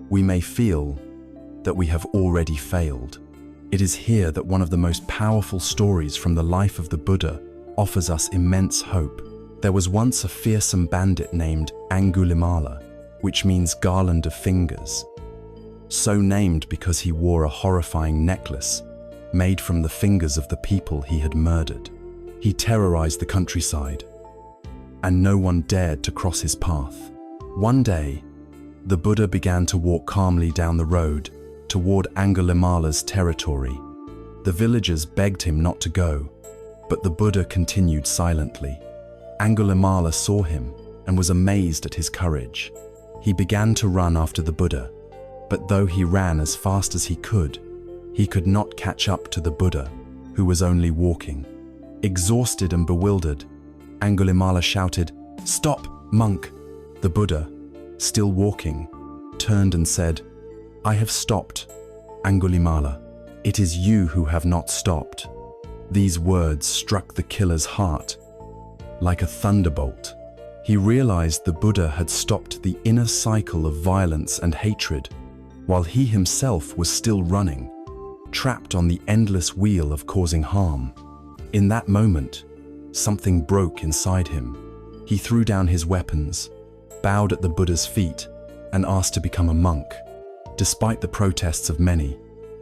Speaker 1: We may feel that we have already failed. It is here that one of the most powerful stories from the life of the Buddha offers us immense hope. There was once a fearsome bandit named Angulimala, which means garland of fingers, so named because he wore a horrifying necklace made from the fingers of the people he had murdered. He terrorized the countryside, and no one dared to cross his path. One day, the Buddha began to walk calmly down the road toward Angulimala's territory. The villagers begged him not to go, but the Buddha continued silently. Angulimala saw him and was amazed at his courage. He began to run after the Buddha, but though he ran as fast as he could not catch up to the Buddha, who was only walking. Exhausted and bewildered, Angulimala shouted, "Stop, monk!" The Buddha, still walking, turned and said, "I have stopped, Angulimala. It is you who have not stopped." These words struck the killer's heart like a thunderbolt. He realized the Buddha had stopped the inner cycle of violence and hatred, while he himself was still running, trapped on the endless wheel of causing harm. In that moment, something broke inside him. He threw down his weapons, bowed at the Buddha's feet, and asked to become a monk. Despite the protests of many,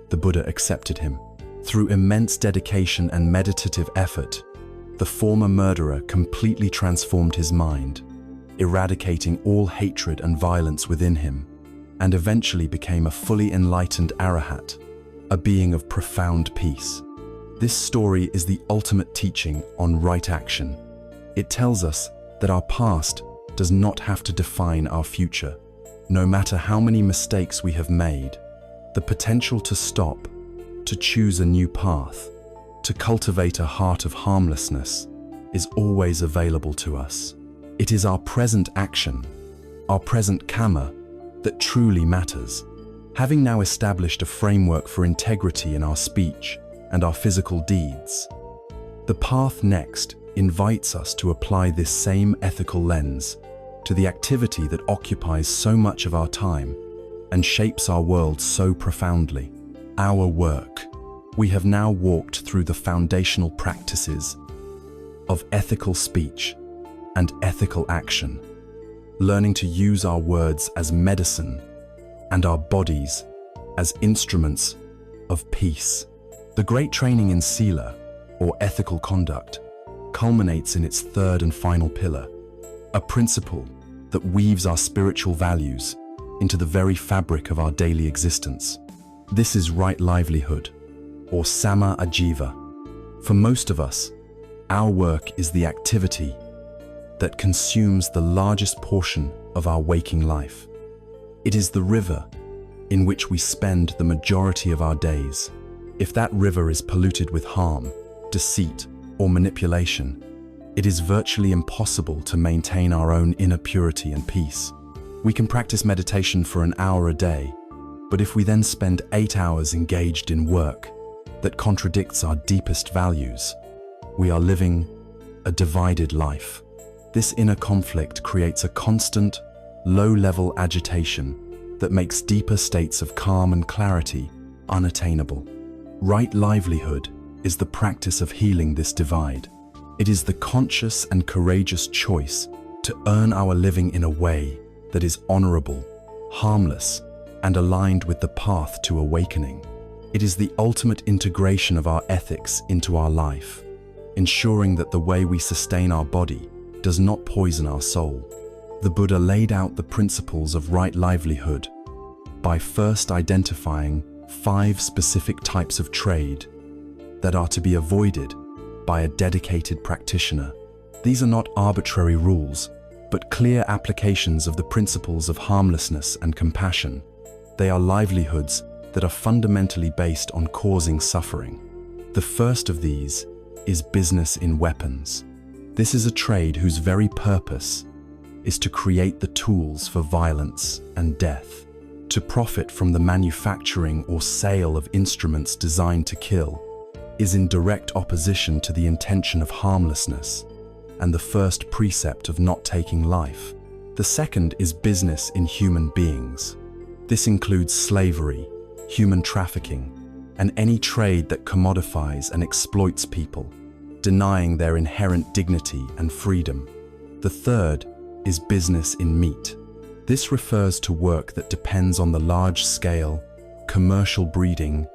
Speaker 1: the Buddha accepted him. Through immense dedication and meditative effort, the former murderer completely transformed his mind, eradicating all hatred and violence within him, and eventually became a fully enlightened arahat, a being of profound peace. This story is the ultimate teaching on right action. It tells us that our past does not have to define our future. No matter how many mistakes we have made, the potential to stop, to choose a new path, to cultivate a heart of harmlessness is always available to us. It is our present action, our present karma, that truly matters. Having now established a framework for integrity in our speech and our physical deeds, the path next invites us to apply this same ethical lens to the activity that occupies so much of our time and shapes our world so profoundly: our work. We have now walked through the foundational practices of ethical speech and ethical action, learning to use our words as medicine and our bodies as instruments of peace. The great training in Sila, or ethical conduct, culminates in its third and final pillar, a principle that weaves our spiritual values into the very fabric of our daily existence. This is right livelihood, or sama ajiva. For most of us, our work is the activity that consumes the largest portion of our waking life. It is the river in which we spend the majority of our days. If that river is polluted with harm, deceit, or manipulation, it is virtually impossible to maintain our own inner purity and peace. We can practice meditation for an hour a day, but if we then spend 8 hours engaged in work that contradicts our deepest values, we are living a divided life. This inner conflict creates a constant, low-level agitation that makes deeper states of calm and clarity unattainable. Right livelihood is the practice of healing this divide. It is the conscious and courageous choice to earn our living in a way that is honorable, harmless, and aligned with the path to awakening. It is the ultimate integration of our ethics into our life, ensuring that the way we sustain our body does not poison our soul. The Buddha laid out the principles of right livelihood by first identifying 5 specific types of trade that are to be avoided by a dedicated practitioner. These are not arbitrary rules, but clear applications of the principles of harmlessness and compassion. They are livelihoods that are fundamentally based on causing suffering. The first of these is business in weapons. This is a trade whose very purpose is to create the tools for violence and death. To profit from the manufacturing or sale of instruments designed to kill is in direct opposition to the intention of harmlessness and the first precept of not taking life. The second is business in human beings. This includes slavery, human trafficking, and any trade that commodifies and exploits people, denying their inherent dignity and freedom. The third is business in meat. This refers to work that depends on the large-scale, commercial breeding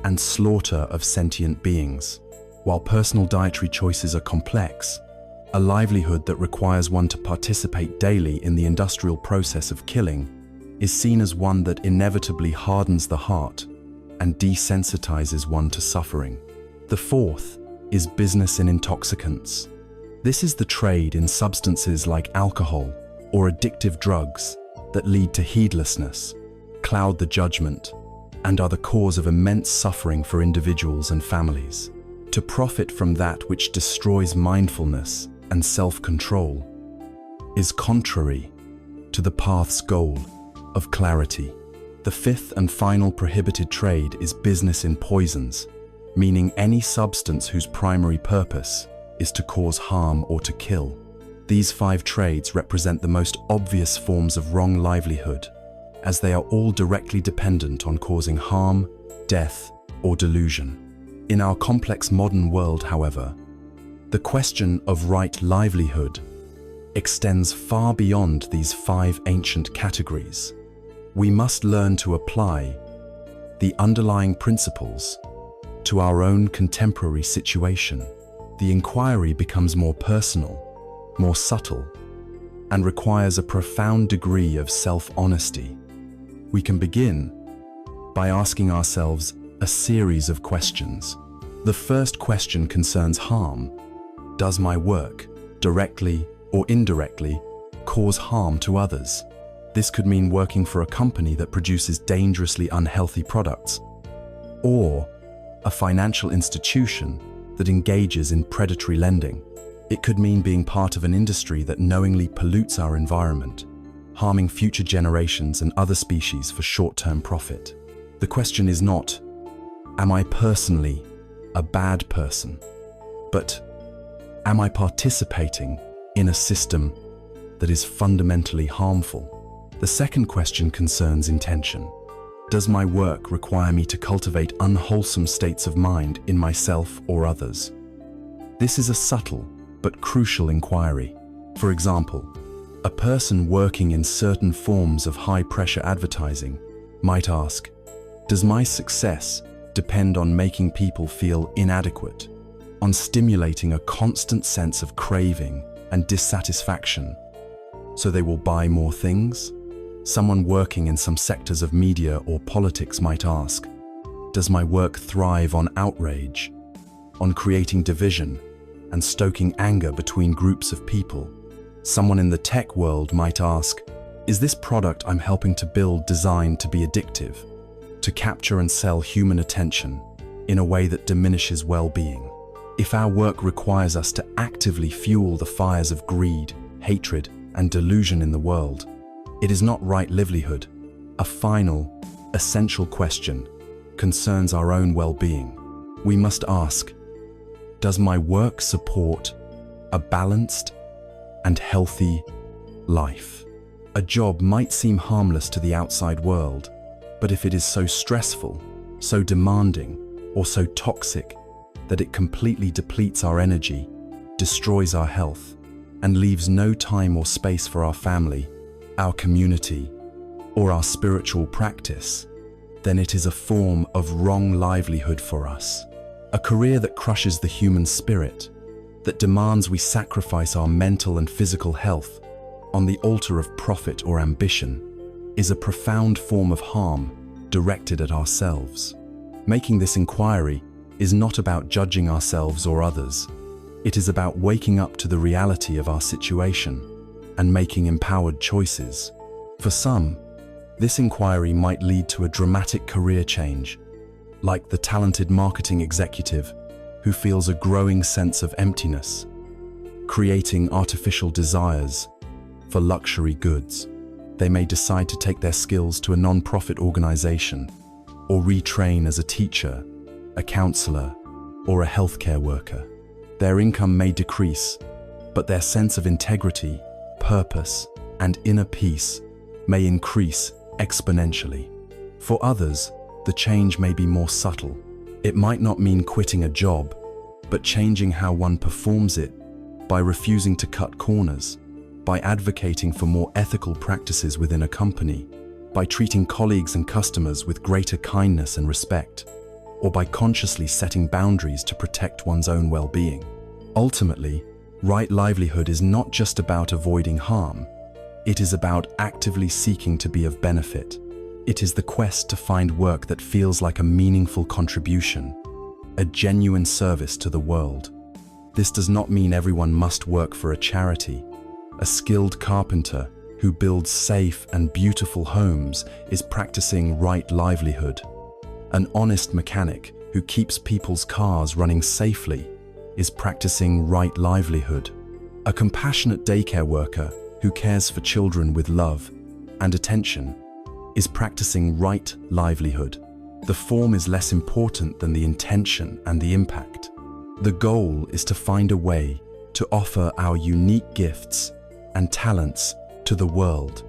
Speaker 1: and slaughter of sentient beings. While personal dietary choices are complex, a livelihood that requires one to participate daily in the industrial process of killing is seen as one that inevitably hardens the heart and desensitizes one to suffering. The fourth is business in intoxicants. This is the trade in substances like alcohol or addictive drugs that lead to heedlessness, cloud the judgment, and are the cause of immense suffering for individuals and families. To profit from that which destroys mindfulness and self-control is contrary to the path's goal of clarity. The fifth and final prohibited trade is business in poisons, meaning any substance whose primary purpose is to cause harm or to kill. These 5 trades represent the most obvious forms of wrong livelihood, as they are all directly dependent on causing harm, death, or delusion. In our complex modern world, however, the question of right livelihood extends far beyond these 5 ancient categories. We must learn to apply the underlying principles to our own contemporary situation. The inquiry becomes more personal, more subtle, and requires a profound degree of self-honesty. We can begin by asking ourselves a series of questions. The first question concerns harm. Does my work, directly or indirectly, cause harm to others? This could mean working for a company that produces dangerously unhealthy products, or a financial institution that engages in predatory lending. It could mean being part of an industry that knowingly pollutes our environment, harming future generations and other species for short-term profit. The question is not, am I personally a bad person, but am I participating in a system that is fundamentally harmful? The second question concerns intention. Does my work require me to cultivate unwholesome states of mind in myself or others? This is a subtle but crucial inquiry. For example, a person working in certain forms of high-pressure advertising might ask, does my success depend on making people feel inadequate, on stimulating a constant sense of craving and dissatisfaction, so they will buy more things? Someone working in some sectors of media or politics might ask, does my work thrive on outrage, on creating division and stoking anger between groups of people? Someone in the tech world might ask, is this product I'm helping to build designed to be addictive, to capture and sell human attention in a way that diminishes well-being? If our work requires us to actively fuel the fires of greed, hatred, and delusion in the world, it is not right livelihood. A final, essential question concerns our own well-being. We must ask, does my work support a balanced and healthy life? A job might seem harmless to the outside world, but if it is so stressful, so demanding, or so toxic that it completely depletes our energy, destroys our health, and leaves no time or space for our family, our community, or our spiritual practice, then it is a form of wrong livelihood for us. A career that crushes the human spirit, that demands we sacrifice our mental and physical health on the altar of profit or ambition, is a profound form of harm directed at ourselves. Making this inquiry is not about judging ourselves or others. It is about waking up to the reality of our situation and making empowered choices. For some, this inquiry might lead to a dramatic career change, like the talented marketing executive who feels a growing sense of emptiness, creating artificial desires for luxury goods. They may decide to take their skills to a non-profit organization or retrain as a teacher, a counselor, or a healthcare worker. Their income may decrease, but their sense of integrity, purpose, and inner peace may increase exponentially. For others, the change may be more subtle. It might not mean quitting a job, but changing how one performs it by refusing to cut corners, by advocating for more ethical practices within a company, by treating colleagues and customers with greater kindness and respect, or by consciously setting boundaries to protect one's own well-being. Ultimately, right livelihood is not just about avoiding harm. It is about actively seeking to be of benefit. It is the quest to find work that feels like a meaningful contribution, a genuine service to the world. This does not mean everyone must work for a charity. A skilled carpenter who builds safe and beautiful homes is practicing right livelihood. An honest mechanic who keeps people's cars running safely is practicing right livelihood. A compassionate daycare worker who cares for children with love and attention, is practicing right livelihood. The form is less important than the intention and the impact. The goal is to find a way to offer our unique gifts and talents to the world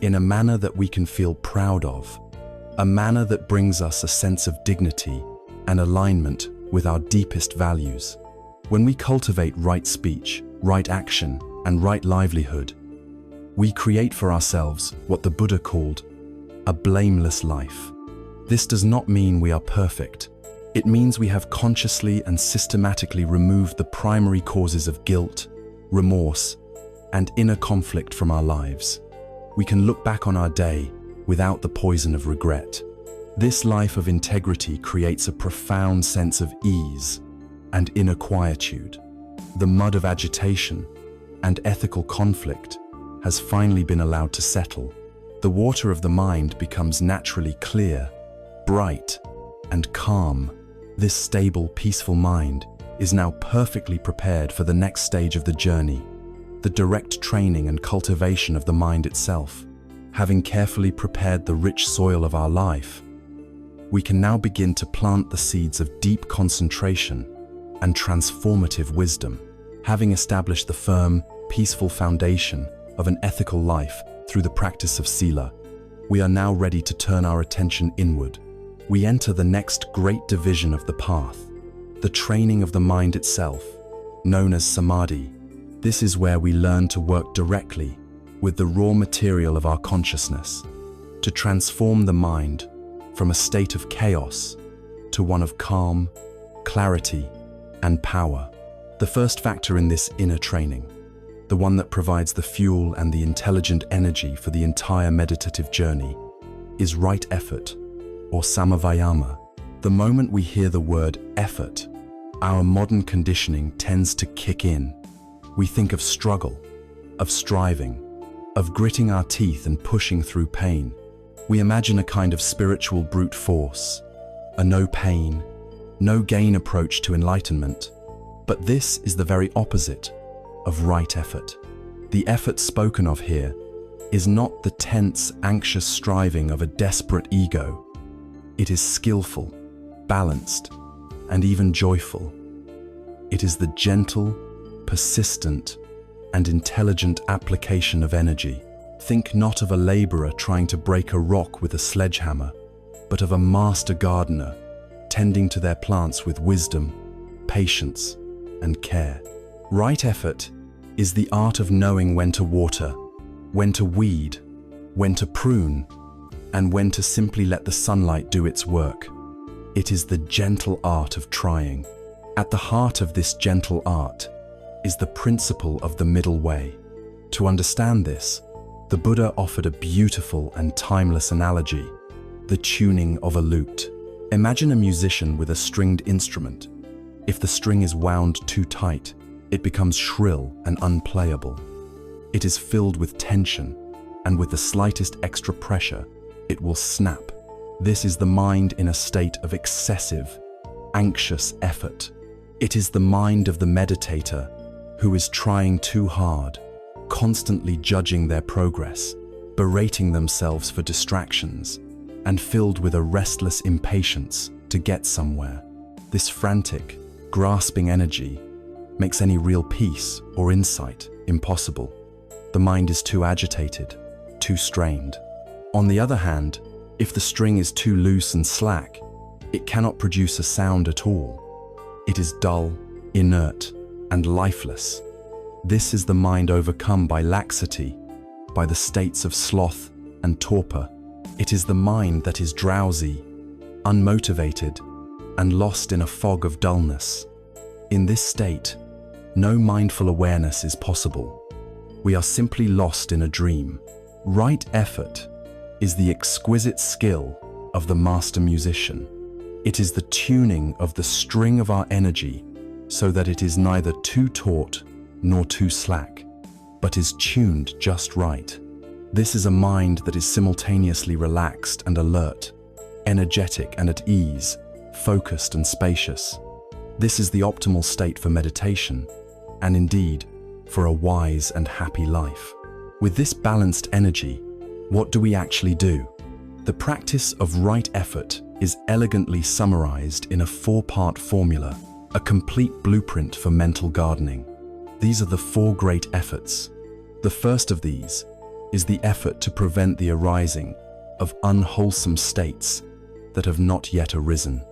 Speaker 1: in a manner that we can feel proud of, a manner that brings us a sense of dignity and alignment with our deepest values. When we cultivate right speech, right action, and right livelihood, we create for ourselves what the Buddha called a blameless life. This does not mean we are perfect. It means we have consciously and systematically removed the primary causes of guilt, remorse, and inner conflict from our lives. We can look back on our day without the poison of regret. This life of integrity creates a profound sense of ease and inner quietude. The mud of agitation and ethical conflict has finally been allowed to settle. The water of the mind becomes naturally clear, bright, and calm. This stable, peaceful mind is now perfectly prepared for the next stage of the journey, the direct training and cultivation of the mind itself. Having carefully prepared the rich soil of our life, we can now begin to plant the seeds of deep concentration and transformative wisdom. Having established the firm, peaceful foundation of an ethical life through the practice of sila, we are now ready to turn our attention inward. We enter the next great division of the path, the training of the mind itself, known as samadhi. This is where we learn to work directly with the raw material of our consciousness, to transform the mind from a state of chaos to one of calm, clarity, and power. The first factor in this inner training, the one that provides the fuel and the intelligent energy for the entire meditative journey, is right effort, or samavayama. The moment we hear the word effort, our modern conditioning tends to kick in. We think of struggle, of striving, of gritting our teeth and pushing through pain. We imagine a kind of spiritual brute force, a no pain, no gain approach to enlightenment. But this is the very opposite of right effort. The effort spoken of here is not the tense, anxious striving of a desperate ego. It is skillful, balanced, and even joyful. It is the gentle, persistent, and intelligent application of energy. Think not of a laborer trying to break a rock with a sledgehammer, but of a master gardener tending to their plants with wisdom, patience, and care. Right effort is the art of knowing when to water, when to weed, when to prune, and when to simply let the sunlight do its work. It is the gentle art of trying. At the heart of this gentle art is the principle of the middle way. To understand this, the Buddha offered a beautiful and timeless analogy, the tuning of a lute. Imagine a musician with a stringed instrument. If the string is wound too tight, it becomes shrill and unplayable. It is filled with tension, and with the slightest extra pressure, it will snap. This is the mind in a state of excessive, anxious effort. It is the mind of the meditator who is trying too hard, constantly judging their progress, berating themselves for distractions, and filled with a restless impatience to get somewhere. This frantic, grasping energy makes any real peace or insight impossible. The mind is too agitated, too strained. On the other hand, if the string is too loose and slack, it cannot produce a sound at all. It is dull, inert, and lifeless. This is the mind overcome by laxity, by the states of sloth and torpor. It is the mind that is drowsy, unmotivated, and lost in a fog of dullness. In this state, no mindful awareness is possible. We are simply lost in a dream. Right effort is the exquisite skill of the master musician. It is the tuning of the string of our energy so that it is neither too taut nor too slack, but is tuned just right. This is a mind that is simultaneously relaxed and alert, energetic and at ease, focused and spacious. This is the optimal state for meditation, and indeed, for a wise and happy life. With this balanced energy, what do we actually do? The practice of right effort is elegantly summarized in a 4-part formula, a complete blueprint for mental gardening. These are the 4 great efforts. The first of these is the effort to prevent the arising of unwholesome states that have not yet arisen.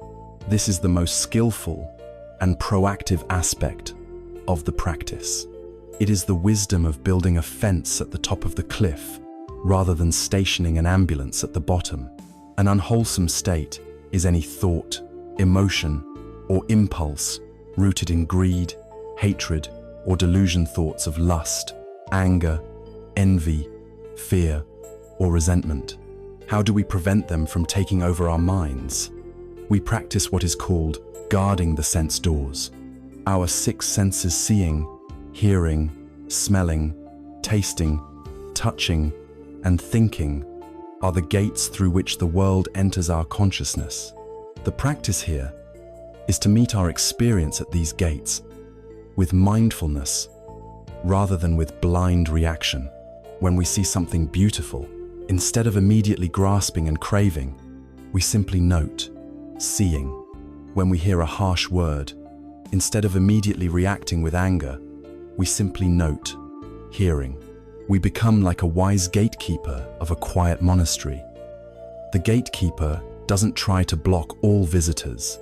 Speaker 1: This is the most skillful and proactive aspect of the practice. It is the wisdom of building a fence at the top of the cliff rather than stationing an ambulance at the bottom. An unwholesome state is any thought, emotion, or impulse rooted in greed, hatred, or delusion, thoughts of lust, anger, envy, fear, or resentment. How do we prevent them from taking over our minds? We practice what is called guarding the sense doors. Our 6 senses, seeing, hearing, smelling, tasting, touching, and thinking, are the gates through which the world enters our consciousness. The practice here is to meet our experience at these gates with mindfulness rather than with blind reaction. When we see something beautiful, instead of immediately grasping and craving, we simply note, seeing. When we hear a harsh word, instead of immediately reacting with anger, we simply note, hearing. We become like a wise gatekeeper of a quiet monastery. The gatekeeper doesn't try to block all visitors,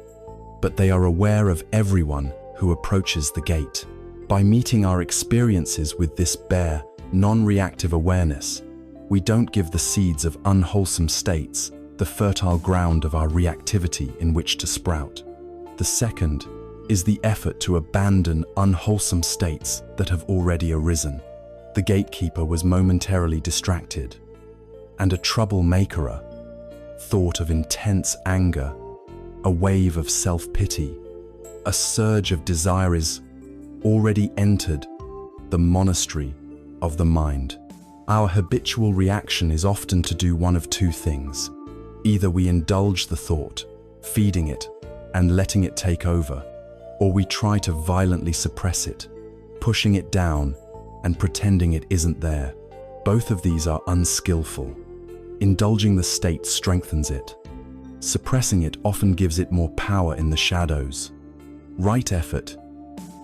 Speaker 1: but they are aware of everyone who approaches the gate. By meeting our experiences with this bare, non-reactive awareness, we don't give the seeds of unwholesome states the fertile ground of our reactivity in which to sprout. The second is the effort to abandon unwholesome states that have already arisen. The gatekeeper was momentarily distracted, and a troublemaker thought of intense anger, a wave of self-pity, a surge of desire is already entered the monastery of the mind. Our habitual reaction is often to do one of 2 things. Either we indulge the thought, feeding it and letting it take over, or we try to violently suppress it, pushing it down and pretending it isn't there. Both of these are unskillful. Indulging the state strengthens it. Suppressing it often gives it more power in the shadows. Right effort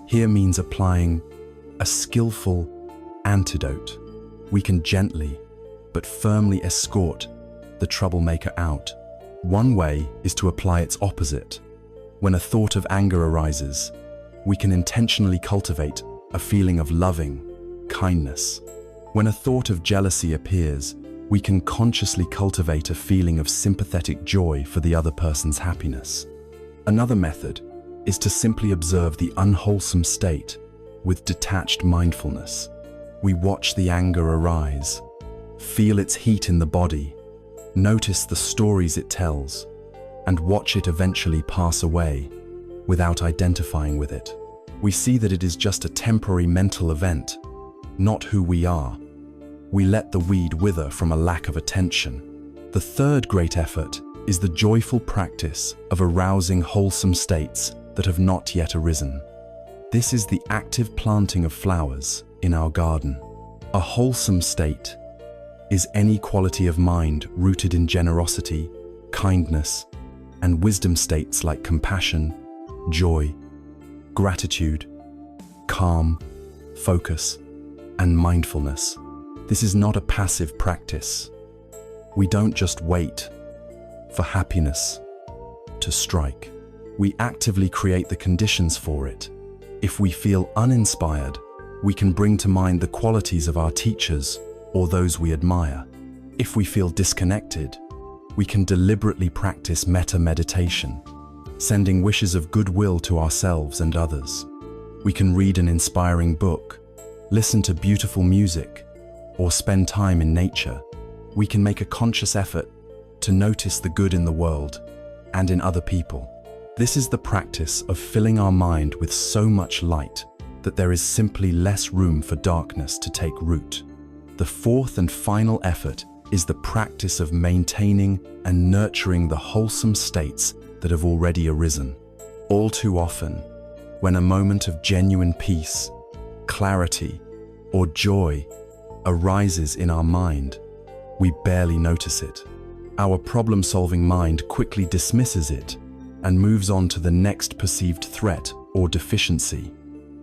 Speaker 1: here means applying a skillful antidote. We can gently but firmly escort the troublemaker out. One way is to apply its opposite. When a thought of anger arises, we can intentionally cultivate a feeling of loving kindness. When a thought of jealousy appears, we can consciously cultivate a feeling of sympathetic joy for the other person's happiness. Another method is to simply observe the unwholesome state with detached mindfulness. We watch the anger arise, feel its heat in the body, notice the stories it tells, and watch it eventually pass away without identifying with it. We see that it is just a temporary mental event, not who we are. We let the weed wither from a lack of attention. The third great effort is the joyful practice of arousing wholesome states that have not yet arisen. This is the active planting of flowers in our garden. A wholesome state is any quality of mind rooted in generosity, kindness, and wisdom, states like compassion, joy, gratitude, calm, focus, and mindfulness. This is not a passive practice. We don't just wait for happiness to strike. We actively create the conditions for it. If we feel uninspired, we can bring to mind the qualities of our teachers or those we admire. If we feel disconnected, we can deliberately practice metta meditation, sending wishes of goodwill to ourselves and others. We can read an inspiring book, listen to beautiful music, or spend time in nature. We can make a conscious effort to notice the good in the world and in other people. This is the practice of filling our mind with so much light that there is simply less room for darkness to take root. The fourth and final effort is the practice of maintaining and nurturing the wholesome states that have already arisen. All too often, when a moment of genuine peace, clarity, or joy arises in our mind, we barely notice it. Our problem-solving mind quickly dismisses it and moves on to the next perceived threat or deficiency.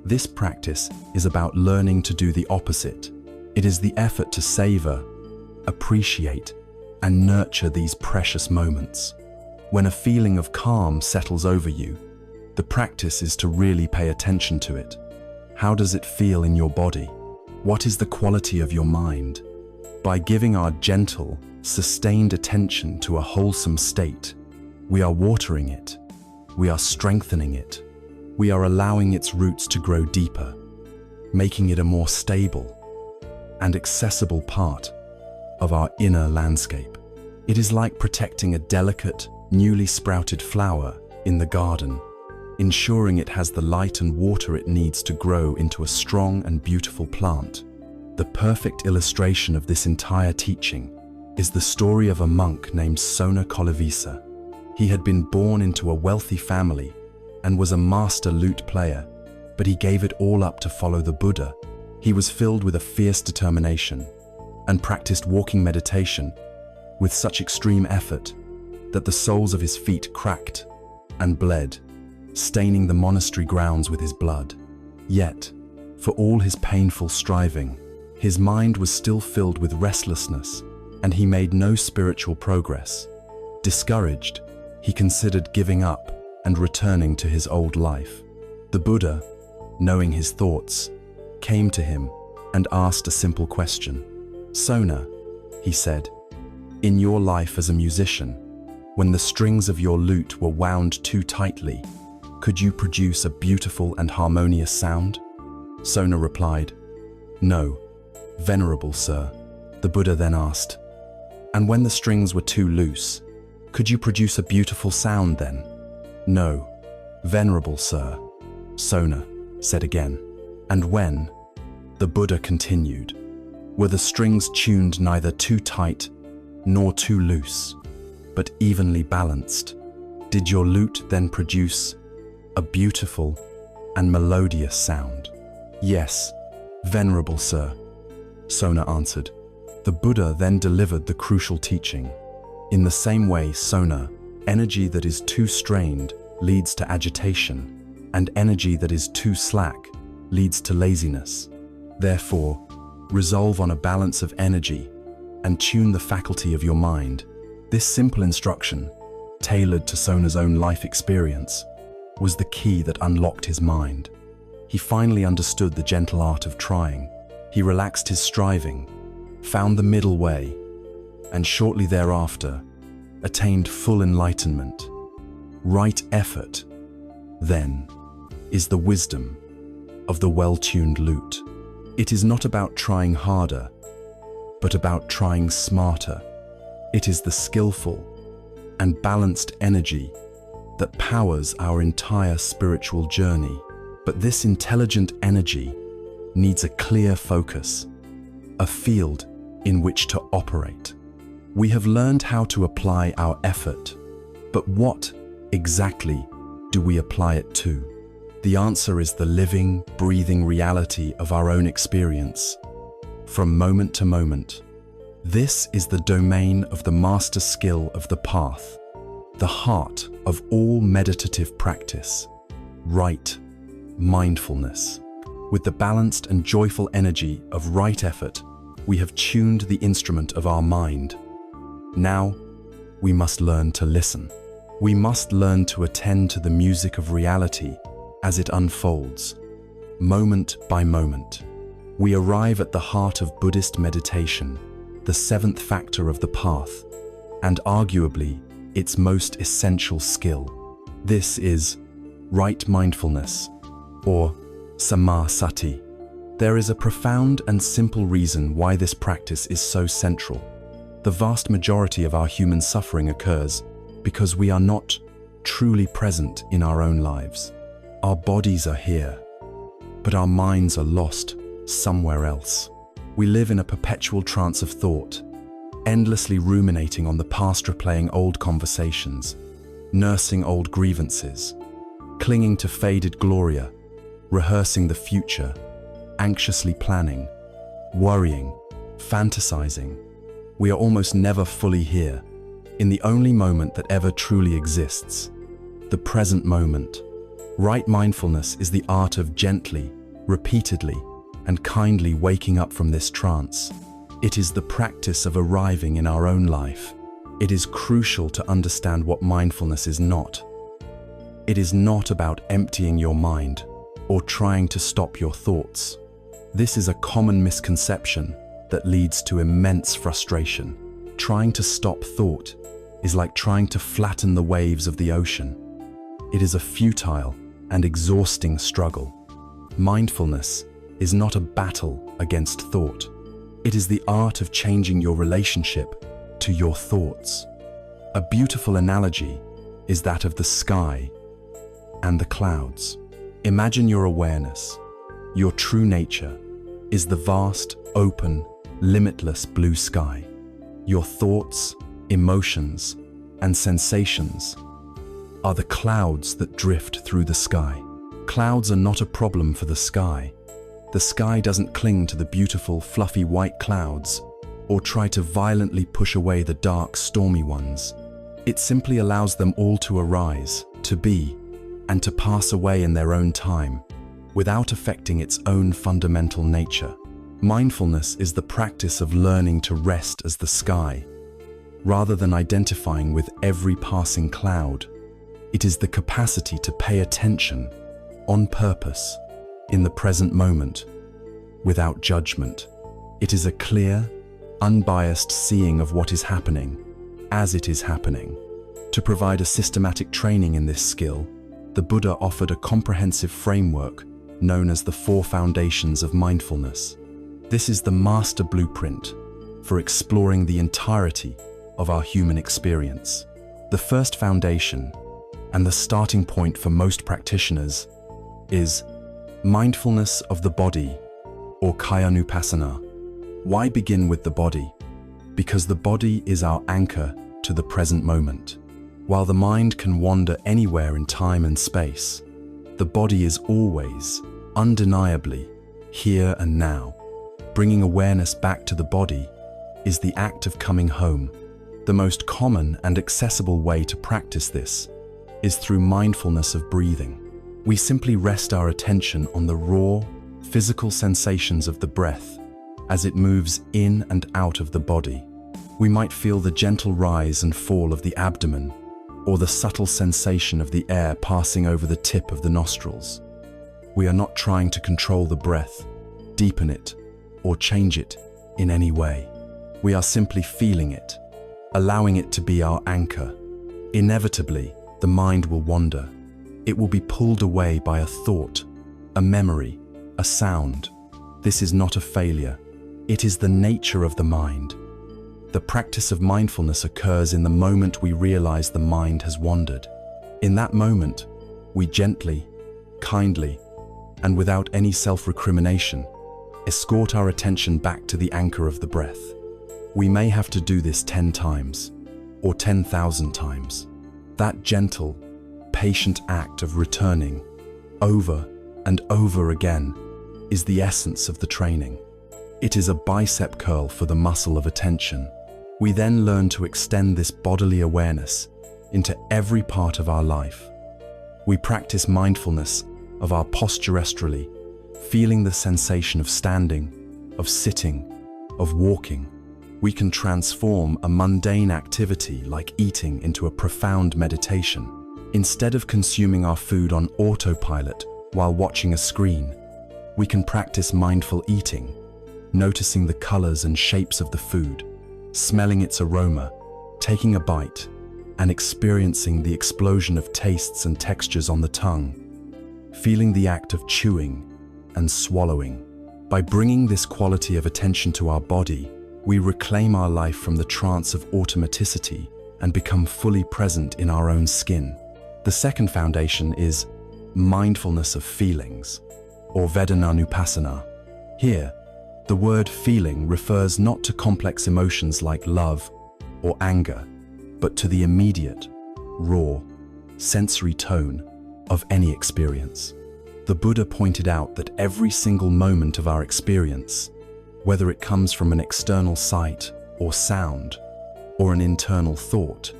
Speaker 1: This practice is about learning to do the opposite. It is the effort to savor, appreciate, and nurture these precious moments. When a feeling of calm settles over you, the practice is to really pay attention to it. How does it feel in your body? What is the quality of your mind? By giving our gentle, sustained attention to a wholesome state, we are watering it. We are strengthening it. We are allowing its roots to grow deeper, making it a more stable and accessible part of our inner landscape. It is like protecting a delicate, newly sprouted flower in the garden, ensuring it has the light and water it needs to grow into a strong and beautiful plant. The perfect illustration of this entire teaching is the story of a monk named Sona Kolovisa. He had been born into a wealthy family and was a master lute player, but he gave it all up to follow the Buddha. He was filled with a fierce determination and practiced walking meditation with such extreme effort that the soles of his feet cracked and bled, staining the monastery grounds with his blood. Yet, for all his painful striving, his mind was still filled with restlessness, and he made no spiritual progress. Discouraged, he considered giving up and returning to his old life. The Buddha, knowing his thoughts, came to him and asked a simple question. "Sona," he said, "in your life as a musician, when the strings of your lute were wound too tightly, could you produce a beautiful and harmonious sound?" Sona replied, "No, Venerable Sir." The Buddha then asked, "And when the strings were too loose, could you produce a beautiful sound then?" "No, Venerable Sir," Sona said again. "And when?" The Buddha continued, "Were the strings tuned neither too tight nor too loose, but evenly balanced? Did your lute then produce a beautiful and melodious sound?" "Yes, Venerable Sir," Sona answered. The Buddha then delivered the crucial teaching. In the same way, Sona, energy that is too strained leads to agitation, and energy that is too slack leads to laziness. Therefore, resolve on a balance of energy and tune the faculty of your mind. This simple instruction, tailored to Sona's own life experience, was the key that unlocked his mind. He finally understood the gentle art of trying. He relaxed his striving, found the middle way, and shortly thereafter attained full enlightenment. Right effort, then, is the wisdom of the well-tuned lute. It is not about trying harder, but about trying smarter. It is the skillful and balanced energy that powers our entire spiritual journey. But this intelligent energy needs a clear focus, a field in which to operate. We have learned how to apply our effort, but what exactly do we apply it to? The answer is the living, breathing reality of our own experience, from moment to moment. This is the domain of the master skill of the path, the heart of all meditative practice, right mindfulness. With the balanced and joyful energy of right effort, we have tuned the instrument of our mind. Now, we must learn to listen. We must learn to attend to the music of reality as it unfolds, moment by moment. We arrive at the heart of Buddhist meditation, the seventh factor of the path, and arguably its most essential skill. This is right mindfulness, or samasati. There is a profound and simple reason why this practice is so central. The vast majority of our human suffering occurs because we are not truly present in our own lives. Our bodies are here, but our minds are lost somewhere else. We live in a perpetual trance of thought, endlessly ruminating on the past, replaying old conversations, nursing old grievances, clinging to faded gloria, rehearsing the future, anxiously planning, worrying, fantasizing. We are almost never fully here, in the only moment that ever truly exists, the present moment. Right mindfulness is the art of gently, repeatedly, and kindly waking up from this trance. It is the practice of arriving in our own life. It is crucial to understand what mindfulness is not. It is not about emptying your mind or trying to stop your thoughts. This is a common misconception that leads to immense frustration. Trying to stop thought is like trying to flatten the waves of the ocean. It is a futile and exhausting struggle. Mindfulness is not a battle against thought. It is the art of changing your relationship to your thoughts. A beautiful analogy is that of the sky and the clouds. Imagine your awareness, your true nature, is the vast, open, limitless blue sky. Your thoughts, emotions, and sensations are the clouds that drift through the sky. Clouds are not a problem for the sky. The sky doesn't cling to the beautiful, fluffy white clouds or try to violently push away the dark, stormy ones. It simply allows them all to arise, to be, and to pass away in their own time, without affecting its own fundamental nature. Mindfulness is the practice of learning to rest as the sky, rather than identifying with every passing cloud. It is the capacity to pay attention, on purpose, in the present moment, without judgment. It is a clear, unbiased seeing of what is happening, as it is happening. To provide a systematic training in this skill, the Buddha offered a comprehensive framework known as the 4 foundations of mindfulness. This is the master blueprint for exploring the entirety of our human experience. The first foundation, and the starting point for most practitioners, is mindfulness of the body, or kayanupassana. Why begin with the body? Because the body is our anchor to the present moment. While the mind can wander anywhere in time and space, the body is always, undeniably, here and now. Bringing awareness back to the body is the act of coming home. The most common and accessible way to practice this is through mindfulness of breathing. We simply rest our attention on the raw, physical sensations of the breath as it moves in and out of the body. We might feel the gentle rise and fall of the abdomen, or the subtle sensation of the air passing over the tip of the nostrils. We are not trying to control the breath, deepen it, or change it in any way. We are simply feeling it, allowing it to be our anchor. Inevitably, the mind will wander. It will be pulled away by a thought, a memory, a sound. This is not a failure. It is the nature of the mind. The practice of mindfulness occurs in the moment we realize the mind has wandered. In that moment, we gently, kindly, and without any self-recrimination, escort our attention back to the anchor of the breath. We may have to do this 10 times, or 10,000 times. That gentle, patient act of returning, over and over again, is the essence of the training. It is a bicep curl for the muscle of attention. We then learn to extend this bodily awareness into every part of our life. We practice mindfulness of our posture astrally, feeling the sensation of standing, of sitting, of walking. We can transform a mundane activity like eating into a profound meditation. Instead of consuming our food on autopilot while watching a screen, we can practice mindful eating, noticing the colors and shapes of the food, smelling its aroma, taking a bite, and experiencing the explosion of tastes and textures on the tongue, feeling the act of chewing and swallowing. By bringing this quality of attention to our body, we reclaim our life from the trance of automaticity and become fully present in our own skin. The second foundation is mindfulness of feelings, or Vedananupassana. Here, the word feeling refers not to complex emotions like love or anger, but to the immediate, raw, sensory tone of any experience. The Buddha pointed out that every single moment of our experience whether it comes from an external sight or sound or an internal thought,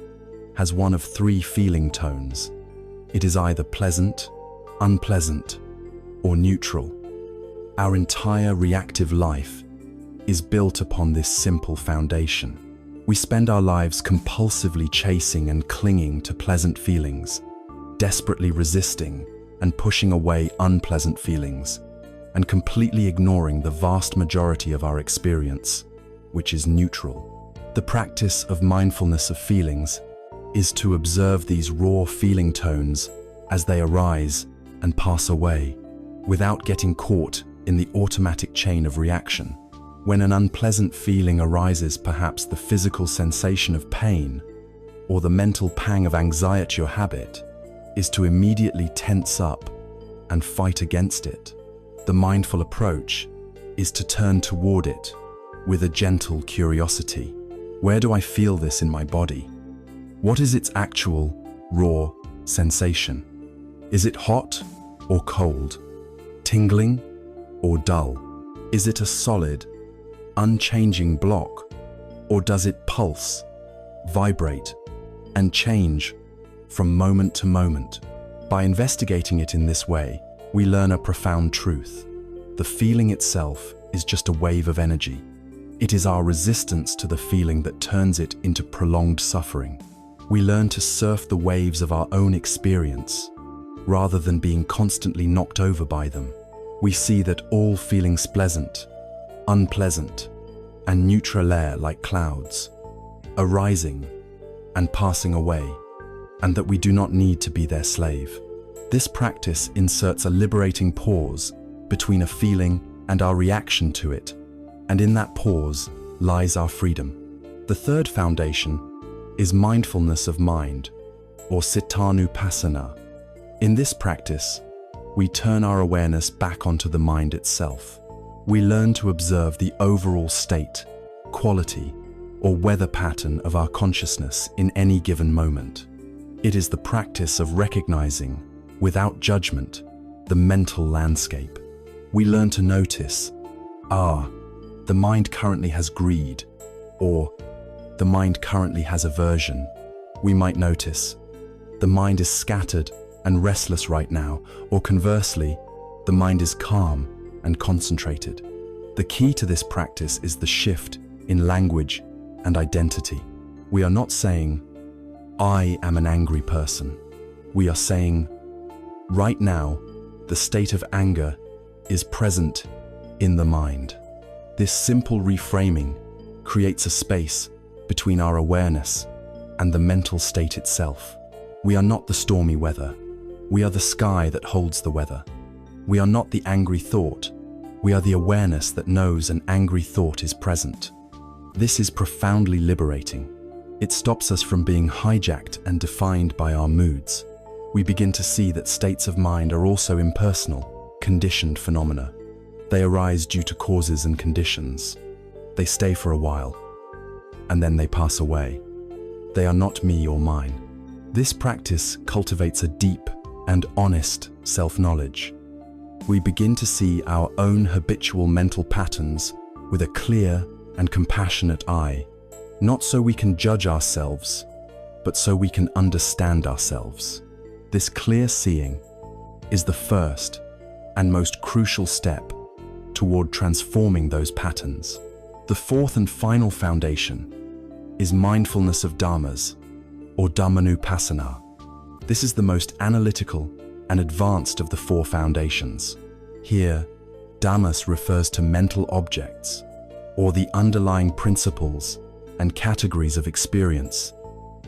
Speaker 1: has one of three feeling tones. It is either pleasant, unpleasant, or neutral. Our entire reactive life is built upon this simple foundation. We spend our lives compulsively chasing and clinging to pleasant feelings, desperately resisting and pushing away unpleasant feelings, and completely ignoring the vast majority of our experience, which is neutral. The practice of mindfulness of feelings is to observe these raw feeling tones as they arise and pass away, without getting caught in the automatic chain of reaction. When an unpleasant feeling arises, perhaps the physical sensation of pain or the mental pang of anxiety or habit, is to immediately tense up and fight against it. The mindful approach is to turn toward it with a gentle curiosity. Where do I feel this in my body? What is its actual, raw sensation? Is it hot or cold? Tingling or dull? Is it a solid, unchanging block, or does it pulse, vibrate, and change from moment to moment? By investigating it in this way, we learn a profound truth. The feeling itself is just a wave of energy. It is our resistance to the feeling that turns it into prolonged suffering. We learn to surf the waves of our own experience, rather than being constantly knocked over by them. We see that all feelings, pleasant, unpleasant, and neutral, are like clouds, arising and passing away, and that we do not need to be their slave. This practice inserts a liberating pause between a feeling and our reaction to it, and in that pause lies our freedom. The third foundation is mindfulness of mind, or cittanupassana. In this practice, we turn our awareness back onto the mind itself. We learn to observe the overall state, quality, or weather pattern of our consciousness in any given moment. It is the practice of recognizing, without judgment, the mental landscape. We learn to notice, the mind currently has greed, or the mind currently has aversion. We might notice, the mind is scattered and restless right now, or conversely, the mind is calm and concentrated. The key to this practice is the shift in language and identity. We are not saying, I am an angry person. We are saying, right now, the state of anger is present in the mind. This simple reframing creates a space between our awareness and the mental state itself. We are not the stormy weather. We are the sky that holds the weather. We are not the angry thought. We are the awareness that knows an angry thought is present. This is profoundly liberating. It stops us from being hijacked and defined by our moods. We begin to see that states of mind are also impersonal, conditioned phenomena. They arise due to causes and conditions. They stay for a while, and then they pass away. They are not me or mine. This practice cultivates a deep and honest self-knowledge. We begin to see our own habitual mental patterns with a clear and compassionate eye, not so we can judge ourselves, but so we can understand ourselves. This clear seeing is the first and most crucial step toward transforming those patterns. The fourth and final foundation is mindfulness of dharmas, or dhammanupassana. This is the most analytical and advanced of the four foundations. Here, dhammas refers to mental objects, or the underlying principles and categories of experience,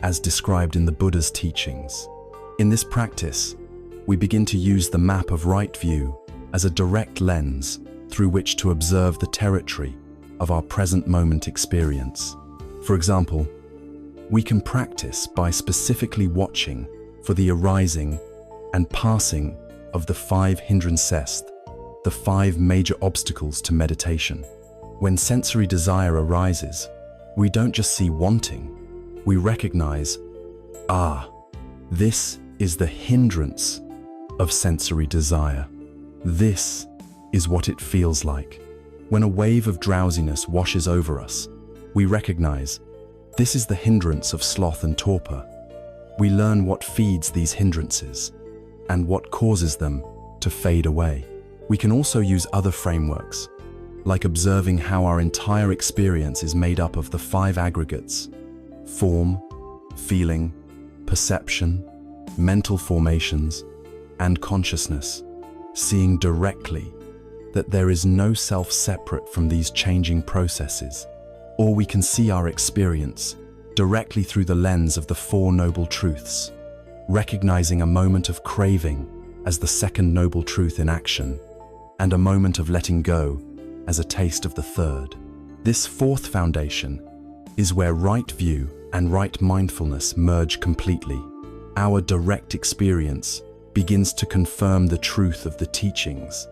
Speaker 1: as described in the Buddha's teachings. In this practice, we begin to use the map of right view as a direct lens through which to observe the territory of our present moment experience. For example, we can practice by specifically watching for the arising and passing of the 5 hindrances, the 5 major obstacles to meditation. When sensory desire arises, we don't just see wanting, we recognize, this is the hindrance of sensory desire. This is what it feels like. When a wave of drowsiness washes over us, we recognize this is the hindrance of sloth and torpor. We learn what feeds these hindrances and what causes them to fade away. We can also use other frameworks, like observing how our entire experience is made up of the 5 aggregates: form, feeling, perception, mental formations, and consciousness, seeing directly that there is no self separate from these changing processes. Or we can see our experience directly through the lens of the 4 noble truths, recognizing a moment of craving as the 2nd noble truth in action, and a moment of letting go as a taste of the 3rd. This 4th foundation is where right view and right mindfulness merge completely. Our direct experience begins to confirm the truth of the teachings,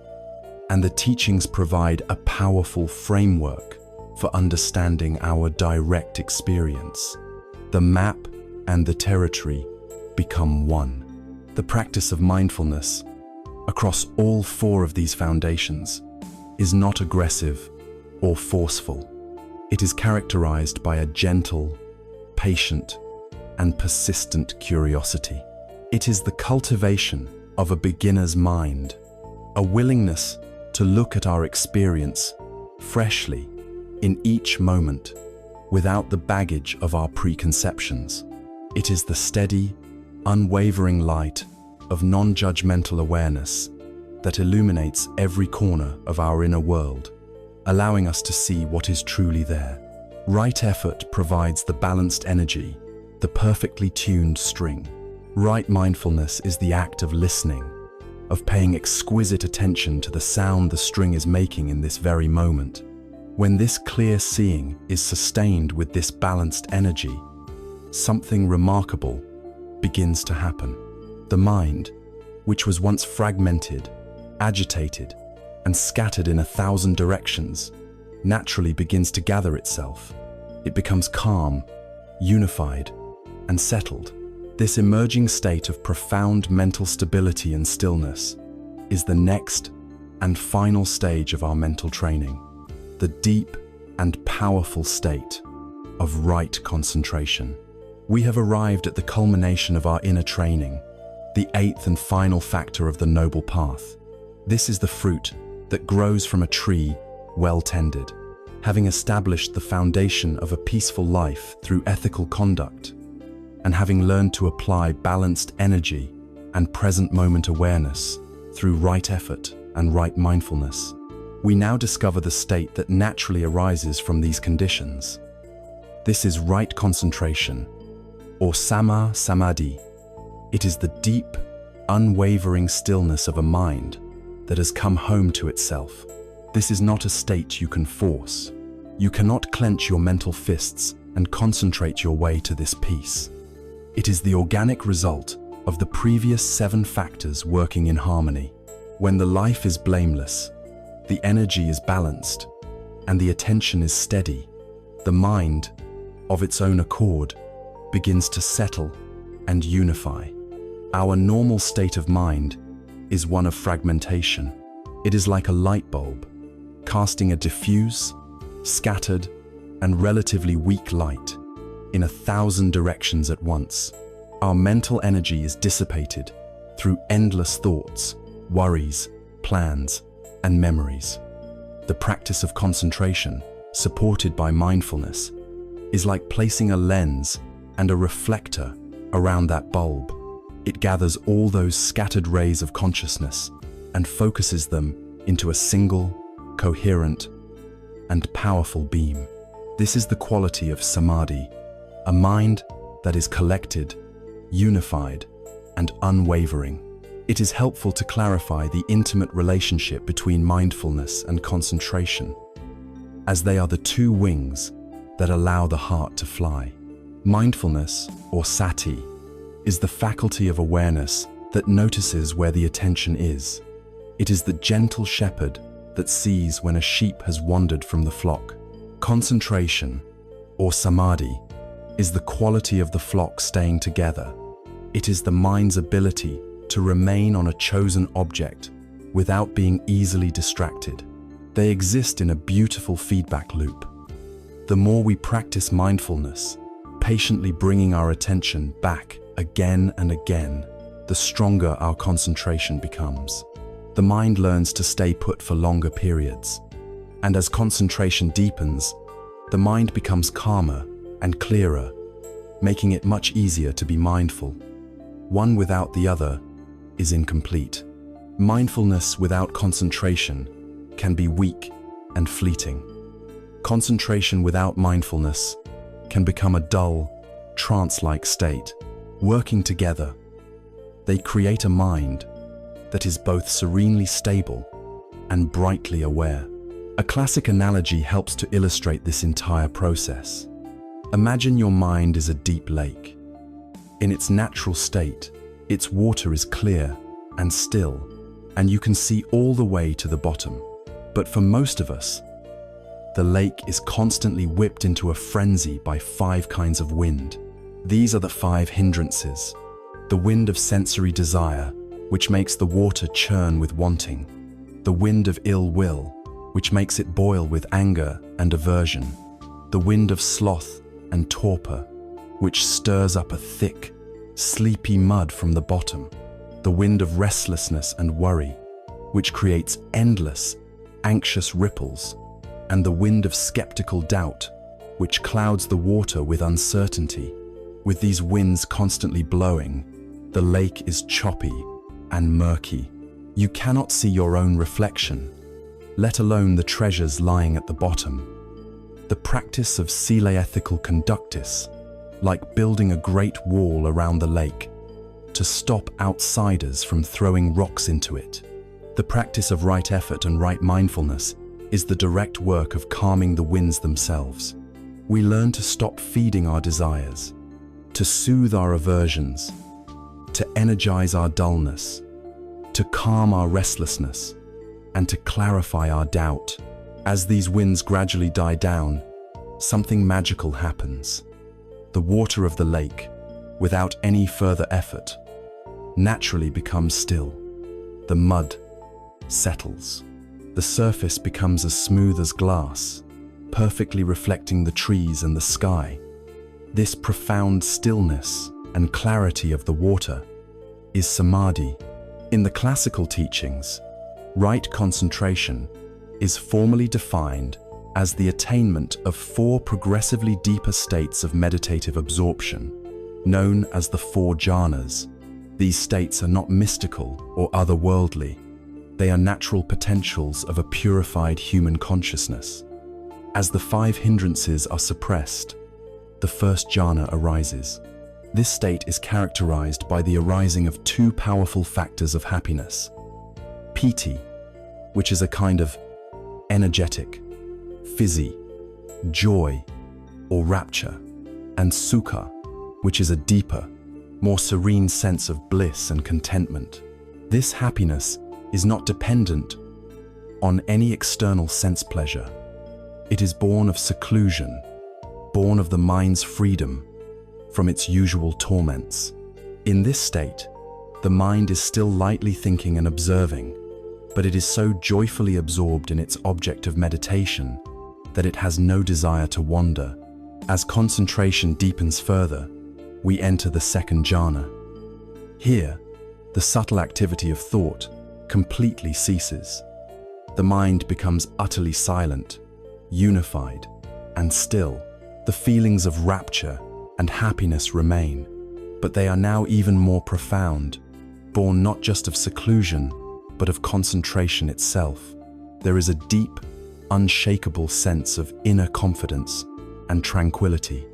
Speaker 1: and the teachings provide a powerful framework for understanding our direct experience. The map and the territory become one. The practice of mindfulness across all 4 of these foundations is not aggressive or forceful. It is characterized by a gentle, patient, and persistent curiosity. It is the cultivation of a beginner's mind, a willingness to look at our experience freshly in each moment without the baggage of our preconceptions. It is the steady, unwavering light of non-judgmental awareness that illuminates every corner of our inner world, allowing us to see what is truly there. Right effort provides the balanced energy, the perfectly tuned string. Right mindfulness is the act of listening, of paying exquisite attention to the sound the string is making in this very moment. When this clear seeing is sustained with this balanced energy, something remarkable begins to happen. The mind, which was once fragmented, agitated, and scattered in 1,000 directions, naturally begins to gather itself. It becomes calm, unified, and settled. This emerging state of profound mental stability and stillness is the next and final stage of our mental training, the deep and powerful state of right concentration. We have arrived at the culmination of our inner training, the 8th and final factor of the noble path. This is the fruit that grows from a tree well tended. Having established the foundation of a peaceful life through ethical conduct, and having learned to apply balanced energy and present moment awareness through right effort and right mindfulness, we now discover the state that naturally arises from these conditions. This is right concentration, or samma samadhi. It is the deep, unwavering stillness of a mind that has come home to itself. This is not a state you can force. You cannot clench your mental fists and concentrate your way to this peace. It is the organic result of the previous 7 factors working in harmony. When the life is blameless, the energy is balanced, and the attention is steady, the mind, of its own accord, begins to settle and unify. Our normal state of mind is one of fragmentation. It is like a light bulb, casting a diffuse, scattered, and relatively weak light in 1,000 directions at once. Our mental energy is dissipated through endless thoughts, worries, plans, and memories. The practice of concentration, supported by mindfulness, is like placing a lens and a reflector around that bulb. It gathers all those scattered rays of consciousness and focuses them into a single, coherent, and powerful beam. This is the quality of samadhi, a mind that is collected, unified, and unwavering. It is helpful to clarify the intimate relationship between mindfulness and concentration, as they are the 2 wings that allow the heart to fly. Mindfulness, or sati, is the faculty of awareness that notices where the attention is. It is the gentle shepherd that sees when a sheep has wandered from the flock. Concentration, or samadhi, is the quality of the flock staying together. It is the mind's ability to remain on a chosen object without being easily distracted. They exist in a beautiful feedback loop. The more we practice mindfulness, patiently bringing our attention back again and again, the stronger our concentration becomes. The mind learns to stay put for longer periods. And as concentration deepens, the mind becomes calmer and clearer, making it much easier to be mindful. One without the other is incomplete. Mindfulness without concentration can be weak and fleeting. Concentration without mindfulness can become a dull, trance-like state. Working together, they create a mind that is both serenely stable and brightly aware. A classic analogy helps to illustrate this entire process. Imagine your mind is a deep lake. In its natural state, its water is clear and still, and you can see all the way to the bottom. But for most of us, the lake is constantly whipped into a frenzy by 5 kinds of wind. These are the 5 hindrances. The wind of sensory desire, which makes the water churn with wanting. The wind of ill will, which makes it boil with anger and aversion. The wind of sloth and torpor, which stirs up a thick, sleepy mud from the bottom. The wind of restlessness and worry, which creates endless, anxious ripples. And the wind of skeptical doubt, which clouds the water with uncertainty. With these winds constantly blowing, the lake is choppy and murky. You cannot see your own reflection, let alone the treasures lying at the bottom. The practice of sile ethical conductis, like building a great wall around the lake, to stop outsiders from throwing rocks into it. The practice of right effort and right mindfulness is the direct work of calming the winds themselves. We learn to stop feeding our desires, to soothe our aversions, to energize our dullness, to calm our restlessness, and to clarify our doubt. As these winds gradually die down, something magical happens. The water of the lake, without any further effort, naturally becomes still. The mud settles. The surface becomes as smooth as glass, perfectly reflecting the trees and the sky. This profound stillness and clarity of the water is samadhi. In the classical teachings, right concentration is formally defined as the attainment of 4 progressively deeper states of meditative absorption, known as the 4 jhanas. These states are not mystical or otherworldly. They are natural potentials of a purified human consciousness. As the 5 hindrances are suppressed, the first jhana arises. This state is characterized by the arising of 2 powerful factors of happiness: piti, which is a kind of energetic, fizzy, joy or rapture, and sukha, which is a deeper, more serene sense of bliss and contentment. This happiness is not dependent on any external sense pleasure. It is born of seclusion, born of the mind's freedom from its usual torments. In this state, the mind is still lightly thinking and observing, but it is so joyfully absorbed in its object of meditation that it has no desire to wander. As concentration deepens further, we enter the second jhana. Here, the subtle activity of thought completely ceases. The mind becomes utterly silent, unified, and still. The feelings of rapture and happiness remain, but they are now even more profound, born not just of seclusion, but of concentration itself. There is a deep, unshakable sense of inner confidence and tranquility.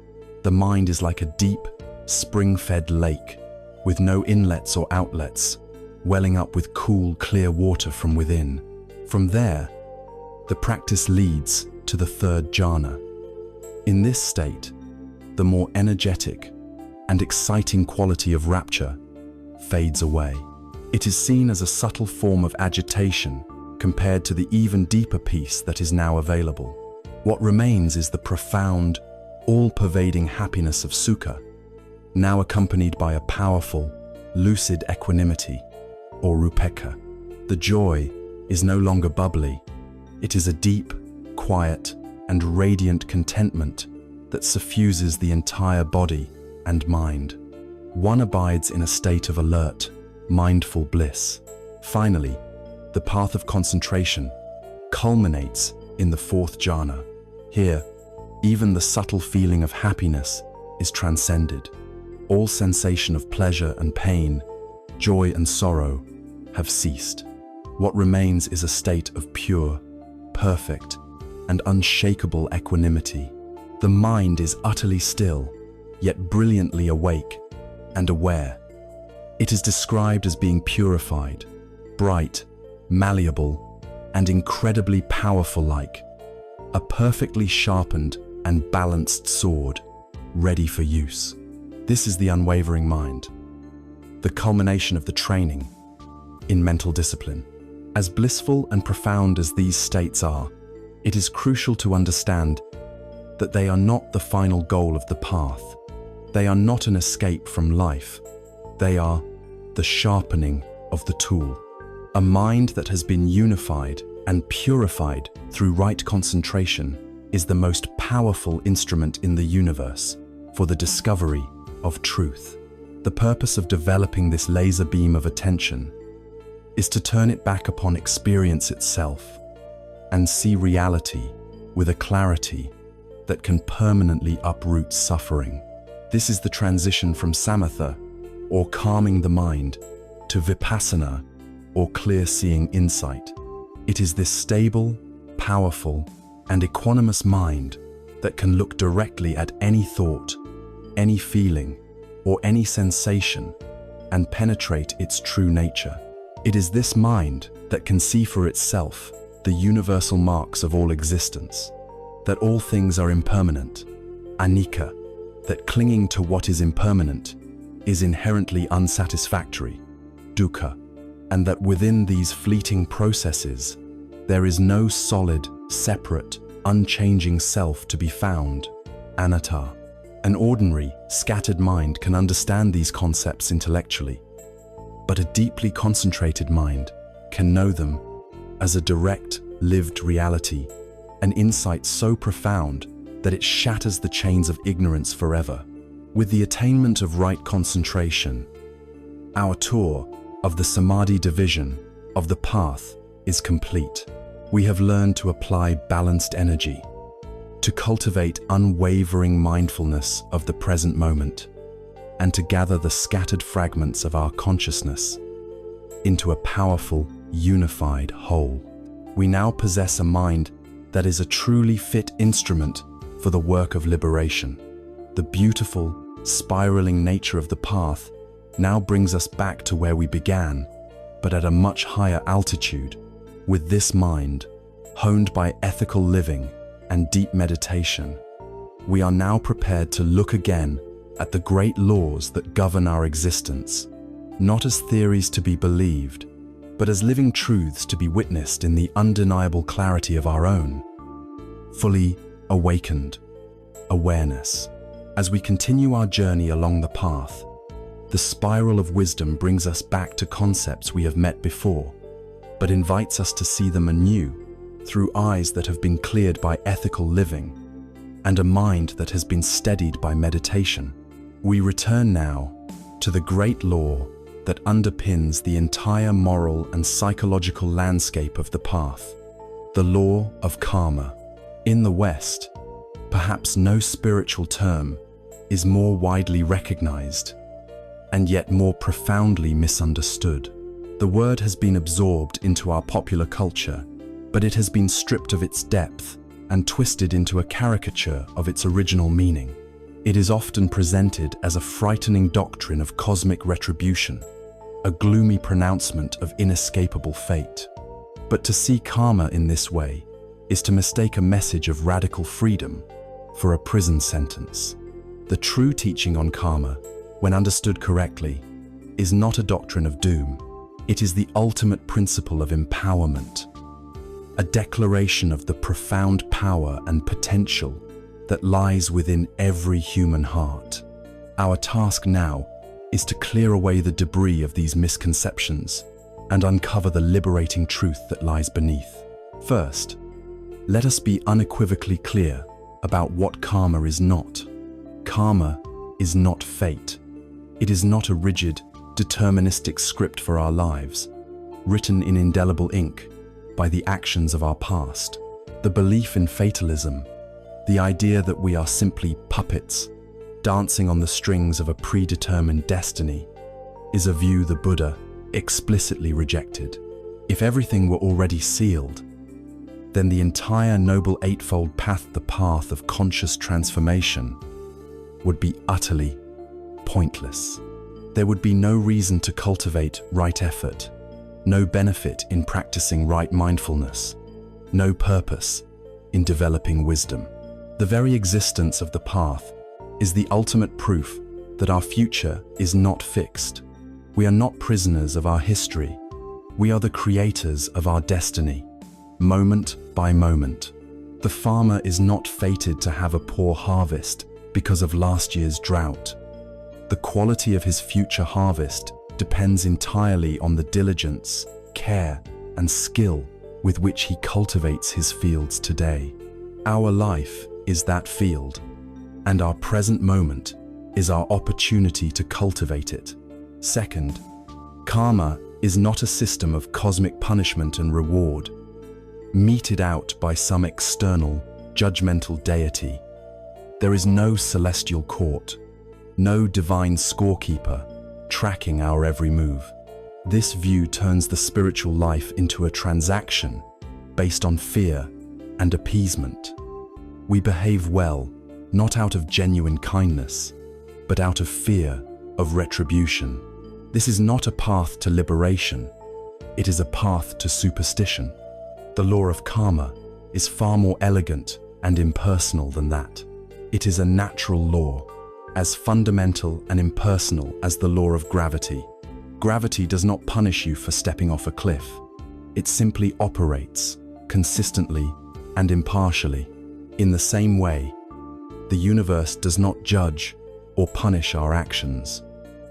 Speaker 1: The mind is like a deep, spring-fed lake, with no inlets or outlets, welling up with cool, clear water from within. From there, the practice leads to the third jhana. In this state, the more energetic and exciting quality of rapture fades away. It is seen as a subtle form of agitation compared to the even deeper peace that is now available. What remains is the profound, all-pervading happiness of sukha, now accompanied by a powerful, lucid equanimity, or upekkha. The joy is no longer bubbly, It is a deep, quiet, and radiant contentment that suffuses the entire body and mind. One abides in a state of alert, mindful bliss. Finally, the path of concentration culminates in the fourth jhana. Here, even the subtle feeling of happiness is transcended. All sensation of pleasure and pain, joy and sorrow have ceased. What remains is a state of pure, perfect, and unshakable equanimity. The mind is utterly still, yet brilliantly awake and aware. It is described as being purified, bright, malleable, and incredibly powerful, like a perfectly sharpened and balanced sword, ready for use. This is the unwavering mind, the culmination of the training in mental discipline. As blissful and profound as these states are, it is crucial to understand that they are not the final goal of the path. They are not an escape from life. They are the sharpening of the tool. A mind that has been unified and purified through right concentration is the most powerful instrument in the universe for the discovery of truth. The purpose of developing this laser beam of attention is to turn it back upon experience itself and see reality with a clarity that can permanently uproot suffering. This is the transition from samatha, or calming the mind, to vipassana, or clear-seeing insight. It is this stable, powerful, and equanimous mind that can look directly at any thought, any feeling, or any sensation and penetrate its true nature. It is this mind that can see for itself the universal marks of all existence, that all things are impermanent, anicca, that clinging to what is impermanent is inherently unsatisfactory, dukkha, and that within these fleeting processes there is no solid, separate, unchanging self to be found, anatta. An ordinary, scattered mind can understand these concepts intellectually, but a deeply concentrated mind can know them as a direct, lived reality, an insight so profound that it shatters the chains of ignorance forever. With the attainment of right concentration, our tour of the Samadhi division of the path is complete. We have learned to apply balanced energy, to cultivate unwavering mindfulness of the present moment, and to gather the scattered fragments of our consciousness into a powerful, unified whole. We now possess a mind that is a truly fit instrument for the work of liberation. The beautiful, spiraling nature of the path now brings us back to where we began, but at a much higher altitude. With this mind, honed by ethical living and deep meditation, we are now prepared to look again at the great laws that govern our existence, not as theories to be believed, but as living truths to be witnessed in the undeniable clarity of our own, fully awakened awareness. As we continue our journey along the path, the spiral of wisdom brings us back to concepts we have met before, but invites us to see them anew through eyes that have been cleared by ethical living and a mind that has been steadied by meditation. We return now to the great law that underpins the entire moral and psychological landscape of the path, the law of karma. In the West, perhaps no spiritual term is more widely recognized and yet more profoundly misunderstood. The word has been absorbed into our popular culture, but it has been stripped of its depth and twisted into a caricature of its original meaning. It is often presented as a frightening doctrine of cosmic retribution, a gloomy pronouncement of inescapable fate. But to see karma in this way is to mistake a message of radical freedom for a prison sentence. The true teaching on karma, when understood correctly, is not a doctrine of doom. It is the ultimate principle of empowerment, a declaration of the profound power and potential that lies within every human heart. Our task now is to clear away the debris of these misconceptions and uncover the liberating truth that lies beneath. First, Let us be unequivocally clear about what karma is not. Karma is not fate. It is not a rigid, deterministic script for our lives, written in indelible ink by the actions of our past. The belief in fatalism, the idea that we are simply puppets dancing on the strings of a predetermined destiny, is a view the Buddha explicitly rejected. If everything were already sealed, then the entire Noble Eightfold Path, the path of conscious transformation, would be utterly pointless. There would be no reason to cultivate right effort, no benefit in practicing right mindfulness, no purpose in developing wisdom. The very existence of the path is the ultimate proof that our future is not fixed. We are not prisoners of our history. We are the creators of our destiny, moment by moment. The farmer is not fated to have a poor harvest because of last year's drought. The quality of his future harvest depends entirely on the diligence, care, and skill with which he cultivates his fields today. Our life is that field, and our present moment is our opportunity to cultivate it. Second, karma is not a system of cosmic punishment and reward, meted out by some external, judgmental deity. There is no celestial court, no divine scorekeeper tracking our every move. This view turns the spiritual life into a transaction based on fear and appeasement. We behave well, not out of genuine kindness, but out of fear of retribution. This is not a path to liberation. It is a path to superstition. The law of karma is far more elegant and impersonal than that. It is a natural law, as fundamental and impersonal as the law of gravity. Gravity does not punish you for stepping off a cliff. It simply operates, consistently and impartially. In the same way, the universe does not judge or punish our actions.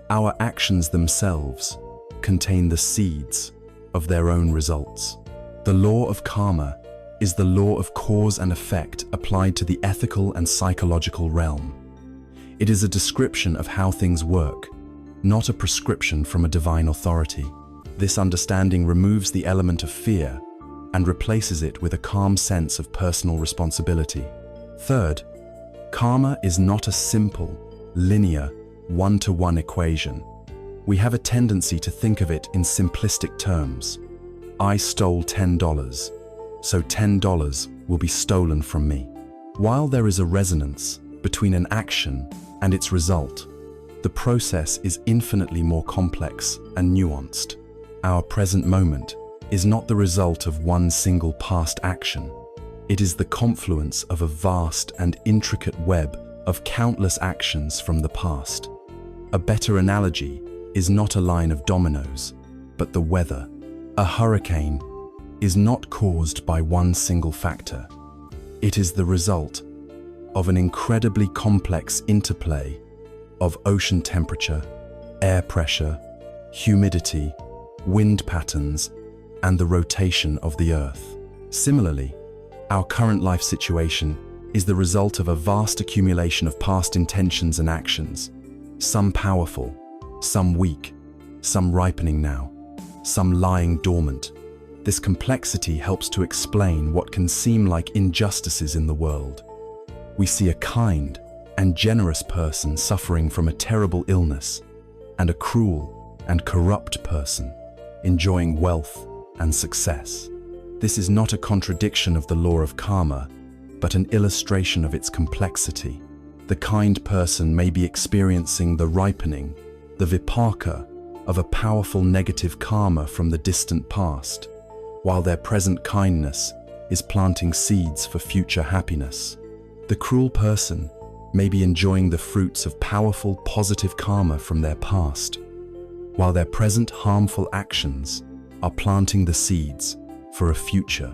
Speaker 1: Our actions themselves contain the seeds of their own results. The law of karma is the law of cause and effect applied to the ethical and psychological realm. It is a description of how things work, not a prescription from a divine authority. This understanding removes the element of fear and replaces it with a calm sense of personal responsibility. Third, karma is not a simple, linear, one-to-one equation. We have a tendency to think of it in simplistic terms. I stole $10, so $10 will be stolen from me. While there is a resonance between an action and its result, the process is infinitely more complex and nuanced. Our present moment is not the result of one single past action. It is the confluence of a vast and intricate web of countless actions from the past. A better analogy is not a line of dominoes, but the weather. A hurricane is not caused by one single factor. It is the result of an incredibly complex interplay of ocean temperature, air pressure, humidity, wind patterns, and the rotation of the Earth. Similarly, our current life situation is the result of a vast accumulation of past intentions and actions, some powerful, some weak, some ripening now, some lying dormant. This complexity helps to explain what can seem like injustices in the world. We see a kind and generous person suffering from a terrible illness, and a cruel and corrupt person enjoying wealth and success. This is not a contradiction of the law of karma, but an illustration of its complexity. The kind person may be experiencing the ripening, the vipaka, of a powerful negative karma from the distant past, while their present kindness is planting seeds for future happiness. The cruel person may be enjoying the fruits of powerful positive karma from their past, while their present harmful actions are planting the seeds for a future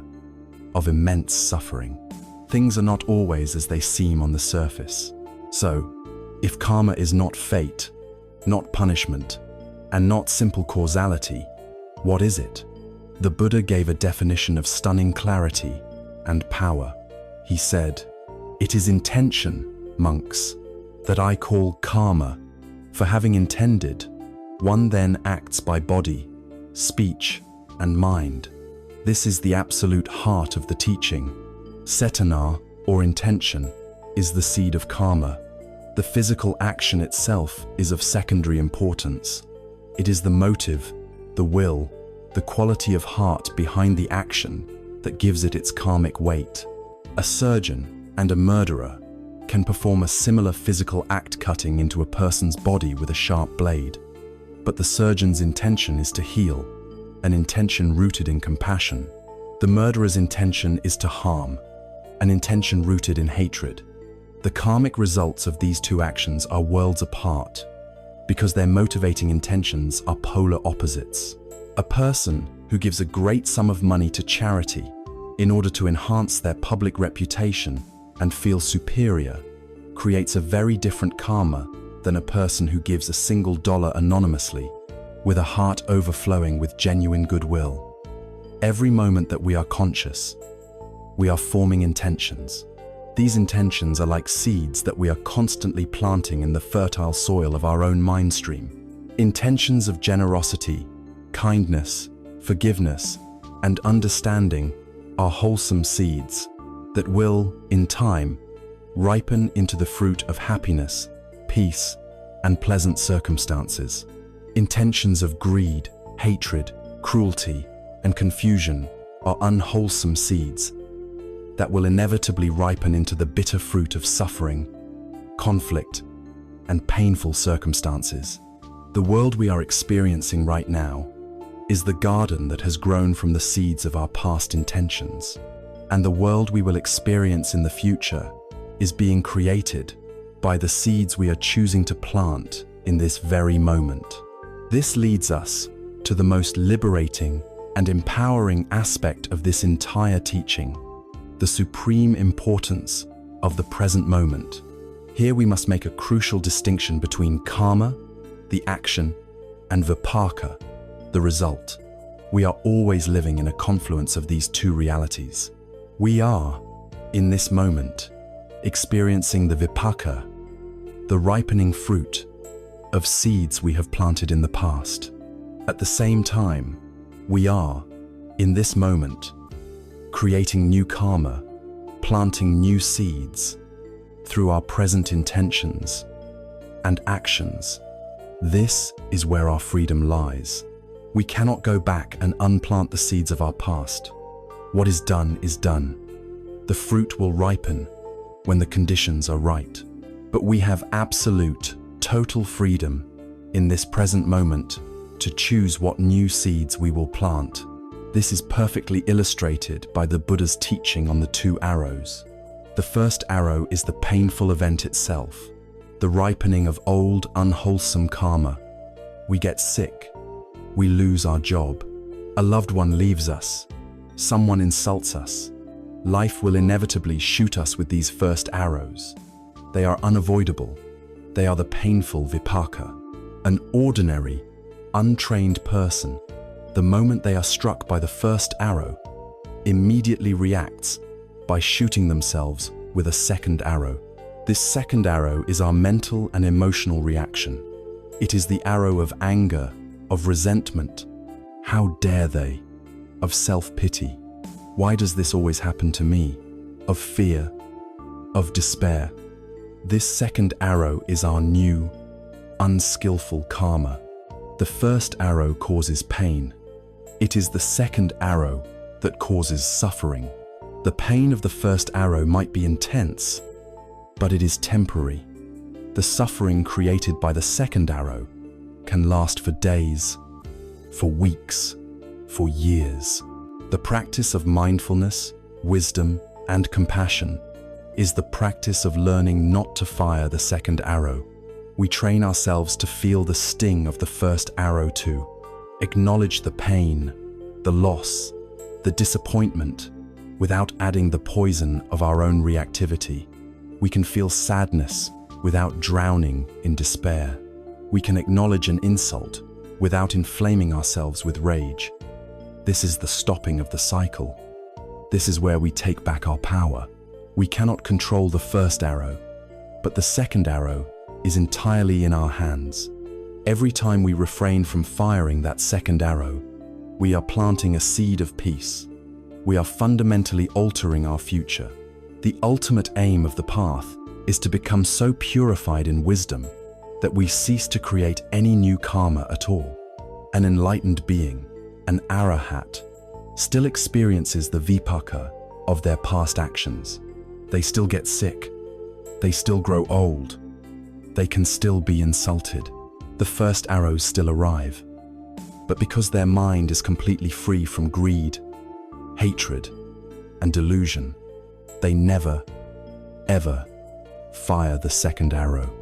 Speaker 1: of immense suffering. Things are not always as they seem on the surface. So, if karma is not fate, not punishment, and not simple causality, what is it? The Buddha gave a definition of stunning clarity and power. He said, "It is intention, monks, that I call karma. For having intended, one then acts by body, speech, and mind." This is the absolute heart of the teaching. Cetana, or intention, is the seed of karma. The physical action itself is of secondary importance. It is the motive, the will, the quality of heart behind the action that gives it its karmic weight. A surgeon and a murderer can perform a similar physical act, cutting into a person's body with a sharp blade. But the surgeon's intention is to heal, an intention rooted in compassion. The murderer's intention is to harm, an intention rooted in hatred. The karmic results of these two actions are worlds apart because their motivating intentions are polar opposites. A person who gives a great sum of money to charity in order to enhance their public reputation and feel superior creates a very different karma than a person who gives a single dollar anonymously with a heart overflowing with genuine goodwill. Every moment that we are conscious, we are forming intentions. These intentions are like seeds that we are constantly planting in the fertile soil of our own mind stream. Intentions of generosity, kindness, forgiveness, and understanding are wholesome seeds that will, in time, ripen into the fruit of happiness, peace, and pleasant circumstances. Intentions of greed, hatred, cruelty, and confusion are unwholesome seeds that will inevitably ripen into the bitter fruit of suffering, conflict, and painful circumstances. The world we are experiencing right now is the garden that has grown from the seeds of our past intentions. And the world we will experience in the future is being created by the seeds we are choosing to plant in this very moment. This leads us to the most liberating and empowering aspect of this entire teaching, the supreme importance of the present moment. Here we must make a crucial distinction between karma, the action, and vipaka, the result. We are always living in a confluence of these two realities. We are, in this moment, experiencing the vipaka, the ripening fruit of seeds we have planted in the past. At the same time, we are, in this moment, creating new karma, planting new seeds through our present intentions and actions. This is where our freedom lies. We cannot go back and unplant the seeds of our past. What is done is done. The fruit will ripen when the conditions are right. But we have absolute, total freedom in this present moment to choose what new seeds we will plant. This is perfectly illustrated by the Buddha's teaching on the two arrows. The first arrow is the painful event itself, the ripening of old, unwholesome karma. We get sick. We lose our job. A loved one leaves us. Someone insults us. Life will inevitably shoot us with these first arrows. They are unavoidable. They are the painful vipaka. An ordinary, untrained person, the moment they are struck by the first arrow, immediately reacts by shooting themselves with a second arrow. This second arrow is our mental and emotional reaction. It is the arrow of anger, of resentment. How dare they? Of self-pity. Why does this always happen to me? Of fear, of despair. This second arrow is our new, unskillful karma. The first arrow causes pain. It is the second arrow that causes suffering. The pain of the first arrow might be intense, but it is temporary. The suffering created by the second arrow can last for days, for weeks, for years. The practice of mindfulness, wisdom, and compassion is the practice of learning not to fire the second arrow. We train ourselves to feel the sting of the first arrow too. Acknowledge the pain, the loss, the disappointment, without adding the poison of our own reactivity. We can feel sadness without drowning in despair. We can acknowledge an insult without inflaming ourselves with rage. This is the stopping of the cycle. This is where we take back our power. We cannot control the first arrow, but the second arrow is entirely in our hands. Every time we refrain from firing that second arrow, we are planting a seed of peace. We are fundamentally altering our future. The ultimate aim of the path is to become so purified in wisdom that we cease to create any new karma at all. An enlightened being, an arahat, still experiences the vipaka of their past actions. They still get sick. They still grow old. They can still be insulted. The first arrows still arrive. But because their mind is completely free from greed, hatred, and delusion, they never, ever fire the second arrow.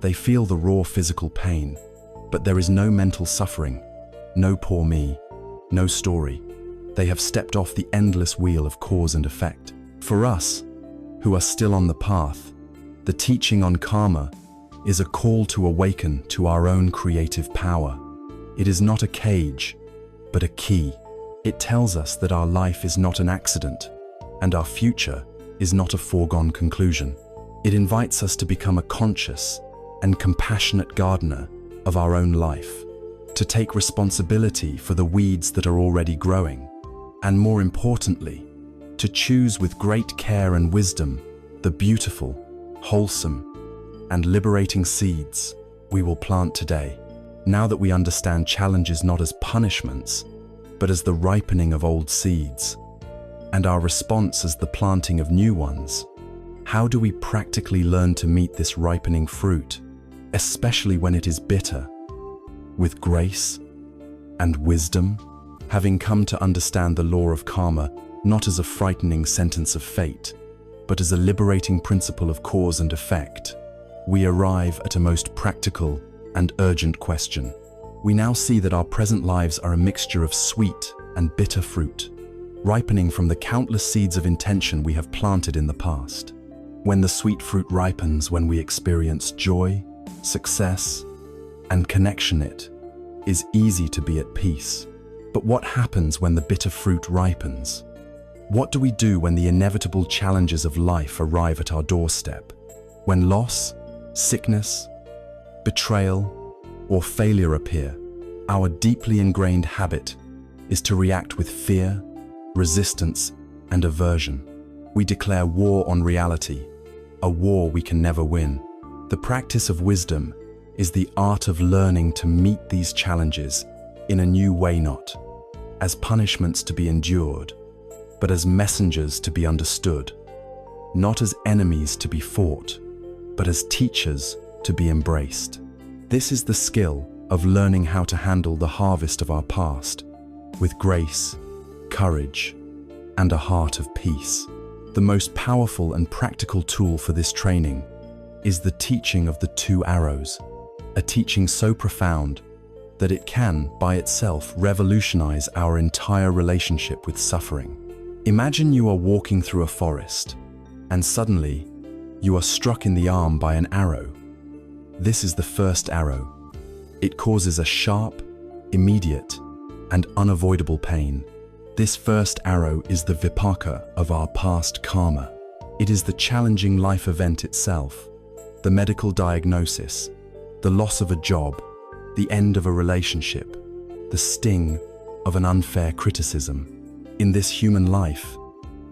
Speaker 1: They feel the raw physical pain, but there is no mental suffering, no poor me, no story. They have stepped off the endless wheel of cause and effect. For us, who are still on the path, the teaching on karma is a call to awaken to our own creative power. It is not a cage, but a key. It tells us that our life is not an accident, and our future is not a foregone conclusion. It invites us to become a conscious and compassionate gardener of our own life, to take responsibility for the weeds that are already growing, and more importantly, to choose with great care and wisdom the beautiful, wholesome, and liberating seeds we will plant today. Now that we understand challenges not as punishments, but as the ripening of old seeds, and our response as the planting of new ones, how do we practically learn to meet this ripening fruit, especially when it is bitter, with grace and wisdom? Having come to understand the law of karma not as a frightening sentence of fate, but as a liberating principle of cause and effect, we arrive at a most practical and urgent question. We now see that our present lives are a mixture of sweet and bitter fruit, ripening from the countless seeds of intention we have planted in the past. When the sweet fruit ripens, when we experience joy, success, and connection, it is easy to be at peace. But what happens when the bitter fruit ripens? What do we do when the inevitable challenges of life arrive at our doorstep? When loss, sickness, betrayal, or failure appear, our deeply ingrained habit is to react with fear, resistance, and aversion. We declare war on reality, a war we can never win. The practice of wisdom is the art of learning to meet these challenges in a new way, not as punishments to be endured, but as messengers to be understood, not as enemies to be fought, but as teachers to be embraced. This is the skill of learning how to handle the harvest of our past with grace, courage, and a heart of peace. The most powerful and practical tool for this training is the teaching of the two arrows, a teaching so profound that it can, by itself, revolutionize our entire relationship with suffering. Imagine you are walking through a forest, and suddenly, you are struck in the arm by an arrow. This is the first arrow. It causes a sharp, immediate, and unavoidable pain. This first arrow is the vipaka of our past karma. It is the challenging life event itself, the medical diagnosis, the loss of a job, the end of a relationship, the sting of an unfair criticism. In this human life,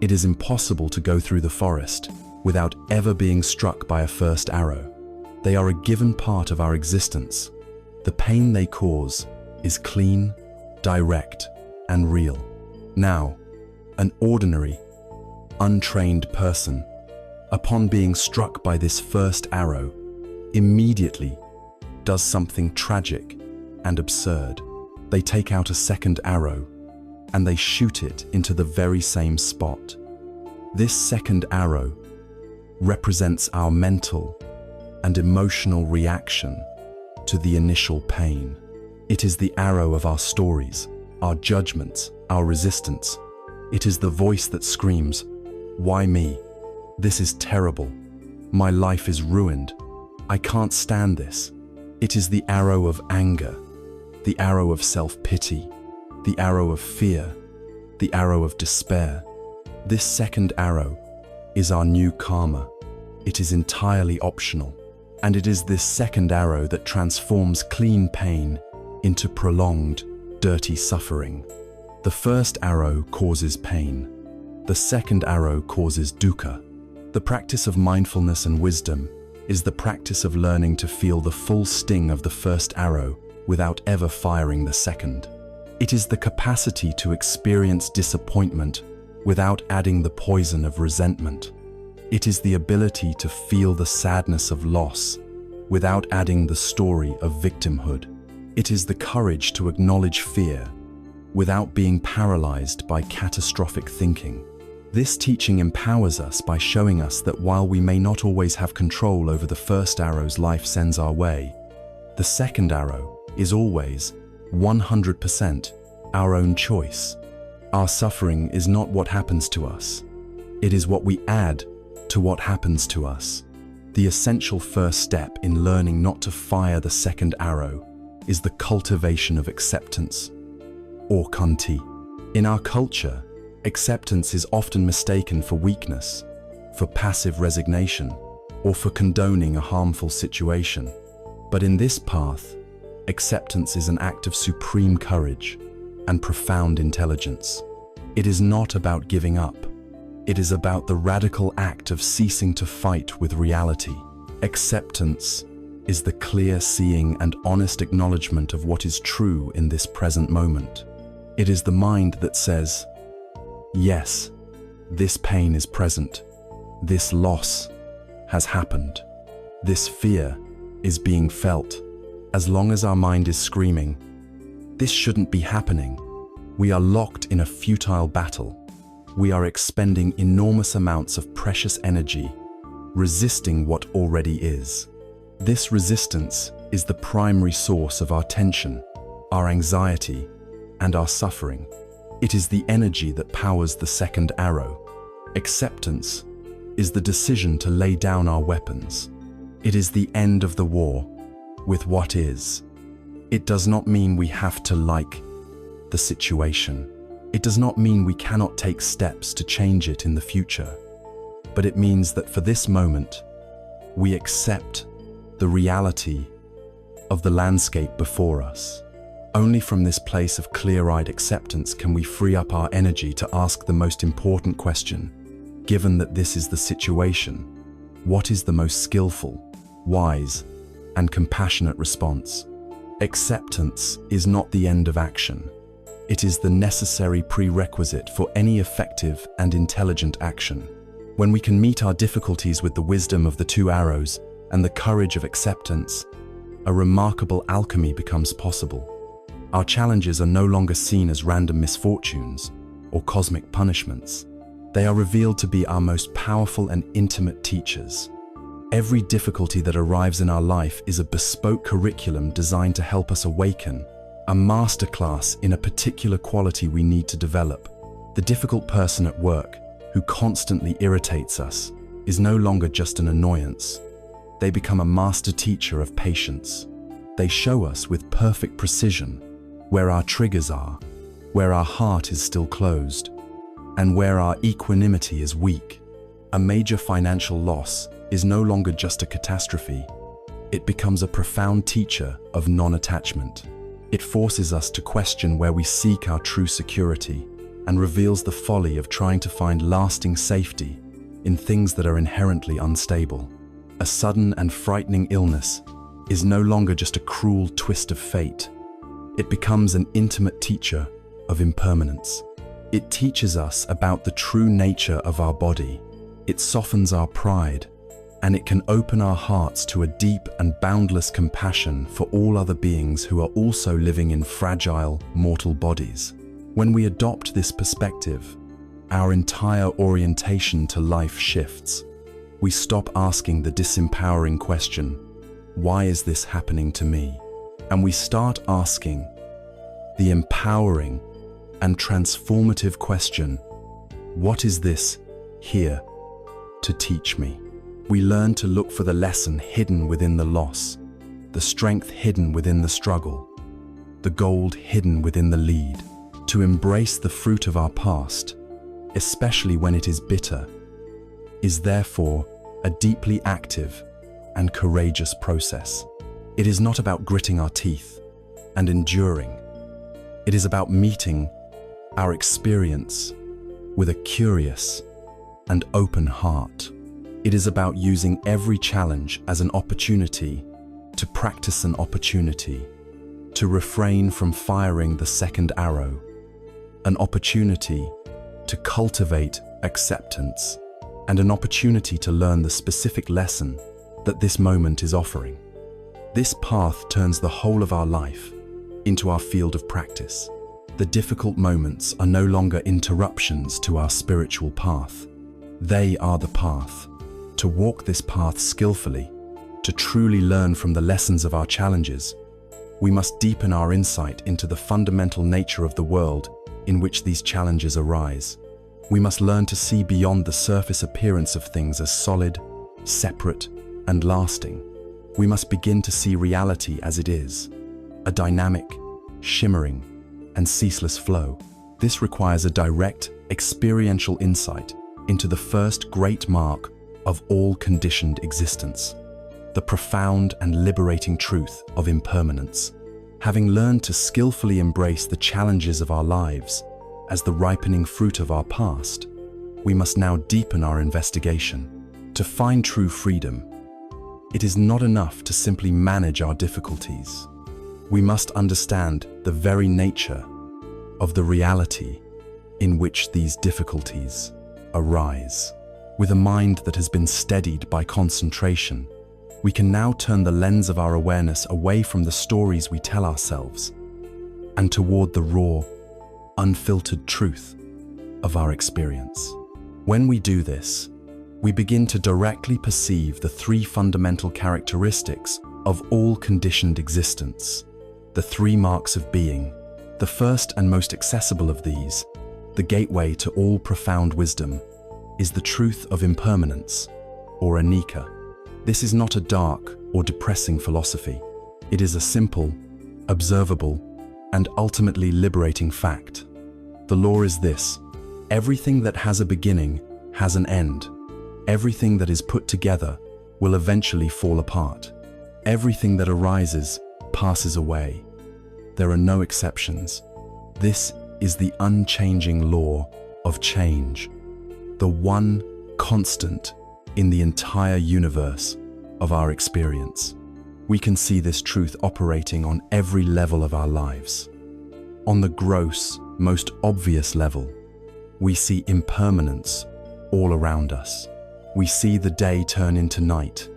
Speaker 1: it is impossible to go through the forest without ever being struck by a first arrow. They are a given part of our existence. The pain they cause is clean, direct, and real. Now, an ordinary, untrained person, upon being struck by this first arrow, immediately does something tragic and absurd. They take out a second arrow and they shoot it into the very same spot. This second arrow represents our mental and emotional reaction to the initial pain. It is the arrow of our stories, our judgments, our resistance. It is the voice that screams, "Why me? This is terrible. My life is ruined. I can't stand this." It is the arrow of anger, the arrow of self-pity, the arrow of fear, the arrow of despair. This second arrow is our new karma. It is entirely optional. And it is this second arrow that transforms clean pain into prolonged, dirty suffering. The first arrow causes pain. The second arrow causes dukkha. The practice of mindfulness and wisdom is the practice of learning to feel the full sting of the first arrow without ever firing the second. It is the capacity to experience disappointment without adding the poison of resentment. It is the ability to feel the sadness of loss without adding the story of victimhood. It is the courage to acknowledge fear without being paralyzed by catastrophic thinking. This teaching empowers us by showing us that while we may not always have control over the first arrows life sends our way, the second arrow is always 100% our own choice. Our suffering is not what happens to us. It is what we add to what happens to us. The essential first step in learning not to fire the second arrow is the cultivation of acceptance, or khanti. In our culture, acceptance is often mistaken for weakness, for passive resignation, or for condoning a harmful situation. But in this path, acceptance is an act of supreme courage and profound intelligence. It is not about giving up. It is about the radical act of ceasing to fight with reality. Acceptance is the clear seeing and honest acknowledgement of what is true in this present moment. It is the mind that says, yes, this pain is present. This loss has happened. This fear is being felt. As long as our mind is screaming, this shouldn't be happening, we are locked in a futile battle. We are expending enormous amounts of precious energy, resisting what already is. This resistance is the primary source of our tension, our anxiety, and our suffering. It is the energy that powers the second arrow. Acceptance is the decision to lay down our weapons. It is the end of the war with what is. It does not mean we have to like the situation. It does not mean we cannot take steps to change it in the future. But it means that for this moment, we accept the reality of the landscape before us. Only from this place of clear-eyed acceptance can we free up our energy to ask the most important question. Given that this is the situation, what is the most skillful, wise, and compassionate response? Acceptance is not the end of action. It is the necessary prerequisite for any effective and intelligent action. When we can meet our difficulties with the wisdom of the two arrows and the courage of acceptance, a remarkable alchemy becomes possible. Our challenges are no longer seen as random misfortunes or cosmic punishments. They are revealed to be our most powerful and intimate teachers. Every difficulty that arrives in our life is a bespoke curriculum designed to help us awaken, a masterclass in a particular quality we need to develop. The difficult person at work, who constantly irritates us, is no longer just an annoyance. They become a master teacher of patience. They show us with perfect precision where our triggers are, where our heart is still closed, and where our equanimity is weak. A major financial loss is no longer just a catastrophe. It becomes a profound teacher of non-attachment. It forces us to question where we seek our true security and reveals the folly of trying to find lasting safety in things that are inherently unstable. A sudden and frightening illness is no longer just a cruel twist of fate. It becomes an intimate teacher of impermanence. It teaches us about the true nature of our body. It softens our pride, and it can open our hearts to a deep and boundless compassion for all other beings who are also living in fragile, mortal bodies. When we adopt this perspective, our entire orientation to life shifts. We stop asking the disempowering question, "Why is this happening to me?" And we start asking the empowering and transformative question, "What is this here to teach me?" We learn to look for the lesson hidden within the loss, the strength hidden within the struggle, the gold hidden within the lead, to embrace the fruit of our past especially when it is bitter, is therefore a deeply active and courageous process. It is not about gritting our teeth and enduring. It is about meeting our experience with a curious and open heart. It is about using every challenge as an opportunity to practice an opportunity, to refrain from firing the second arrow, an opportunity to cultivate acceptance, and an opportunity to learn the specific lesson that this moment is offering. This path turns the whole of our life into our field of practice. The difficult moments are no longer interruptions to our spiritual path. They are the path. To walk this path skillfully, to truly learn from the lessons of our challenges, we must deepen our insight into the fundamental nature of the world in which these challenges arise. We must learn to see beyond the surface appearance of things as solid, separate, and lasting. We must begin to see reality as it is, a dynamic, shimmering, and ceaseless flow. This requires a direct, experiential insight into the first great mark of all conditioned existence, the profound and liberating truth of impermanence. Having learned to skillfully embrace the challenges of our lives as the ripening fruit of our past, we must now deepen our investigation. To find true freedom, it is not enough to simply manage our difficulties. We must understand the very nature of the reality in which these difficulties arise. With a mind that has been steadied by concentration, we can now turn the lens of our awareness away from the stories we tell ourselves and toward the raw, unfiltered truth of our experience. When we do this, we begin to directly perceive the three fundamental characteristics of all conditioned existence, the three marks of being. The first and most accessible of these, the gateway to all profound wisdom, is the truth of impermanence, or anicca. This is not a dark or depressing philosophy. It is a simple, observable, and ultimately liberating fact. The law is this: everything that has a beginning has an end. Everything that is put together will eventually fall apart. Everything that arises passes away. There are no exceptions. This is the unchanging law of change, the one constant in the entire universe of our experience. We can see this truth operating on every level of our lives. On the gross, most obvious level, we see impermanence all around us. We see the day turn into night,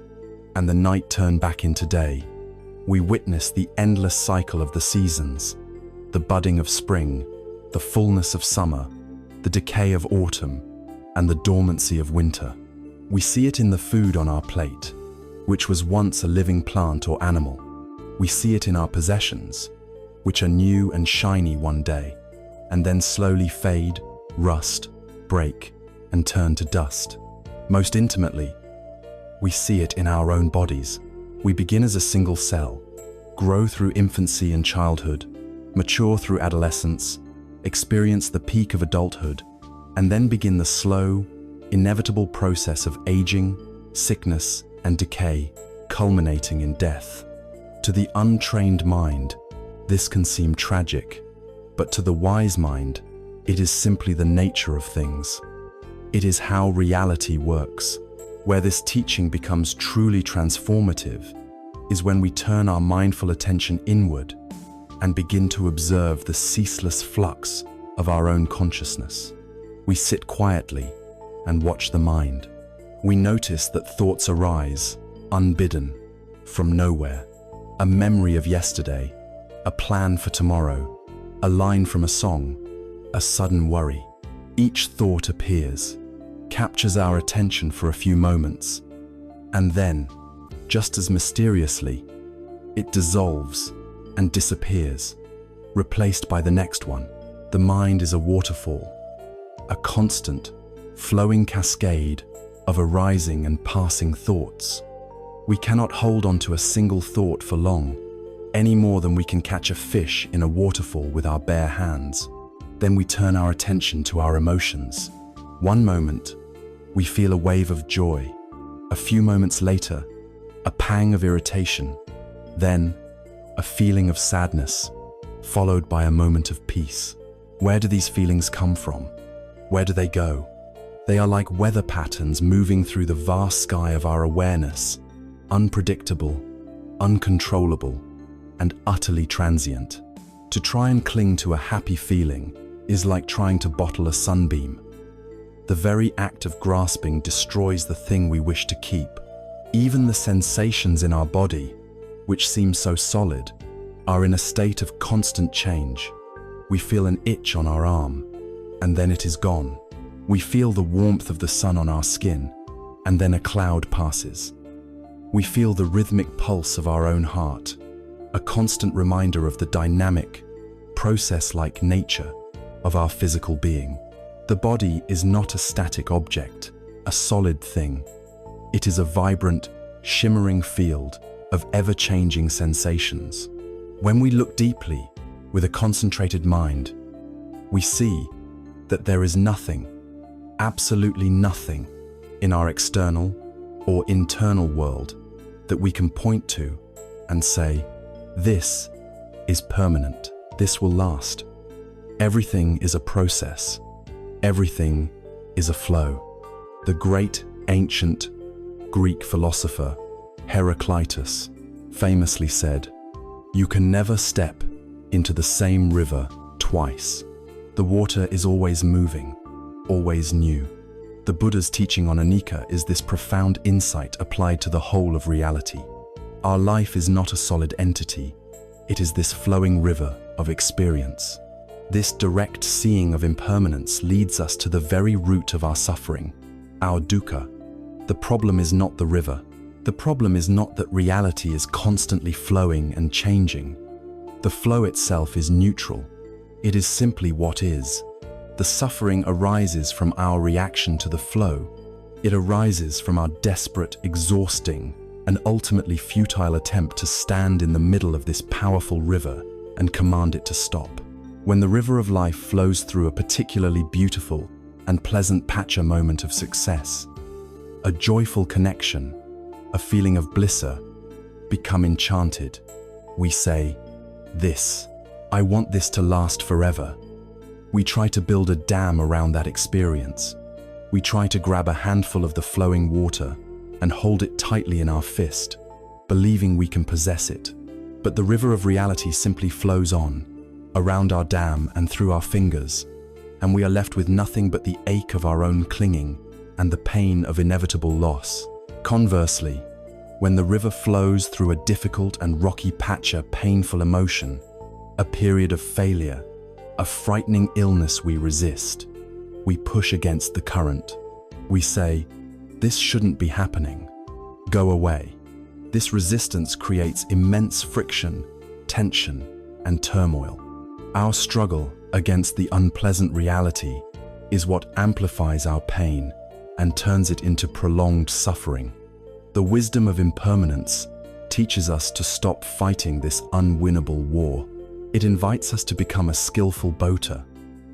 Speaker 1: and the night turn back into day. We witness the endless cycle of the seasons, the budding of spring, the fullness of summer, the decay of autumn, and the dormancy of winter. We see it in the food on our plate, which was once a living plant or animal. We see it in our possessions, which are new and shiny one day, and then slowly fade, rust, break, and turn to dust. Most intimately, we see it in our own bodies. We begin as a single cell, grow through infancy and childhood, mature through adolescence, experience the peak of adulthood, and then begin the slow, inevitable process of aging, sickness, and decay, culminating in death. To the untrained mind, this can seem tragic, but to the wise mind, it is simply the nature of things. It is how reality works. Where this teaching becomes truly transformative is when we turn our mindful attention inward and begin to observe the ceaseless flux of our own consciousness. We sit quietly and watch the mind. We notice that thoughts arise, unbidden, from nowhere. A memory of yesterday, a plan for tomorrow, a line from a song, a sudden worry. Each thought appears, captures our attention for a few moments, and then, just as mysteriously, it dissolves and disappears, replaced by the next one. The mind is a waterfall, a constant, flowing cascade of arising and passing thoughts. We cannot hold on to a single thought for long, any more than we can catch a fish in a waterfall with our bare hands. Then we turn our attention to our emotions. One moment, we feel a wave of joy. A few moments later, a pang of irritation. Then, a feeling of sadness, followed by a moment of peace. Where do these feelings come from? Where do they go? They are like weather patterns moving through the vast sky of our awareness, unpredictable, uncontrollable, and utterly transient. To try and cling to a happy feeling is like trying to bottle a sunbeam. The very act of grasping destroys the thing we wish to keep. Even the sensations in our body, which seem so solid, are in a state of constant change. We feel an itch on our arm, and then it is gone. We feel the warmth of the sun on our skin, and then a cloud passes. We feel the rhythmic pulse of our own heart, a constant reminder of the dynamic, process-like nature of our physical being. The body is not a static object, a solid thing. It is a vibrant, shimmering field of ever-changing sensations. When we look deeply, with a concentrated mind, we see that there is nothing, absolutely nothing, in our external or internal world that we can point to and say, this is permanent, this will last. Everything is a process. Everything is a flow. The great ancient Greek philosopher Heraclitus famously said, "You can never step into the same river twice. The water is always moving, always new." The Buddha's teaching on anicca is this profound insight applied to the whole of reality. Our life is not a solid entity. It is this flowing river of experience. This direct seeing of impermanence leads us to the very root of our suffering, our dukkha. The problem is not the river. The problem is not that reality is constantly flowing and changing. The flow itself is neutral. It is simply what is. The suffering arises from our reaction to the flow. It arises from our desperate, exhausting, and ultimately futile attempt to stand in the middle of this powerful river and command it to stop. When the river of life flows through a particularly beautiful and pleasant patcha moment of success, a joyful connection, a feeling of bliss, become enchanted. We say, I want this to last forever. We try to build a dam around that experience. We try to grab a handful of the flowing water and hold it tightly in our fist, believing we can possess it. But the river of reality simply flows on, around our dam and through our fingers, and we are left with nothing but the ache of our own clinging and the pain of inevitable loss. Conversely, when the river flows through a difficult and rocky patcha, painful emotion, a period of failure, a frightening illness we resist, we push against the current. We say, this shouldn't be happening. Go away. This resistance creates immense friction, tension, and turmoil. Our struggle against the unpleasant reality is what amplifies our pain and turns it into prolonged suffering. The wisdom of impermanence teaches us to stop fighting this unwinnable war. It invites us to become a skillful boater,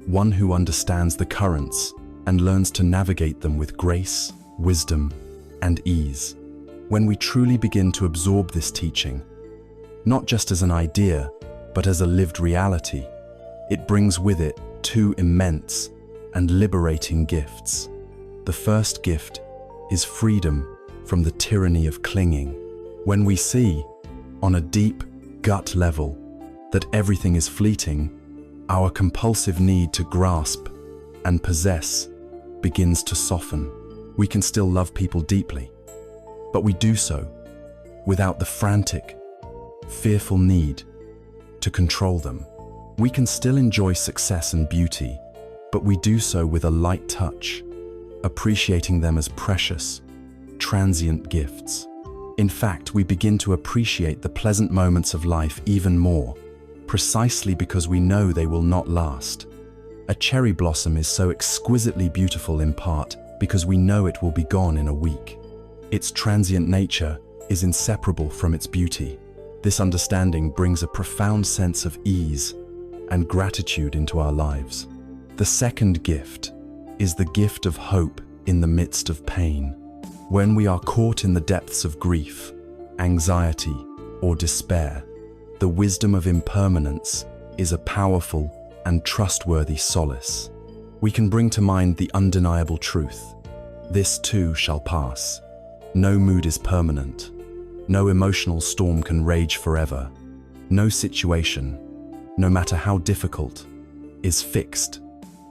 Speaker 1: one who understands the currents and learns to navigate them with grace, wisdom, and ease. When we truly begin to absorb this teaching, not just as an idea, but as a lived reality, it brings with it two immense and liberating gifts. The first gift is freedom from the tyranny of clinging. When we see, on a deep gut level, that everything is fleeting, our compulsive need to grasp and possess begins to soften. We can still love people deeply, but we do so without the frantic, fearful need to control them. We can still enjoy success and beauty, but we do so with a light touch, appreciating them as precious, transient gifts. In fact, we begin to appreciate the pleasant moments of life even more, precisely because we know they will not last. A cherry blossom is so exquisitely beautiful in part because we know it will be gone in a week. Its transient nature is inseparable from its beauty. This understanding brings a profound sense of ease and gratitude into our lives. The second gift is the gift of hope in the midst of pain. When we are caught in the depths of grief, anxiety, or despair, the wisdom of impermanence is a powerful and trustworthy solace. We can bring to mind the undeniable truth: this too shall pass. No mood is permanent. No emotional storm can rage forever. No situation, no matter how difficult, is fixed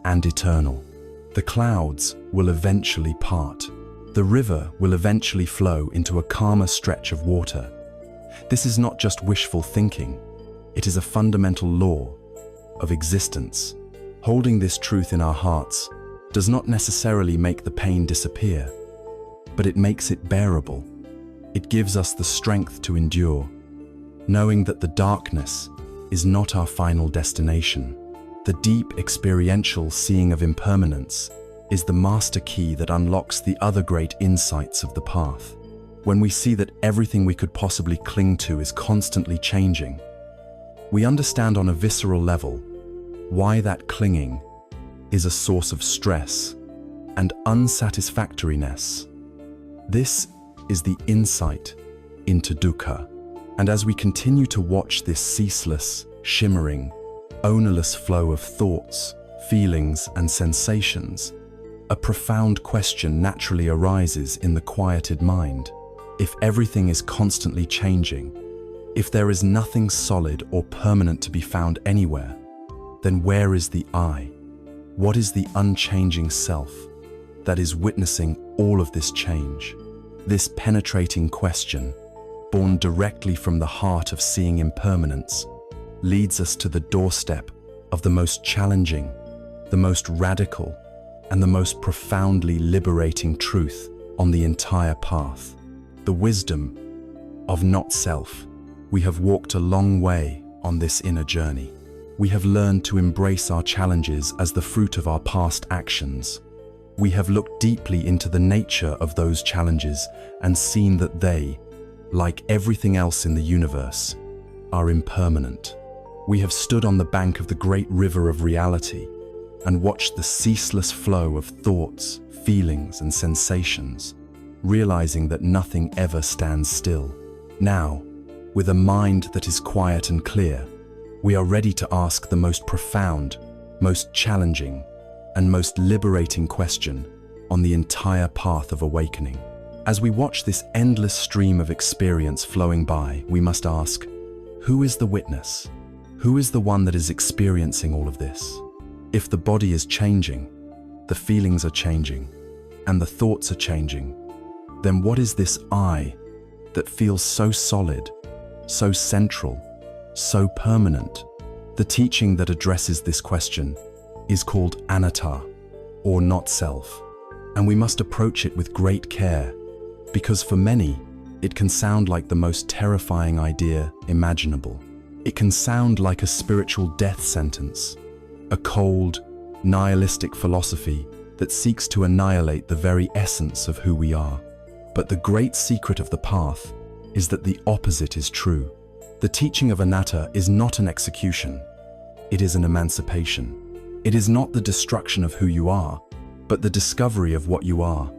Speaker 1: and eternal. The clouds will eventually part. The river will eventually flow into a calmer stretch of water. This is not just wishful thinking. It is a fundamental law of existence. Holding this truth in our hearts does not necessarily make the pain disappear, but it makes it bearable. It gives us the strength to endure, knowing that the darkness is not our final destination. The deep experiential seeing of impermanence is the master key that unlocks the other great insights of the path. When we see that everything we could possibly cling to is constantly changing, we understand on a visceral level why that clinging is a source of stress and unsatisfactoriness. This is the insight into dukkha. And as we continue to watch this ceaseless, shimmering, ownerless flow of thoughts, feelings, and sensations, a profound question naturally arises in the quieted mind. If everything is constantly changing, if there is nothing solid or permanent to be found anywhere, then where is the I? What is the unchanging self that is witnessing all of this change? This penetrating question, born directly from the heart of seeing impermanence, leads us to the doorstep of the most challenging, the most radical, and the most profoundly liberating truth on the entire path: the wisdom of not self. We have walked a long way on this inner journey. We have learned to embrace our challenges as the fruit of our past actions. We have looked deeply into the nature of those challenges and seen that they, like everything else in the universe, are impermanent. We have stood on the bank of the great river of reality and watched the ceaseless flow of thoughts, feelings, and sensations, realizing that nothing ever stands still. Now, with a mind that is quiet and clear, we are ready to ask the most profound, most challenging, and most liberating question on the entire path of awakening. As we watch this endless stream of experience flowing by, we must ask, who is the witness? Who is the one that is experiencing all of this? If the body is changing, the feelings are changing, and the thoughts are changing, then what is this I that feels so solid, so central, so permanent? The teaching that addresses this question is called anatta, or not self, and we must approach it with great care, because for many, it can sound like the most terrifying idea imaginable. It can sound like a spiritual death sentence, a cold, nihilistic philosophy that seeks to annihilate the very essence of who we are. But the great secret of the path is that the opposite is true. The teaching of anatta is not an execution, it is an emancipation. It is not the destruction of who you are, but the discovery of what you are,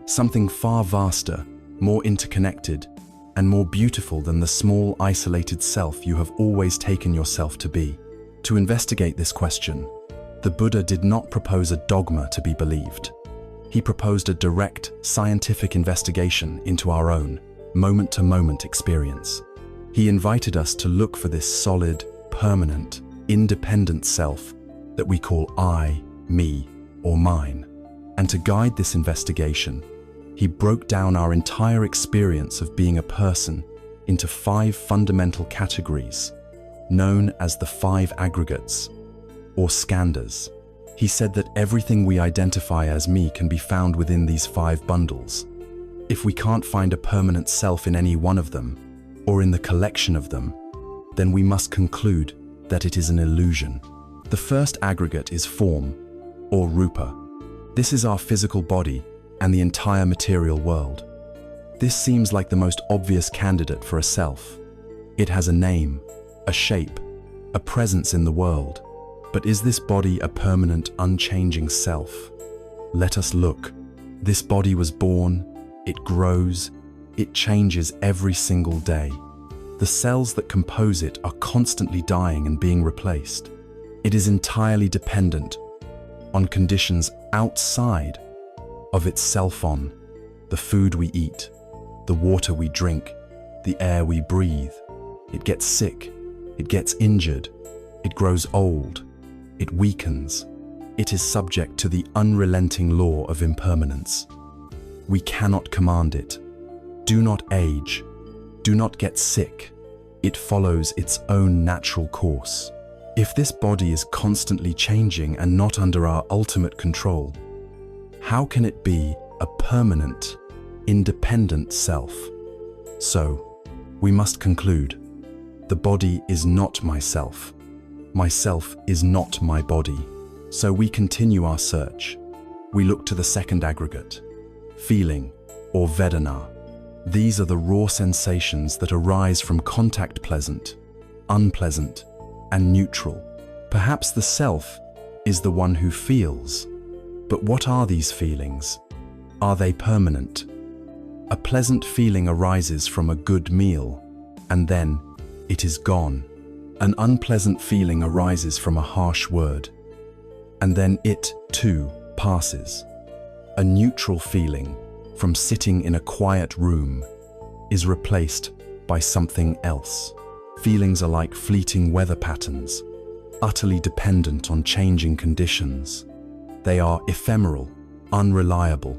Speaker 1: something far vaster, more interconnected, and more beautiful than the small, isolated self you have always taken yourself to be. To investigate this question, the Buddha did not propose a dogma to be believed. He proposed a direct, scientific investigation into our own, moment-to-moment experience. He invited us to look for this solid, permanent, independent self that we call I, me, or mine. And to guide this investigation, he broke down our entire experience of being a person into 5 fundamental categories, known as the 5 aggregates, or skandhas. He said that everything we identify as me can be found within these 5 bundles. If we can't find a permanent self in any one of them, or in the collection of them, then we must conclude that it is an illusion. The first aggregate is form, or rupa. This is our physical body and the entire material world. This seems like the most obvious candidate for a self. It has a name, a shape, a presence in the world. But is this body a permanent, unchanging self? Let us look. This body was born, it grows, it changes every single day. The cells that compose it are constantly dying and being replaced. It is entirely dependent on conditions outside of itself, on the food we eat, the water we drink, the air we breathe. It gets sick, it gets injured, it grows old, it weakens. It is subject to the unrelenting law of impermanence. We cannot command it. Do not age, do not get sick. It follows its own natural course. If this body is constantly changing and not under our ultimate control, how can it be a permanent, independent self? So, we must conclude, the body is not myself. Myself is not my body. So we continue our search. We look to the second aggregate, feeling, or Vedana. These are the raw sensations that arise from contact, pleasant, unpleasant, and neutral. Perhaps the self is the one who feels. But what are these feelings? Are they permanent? A pleasant feeling arises from a good meal, and then it is gone. An unpleasant feeling arises from a harsh word, and then it, too, passes. A neutral feeling from sitting in a quiet room is replaced by something else. Feelings are like fleeting weather patterns, utterly dependent on changing conditions. They are ephemeral, unreliable,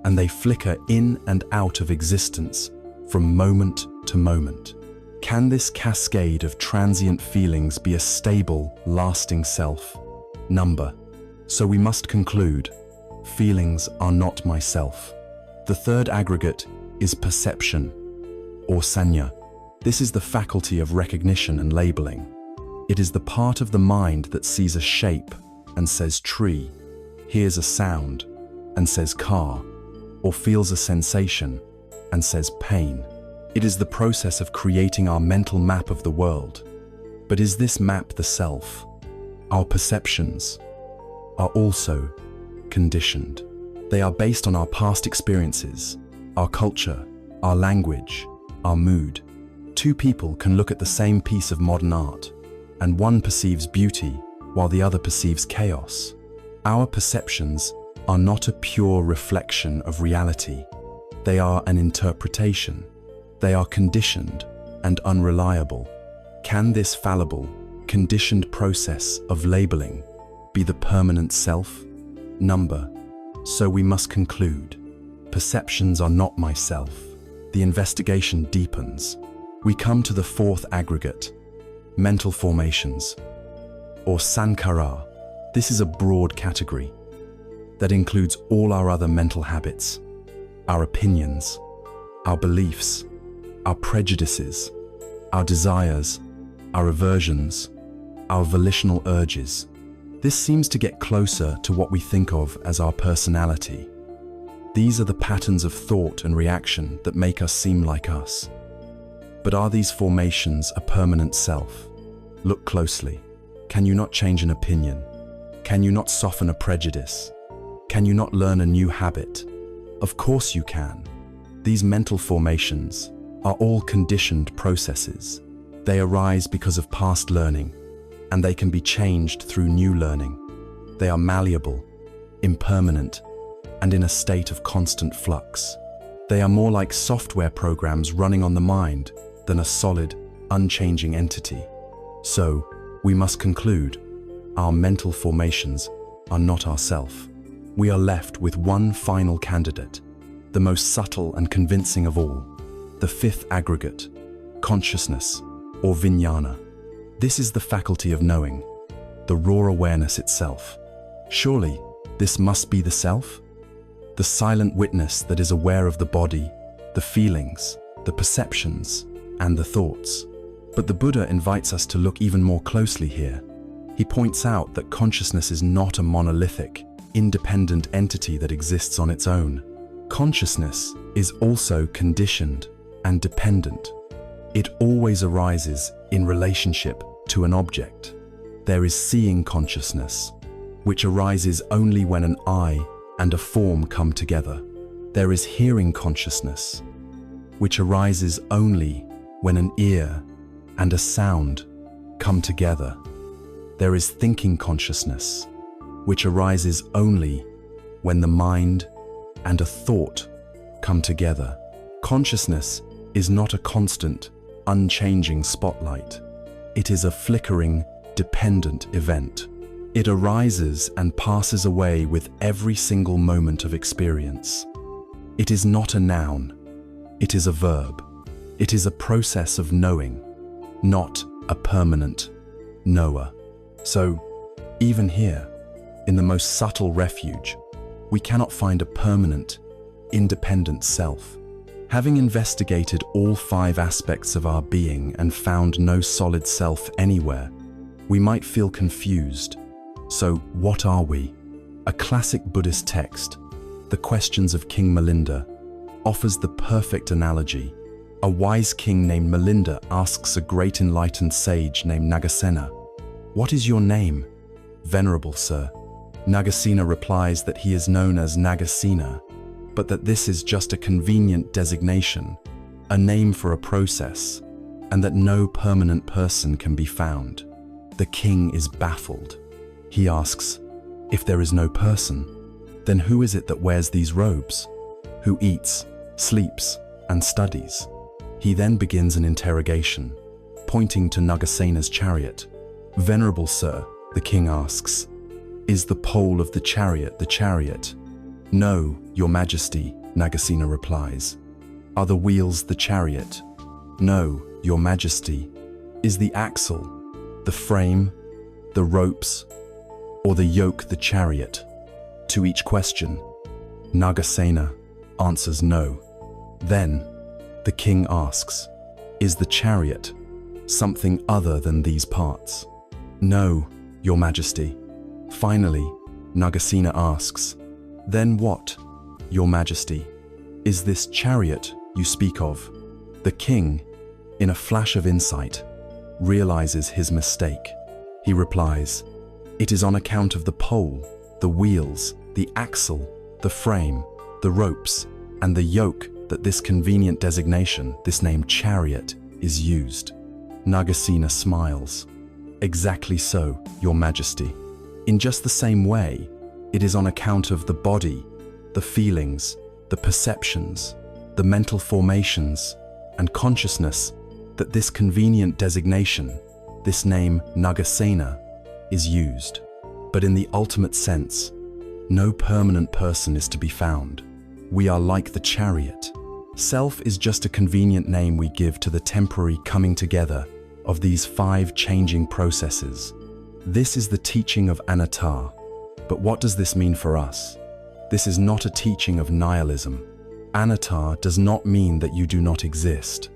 Speaker 1: and they flicker in and out of existence from moment to moment. Can this cascade of transient feelings be a stable, lasting self? Number. So we must conclude, feelings are not myself. The third aggregate is perception, or sanya. This is the faculty of recognition and labeling. It is the part of the mind that sees a shape and says tree, hears a sound and says car, or feels a sensation and says pain. It is the process of creating our mental map of the world. But is this map the self? Our perceptions are also conditioned. They are based on our past experiences, our culture, our language, our mood. Two people can look at the same piece of modern art, and one perceives beauty while the other perceives chaos. Our perceptions are not a pure reflection of reality. They are an interpretation. They are conditioned and unreliable. Can this fallible, conditioned process of labeling be the permanent self? Number. So we must conclude, perceptions are not myself. The investigation deepens. We come to the fourth aggregate, mental formations, or sankhara. This is a broad category that includes all our other mental habits, our opinions, our beliefs, our prejudices, our desires, our aversions, our volitional urges. This seems to get closer to what we think of as our personality. These are the patterns of thought and reaction that make us seem like us. But are these formations a permanent self? Look closely. Can you not change an opinion? Can you not soften a prejudice? Can you not learn a new habit? Of course you can. These mental formations are all conditioned processes. They arise because of past learning, and they can be changed through new learning. They are malleable, impermanent, and in a state of constant flux. They are more like software programs running on the mind than a solid, unchanging entity. So, we must conclude, our mental formations are not ourself. We are left with one final candidate, the most subtle and convincing of all, the fifth aggregate, consciousness, or vijnana. This is the faculty of knowing, the raw awareness itself. Surely, this must be the self? The silent witness that is aware of the body, the feelings, the perceptions, and the thoughts. But the Buddha invites us to look even more closely here. He points out that consciousness is not a monolithic, independent entity that exists on its own. Consciousness is also conditioned and dependent. It always arises in relationship to an object. There is seeing consciousness, which arises only when an eye and a form come together. There is hearing consciousness, which arises only when an ear and a sound come together. There is thinking consciousness, which arises only when the mind and a thought come together. Consciousness is not a constant, unchanging spotlight. It is a flickering, dependent event. It arises and passes away with every single moment of experience. It is not a noun. It is a verb. It is a process of knowing, not a permanent knower. So, even here, in the most subtle refuge, we cannot find a permanent, independent self. Having investigated all 5 aspects of our being and found no solid self anywhere, we might feel confused. So, what are we? A classic Buddhist text, The Questions of King Milinda, offers the perfect analogy. A wise king named Milinda asks a great enlightened sage named Nagasena, "What is your name, venerable sir?" Nagasena replies that he is known as Nagasena, but that this is just a convenient designation, a name for a process, and that no permanent person can be found. The king is baffled. He asks, if there is no person, then who is it that wears these robes? Who eats, sleeps, and studies? He then begins an interrogation, pointing to Nagasena's chariot. "Venerable sir," the king asks, "is the pole of the chariot?" "No, your majesty," Nagasena replies. "Are the wheels the chariot?" "No, your majesty." "Is the axle, the frame, the ropes, or the yoke the chariot?" To each question, Nagasena answers no. Then, the king asks, "Is the chariot something other than these parts?" "No, your majesty." Finally, Nagasena asks, "Then what, your majesty, is this chariot you speak of?" The king, in a flash of insight, realizes his mistake. He replies, "It is on account of the pole, the wheels, the axle, the frame, the ropes, and the yoke that this convenient designation, this name chariot, is used." Nagasena smiles. "Exactly so, your majesty. In just the same way, it is on account of the body, the feelings, the perceptions, the mental formations, and consciousness that this convenient designation, this name Nagasena, is used. But in the ultimate sense, no permanent person is to be found. We are like the chariot. Self is just a convenient name we give to the temporary coming together of these 5 changing processes. This is the teaching of anatta. But what does this mean for us? This is not a teaching of nihilism. Anatta does not mean that you do not exist.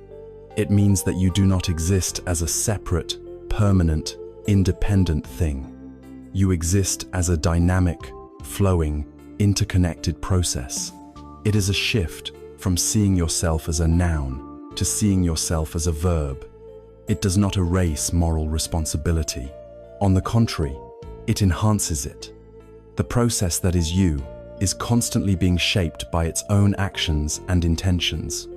Speaker 1: It means that you do not exist as a separate, permanent, independent thing. You exist as a dynamic, flowing, interconnected process. It is a shift from seeing yourself as a noun to seeing yourself as a verb. It does not erase moral responsibility. On the contrary, it enhances it. The process that is you is constantly being shaped by its own actions and intentions.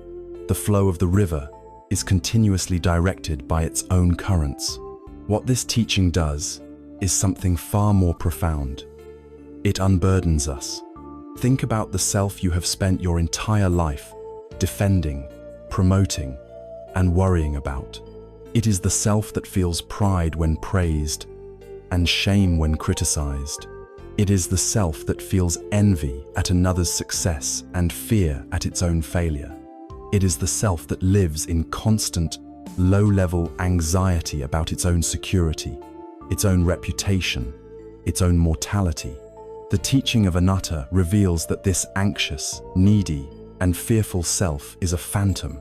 Speaker 1: The flow of the river is continuously directed by its own currents. What this teaching does is something far more profound. It unburdens us. Think about the self you have spent your entire life defending, promoting, and worrying about. It is the self that feels pride when praised and shame when criticized. It is the self that feels envy at another's success and fear at its own failure. It is the self that lives in constant, low-level anxiety about its own security, its own reputation, its own mortality. The teaching of anatta reveals that this anxious, needy, and fearful self is a phantom.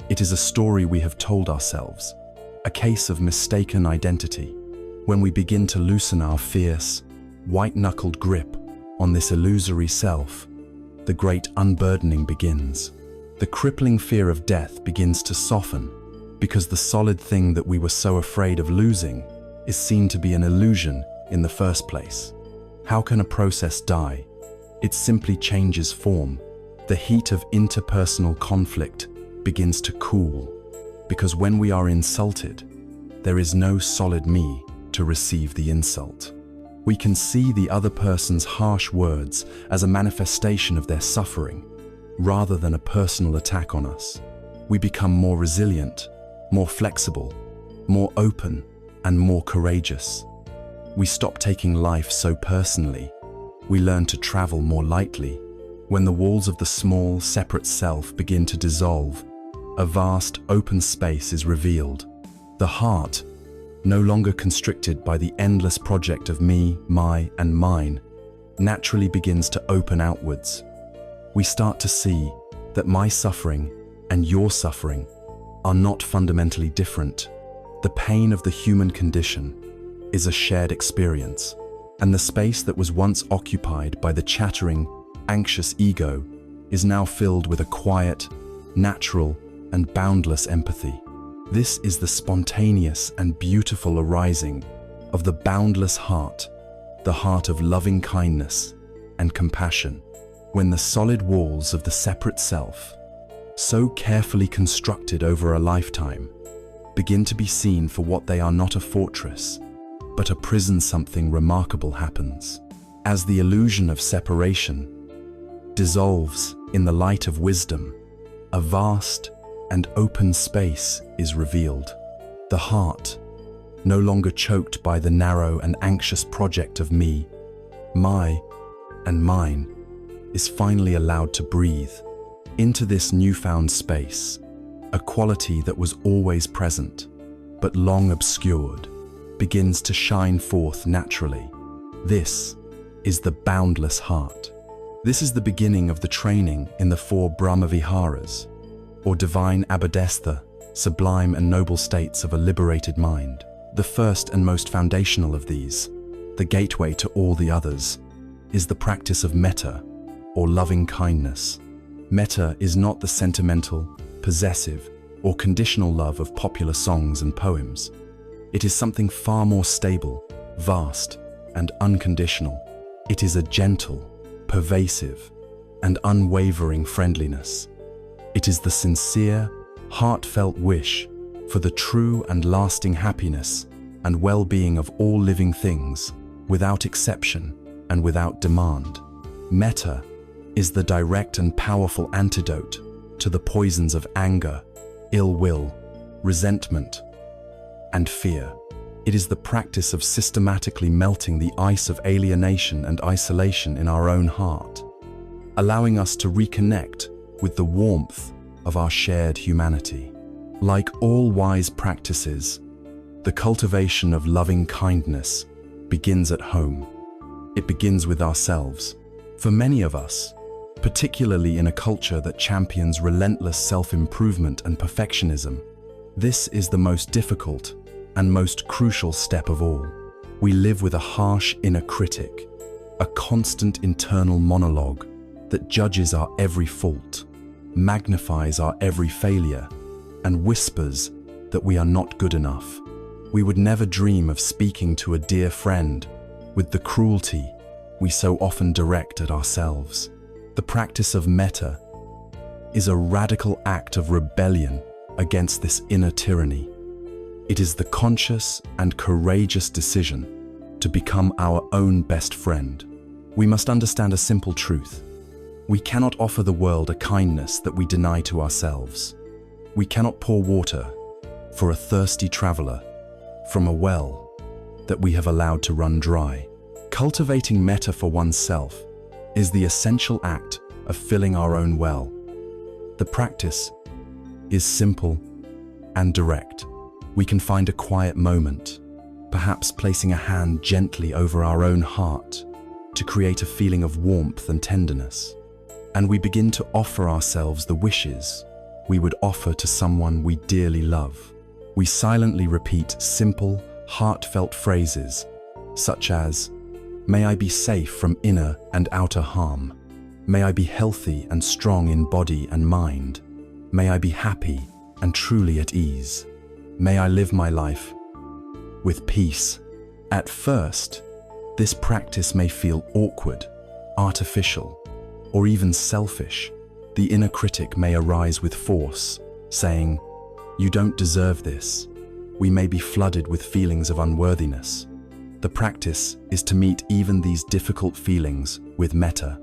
Speaker 1: It is a story we have told ourselves, a case of mistaken identity. When we begin to loosen our fierce, white-knuckled grip on this illusory self, the great unburdening begins. The crippling fear of death begins to soften because the solid thing that we were so afraid of losing is seen to be an illusion in the first place. How can a process die? It simply changes form. The heat of interpersonal conflict begins to cool, because when we are insulted, there is no solid me to receive the insult. We can see the other person's harsh words as a manifestation of their suffering, rather than a personal attack on us. We become more resilient, more flexible, more open, and more courageous. We stop taking life so personally. We learn to travel more lightly. When the walls of the small, separate self begin to dissolve, a vast, open space is revealed. The heart, no longer constricted by the endless project of me, my, and mine, naturally begins to open outwards. We start to see that my suffering and your suffering are not fundamentally different. The pain of the human condition is a shared experience, and the space that was once occupied by the chattering, anxious ego is now filled with a quiet, natural, and boundless empathy. This is the spontaneous and beautiful arising of the boundless heart, the heart of loving kindness and compassion. When the solid walls of the separate self, so carefully constructed over a lifetime, begin to be seen for what they are, not a fortress, but a prison, something remarkable happens. As the illusion of separation dissolves in the light of wisdom, a vast and open space is revealed. The heart, no longer choked by the narrow and anxious project of me, my, and mine, is finally allowed to breathe. Into this newfound space, a quality that was always present, but long obscured, begins to shine forth naturally. This is the boundless heart. This is the beginning of the training in the 4 Brahma-viharas, or divine abodestha, sublime and noble states of a liberated mind. The first and most foundational of these, the gateway to all the others, is the practice of metta, or loving kindness. Metta is not the sentimental, possessive, or conditional love of popular songs and poems. It is something far more stable, vast, and unconditional. It is a gentle, pervasive, and unwavering friendliness. It is the sincere, heartfelt wish for the true and lasting happiness and well-being of all living things, without exception and without demand. Metta is the direct and powerful antidote to the poisons of anger, ill will, resentment, and fear. It is the practice of systematically melting the ice of alienation and isolation in our own heart, allowing us to reconnect with the warmth of our shared humanity. Like all wise practices, the cultivation of loving kindness begins at home. It begins with ourselves. For many of us, particularly in a culture that champions relentless self-improvement and perfectionism, this is the most difficult and most crucial step of all. We live with a harsh inner critic, a constant internal monologue that judges our every fault, magnifies our every failure, and whispers that we are not good enough. We would never dream of speaking to a dear friend with the cruelty we so often direct at ourselves. The practice of metta is a radical act of rebellion against this inner tyranny. It is the conscious and courageous decision to become our own best friend. We must understand a simple truth. We cannot offer the world a kindness that we deny to ourselves. We cannot pour water for a thirsty traveler from a well that we have allowed to run dry. Cultivating metta for oneself is the essential act of filling our own well. The practice is simple and direct. We can find a quiet moment, perhaps placing a hand gently over our own heart to create a feeling of warmth and tenderness. And we begin to offer ourselves the wishes we would offer to someone we dearly love. We silently repeat simple, heartfelt phrases such as, "May I be safe from inner and outer harm. May I be healthy and strong in body and mind. May I be happy and truly at ease. May I live my life with peace." At first, this practice may feel awkward, artificial, or even selfish, the inner critic may arise with force, saying, "You don't deserve this." We may be flooded with feelings of unworthiness. The practice is to meet even these difficult feelings with metta.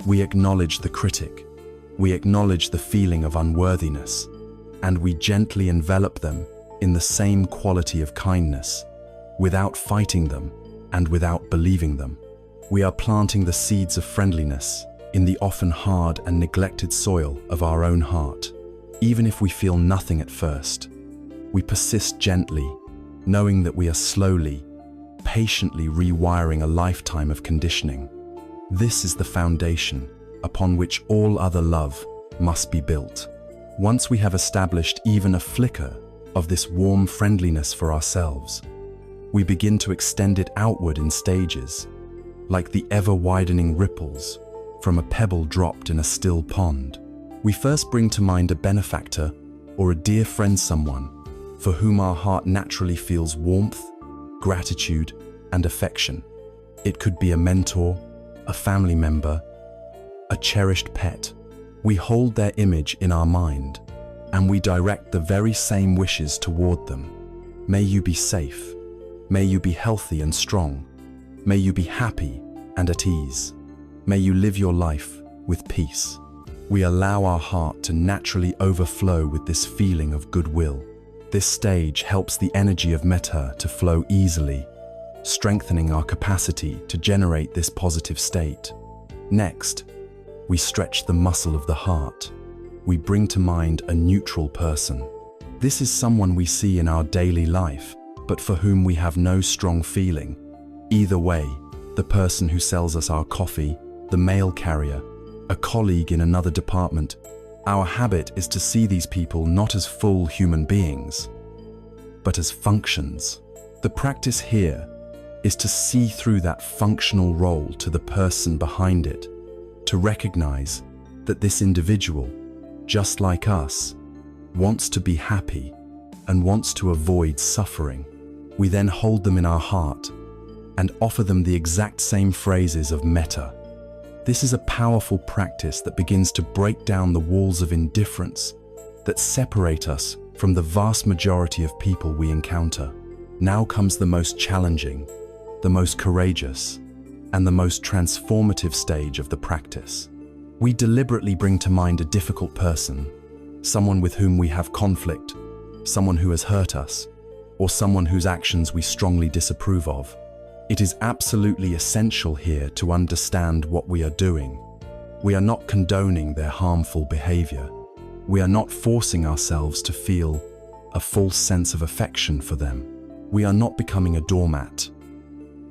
Speaker 1: We acknowledge the critic, we acknowledge the feeling of unworthiness, and we gently envelop them in the same quality of kindness, without fighting them and without believing them. We are planting the seeds of friendliness in the often hard and neglected soil of our own heart. Even if we feel nothing at first, we persist gently, knowing that we are slowly, patiently rewiring a lifetime of conditioning. This is the foundation upon which all other love must be built. Once we have established even a flicker of this warm friendliness for ourselves, we begin to extend it outward in stages, like the ever-widening ripples from a pebble dropped in a still pond. We first bring to mind a benefactor or a dear friend, someone for whom our heart naturally feels warmth, gratitude, and affection. It could be a mentor, a family member, a cherished pet. We hold their image in our mind, and we direct the very same wishes toward them. May you be safe. May you be healthy and strong. May you be happy and at ease. May you live your life with peace. We allow our heart to naturally overflow with this feeling of goodwill. This stage helps the energy of metta to flow easily, strengthening our capacity to generate this positive state. Next, we stretch the muscle of the heart. We bring to mind a neutral person. This is someone we see in our daily life, but for whom we have no strong feeling. Either way, the person who sells us our coffee, the mail carrier, a colleague in another department, our habit is to see these people not as full human beings, but as functions. The practice here is to see through that functional role to the person behind it, to recognize that this individual, just like us, wants to be happy and wants to avoid suffering. We then hold them in our heart and offer them the exact same phrases of metta. This is a powerful practice that begins to break down the walls of indifference that separate us from the vast majority of people we encounter. Now comes the most challenging, the most courageous, and the most transformative stage of the practice. We deliberately bring to mind a difficult person, someone with whom we have conflict, someone who has hurt us, or someone whose actions we strongly disapprove of. It is absolutely essential here to understand what we are doing. We are not condoning their harmful behavior. We are not forcing ourselves to feel a false sense of affection for them. We are not becoming a doormat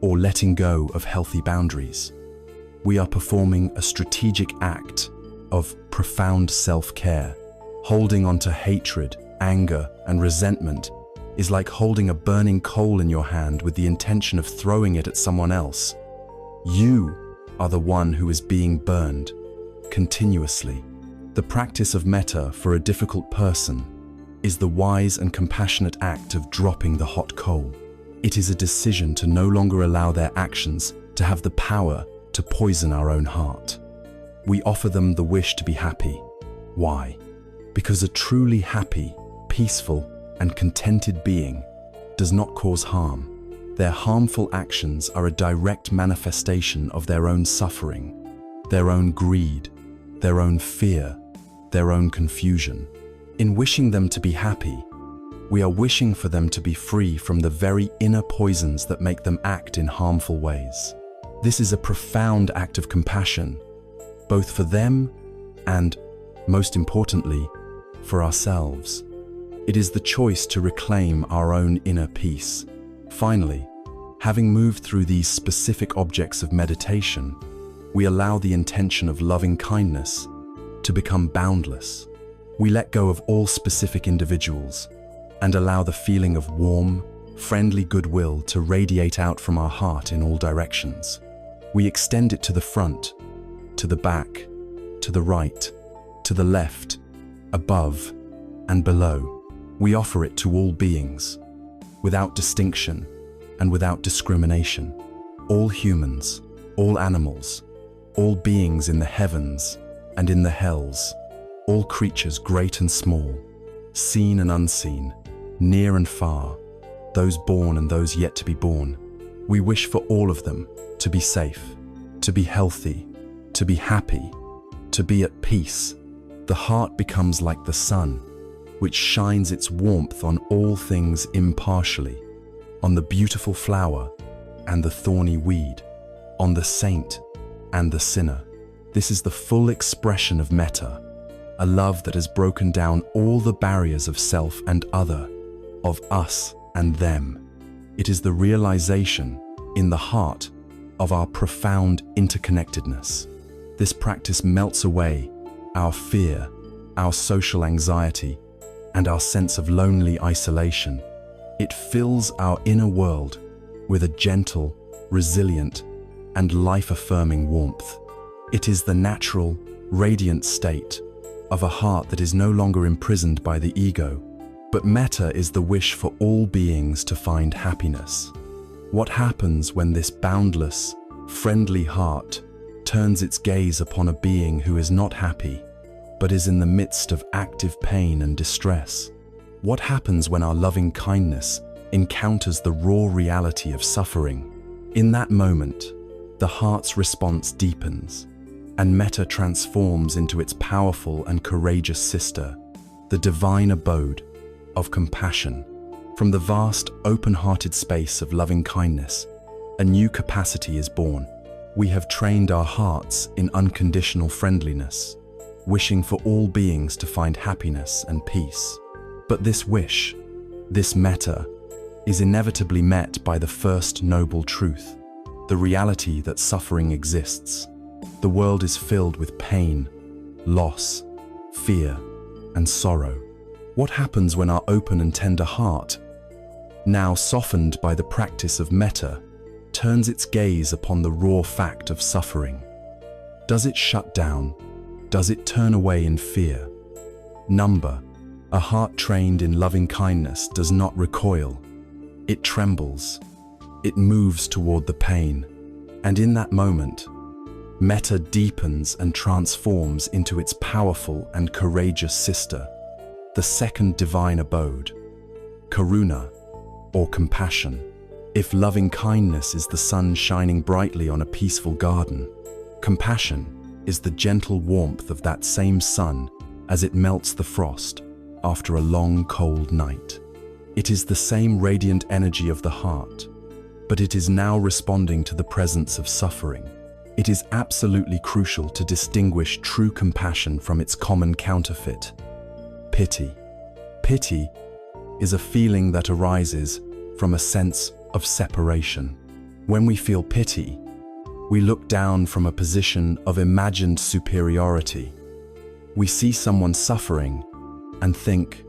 Speaker 1: or letting go of healthy boundaries. We are performing a strategic act of profound self-care. Holding on to hatred, anger, and resentment is like holding a burning coal in your hand with the intention of throwing it at someone else. You are the one who is being burned continuously. The practice of metta for a difficult person is the wise and compassionate act of dropping the hot coal. It is a decision to no longer allow their actions to have the power to poison our own heart. We offer them the wish to be happy. Why? Because a truly happy, peaceful, and contented being does not cause harm. Their harmful actions are a direct manifestation of their own suffering, their own greed, their own fear, their own confusion. In wishing them to be happy, we are wishing for them to be free from the very inner poisons that make them act in harmful ways. This is a profound act of compassion, both for them and, most importantly, for ourselves. It is the choice to reclaim our own inner peace. Finally, having moved through these specific objects of meditation, we allow the intention of loving kindness to become boundless. We let go of all specific individuals and allow the feeling of warm, friendly goodwill to radiate out from our heart in all directions. We extend it to the front, to the back, to the right, to the left, above, and below. We offer it to all beings, without distinction and without discrimination. All humans, all animals, all beings in the heavens and in the hells, all creatures great and small, seen and unseen, near and far, those born and those yet to be born. We wish for all of them to be safe, to be healthy, to be happy, to be at peace. The heart becomes like the sun, which shines its warmth on all things impartially, on the beautiful flower and the thorny weed, on the saint and the sinner. This is the full expression of metta, a love that has broken down all the barriers of self and other, of us and them. It is the realization in the heart of our profound interconnectedness. This practice melts away our fear, our social anxiety, and our sense of lonely isolation. It fills our inner world with a gentle, resilient, and life-affirming warmth. It is the natural, radiant state of a heart that is no longer imprisoned by the ego. But metta is the wish for all beings to find happiness. What happens when this boundless, friendly heart turns its gaze upon a being who is not happy, but is in the midst of active pain and distress? What happens when our loving kindness encounters the raw reality of suffering? In that moment, the heart's response deepens, and metta transforms into its powerful and courageous sister, the divine abode of compassion. From the vast, open-hearted space of loving kindness, a new capacity is born. We have trained our hearts in unconditional friendliness, wishing for all beings to find happiness and peace. But this wish, this metta, is inevitably met by the first noble truth, the reality that suffering exists. The world is filled with pain, loss, fear, and sorrow. What happens when our open and tender heart, now softened by the practice of metta, turns its gaze upon the raw fact of suffering? Does it shut down? Does it turn away in fear? Number, a heart trained in loving kindness does not recoil. It trembles. It moves toward the pain. And in that moment, metta deepens and transforms into its powerful and courageous sister, the second divine abode, karuna, or compassion. If loving kindness is the sun shining brightly on a peaceful garden, compassion is the gentle warmth of that same sun as it melts the frost after a long, cold night. It is the same radiant energy of the heart, but it is now responding to the presence of suffering. It is absolutely crucial to distinguish true compassion from its common counterfeit, pity. Pity is a feeling that arises from a sense of separation. When we feel pity, we look down from a position of imagined superiority. We see someone suffering and think,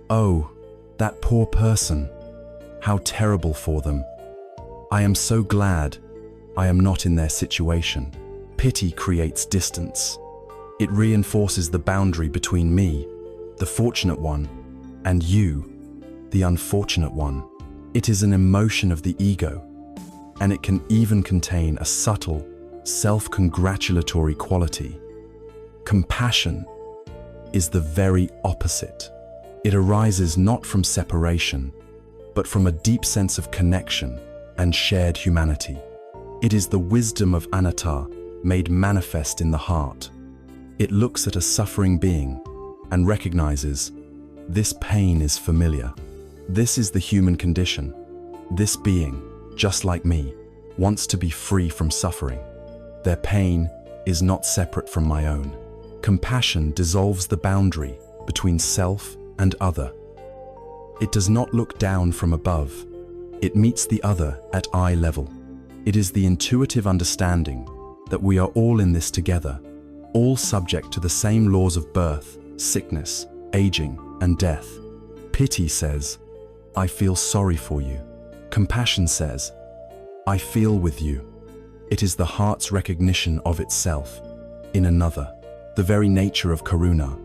Speaker 1: "Oh, that poor person, how terrible for them. I am so glad I am not in their situation." Pity creates distance. It reinforces the boundary between me, the fortunate one, and you, the unfortunate one. It is an emotion of the ego, and it can even contain a subtle, self-congratulatory quality. Compassion is the very opposite. It arises not from separation, but from a deep sense of connection and shared humanity. It is the wisdom of anatta made manifest in the heart. It looks at a suffering being and recognizes, this pain is familiar. This is the human condition. This being, just like me, wants to be free from suffering. Their pain is not separate from my own. Compassion dissolves the boundary between self and other. It does not look down from above. It meets the other at eye level. It is the intuitive understanding that we are all in this together, all subject to the same laws of birth, sickness, aging, and death. Pity says, "I feel sorry for you." Compassion says, "I feel with you." It is the heart's recognition of itself in another. The very nature of karuna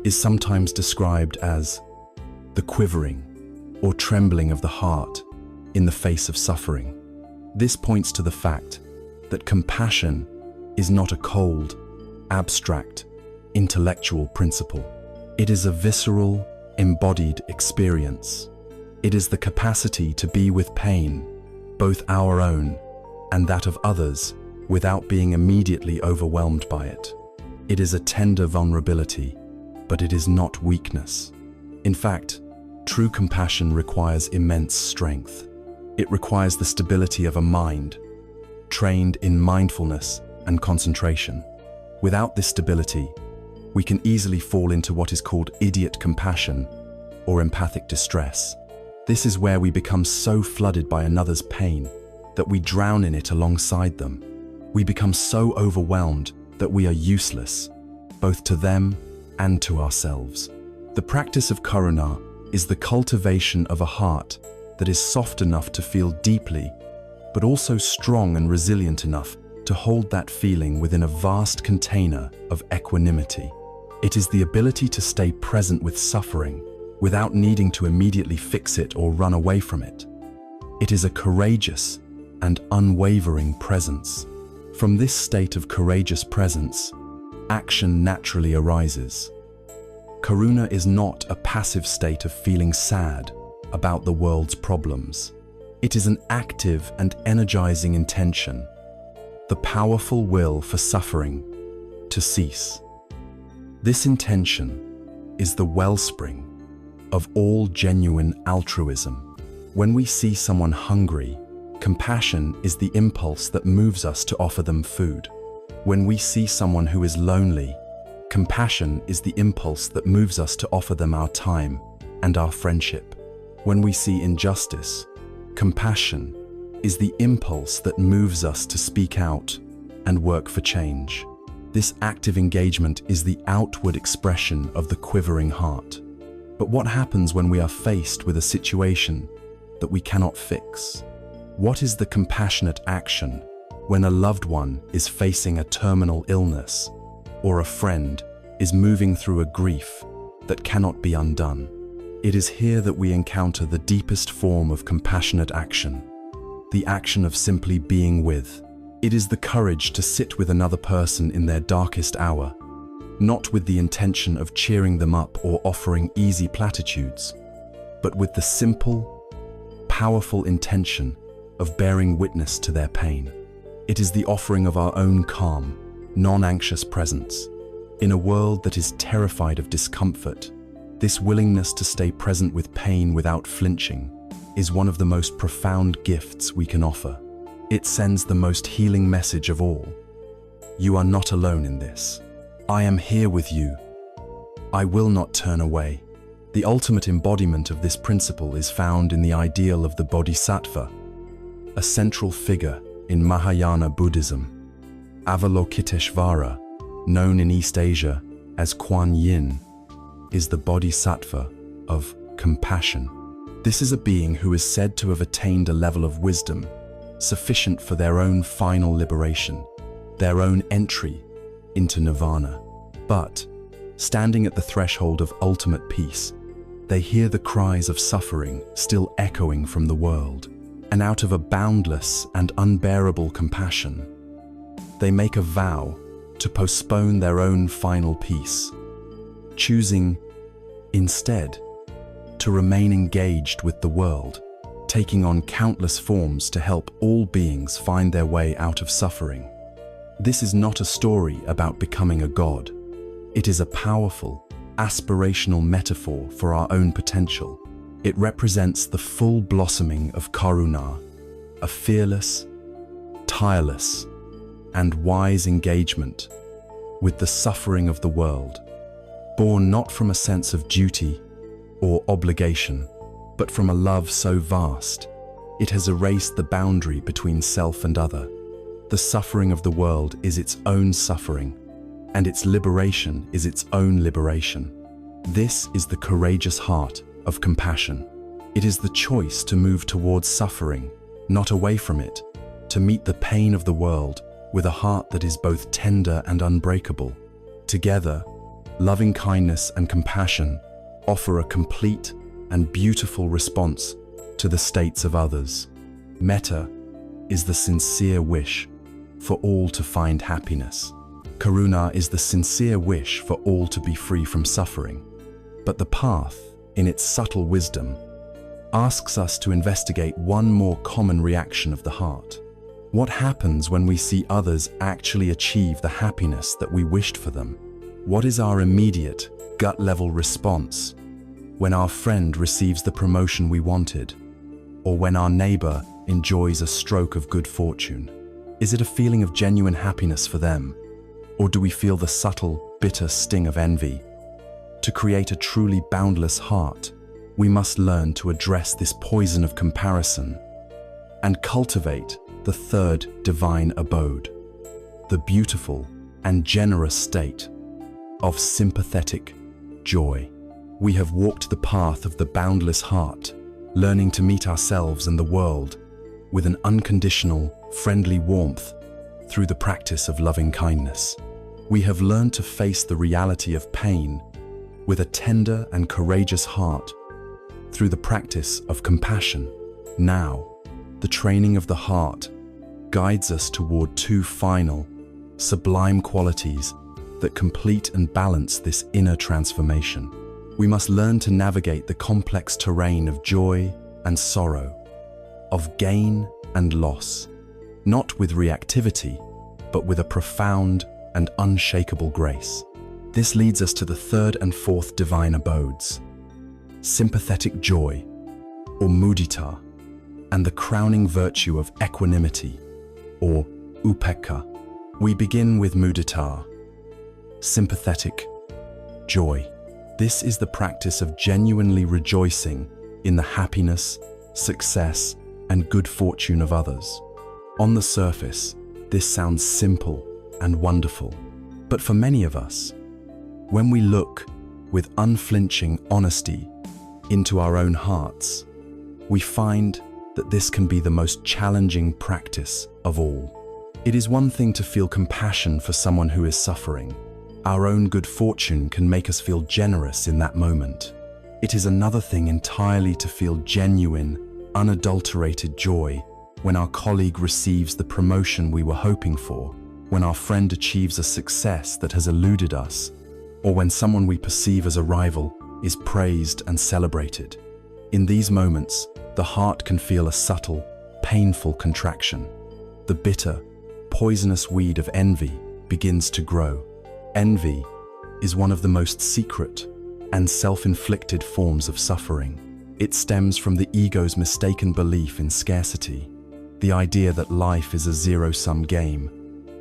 Speaker 1: is sometimes described as the quivering or trembling of the heart in the face of suffering. This points to the fact that compassion is not a cold, abstract, intellectual principle. It is a visceral, embodied experience. It is the capacity to be with pain, both our own and that of others, without being immediately overwhelmed by it. It is a tender vulnerability, but it is not weakness. In fact, true compassion requires immense strength. It requires the stability of a mind, trained in mindfulness and concentration. Without this stability, we can easily fall into what is called idiot compassion or empathic distress. This is where we become so flooded by another's pain that we drown in it alongside them. We become so overwhelmed that we are useless, both to them and to ourselves. The practice of karuna is the cultivation of a heart that is soft enough to feel deeply, but also strong and resilient enough to hold that feeling within a vast container of equanimity. It is the ability to stay present with suffering without needing to immediately fix it or run away from it. It is a courageous and unwavering presence. From this state of courageous presence, action naturally arises. Karuna is not a passive state of feeling sad about the world's problems. It is an active and energizing intention, the powerful will for suffering to cease. This intention is the wellspring of all genuine altruism. When we see someone hungry, compassion is the impulse that moves us to offer them food. When we see someone who is lonely, compassion is the impulse that moves us to offer them our time and our friendship. When we see injustice, compassion is the impulse that moves us to speak out and work for change. This active engagement is the outward expression of the quivering heart. But what happens when we are faced with a situation that we cannot fix? What is the compassionate action when a loved one is facing a terminal illness or a friend is moving through a grief that cannot be undone? It is here that we encounter the deepest form of compassionate action, the action of simply being with. It is the courage to sit with another person in their darkest hour, not with the intention of cheering them up or offering easy platitudes, but with the simple, powerful intention of bearing witness to their pain. It is the offering of our own calm, non-anxious presence. In a world that is terrified of discomfort, this willingness to stay present with pain without flinching is one of the most profound gifts we can offer. It sends the most healing message of all. You are not alone in this. I am here with you. I will not turn away. The ultimate embodiment of this principle is found in the ideal of the Bodhisattva, a central figure in Mahayana Buddhism. Avalokiteshvara, known in East Asia as Kuan Yin, is the Bodhisattva of compassion. This is a being who is said to have attained a level of wisdom sufficient for their own final liberation, their own entry into nirvana. But, standing at the threshold of ultimate peace, they hear the cries of suffering still echoing from the world, and out of a boundless and unbearable compassion, they make a vow to postpone their own final peace, choosing, instead, to remain engaged with the world, taking on countless forms to help all beings find their way out of suffering. This is not a story about becoming a god. It is a powerful, aspirational metaphor for our own potential. It represents the full blossoming of karuna, a fearless, tireless, and wise engagement with the suffering of the world, born not from a sense of duty or obligation, but from a love so vast, it has erased the boundary between self and other. The suffering of the world is its own suffering, and its liberation is its own liberation. This is the courageous heart of compassion. It is the choice to move towards suffering, not away from it, to meet the pain of the world with a heart that is both tender and unbreakable. Together, loving kindness and compassion offer a complete and beautiful response to the states of others. Metta is the sincere wish for all to find happiness. Karuna is the sincere wish for all to be free from suffering. But the path, in its subtle wisdom, asks us to investigate one more common reaction of the heart. What happens when we see others actually achieve the happiness that we wished for them? What is our immediate, gut-level response when our friend receives the promotion we wanted, or when our neighbor enjoys a stroke of good fortune? Is it a feeling of genuine happiness for them, or do we feel the subtle, bitter sting of envy? To create a truly boundless heart, we must learn to address this poison of comparison and cultivate the third divine abode, the beautiful and generous state of sympathetic joy. We have walked the path of the boundless heart, learning to meet ourselves and the world with an unconditional, friendly warmth through the practice of loving kindness. We have learned to face the reality of pain with a tender and courageous heart through the practice of compassion. Now, the training of the heart guides us toward two final, sublime qualities that complete and balance this inner transformation. We must learn to navigate the complex terrain of joy and sorrow, of gain and loss, not with reactivity, but with a profound and unshakable grace. This leads us to the third and fourth divine abodes, sympathetic joy, or mudita, and the crowning virtue of equanimity, or upekkha. We begin with mudita, sympathetic joy. This is the practice of genuinely rejoicing in the happiness, success, and good fortune of others. On the surface, this sounds simple and wonderful, but for many of us, when we look with unflinching honesty into our own hearts, we find that this can be the most challenging practice of all. It is one thing to feel compassion for someone who is suffering. Our own good fortune can make us feel generous in that moment. It is another thing entirely to feel genuine, unadulterated joy when our colleague receives the promotion we were hoping for, when our friend achieves a success that has eluded us, or when someone we perceive as a rival is praised and celebrated. In these moments, the heart can feel a subtle, painful contraction. The bitter, poisonous weed of envy begins to grow. Envy is one of the most secret and self-inflicted forms of suffering. It stems from the ego's mistaken belief in scarcity, the idea that life is a zero-sum game,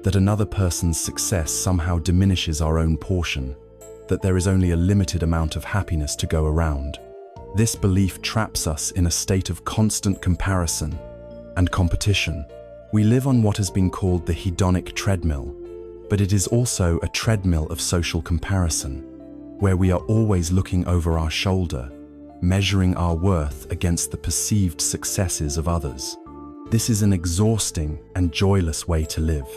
Speaker 1: that another person's success somehow diminishes our own portion, that there is only a limited amount of happiness to go around. This belief traps us in a state of constant comparison and competition. We live on what has been called the hedonic treadmill, but it is also a treadmill of social comparison, where we are always looking over our shoulder, measuring our worth against the perceived successes of others. This is an exhausting and joyless way to live.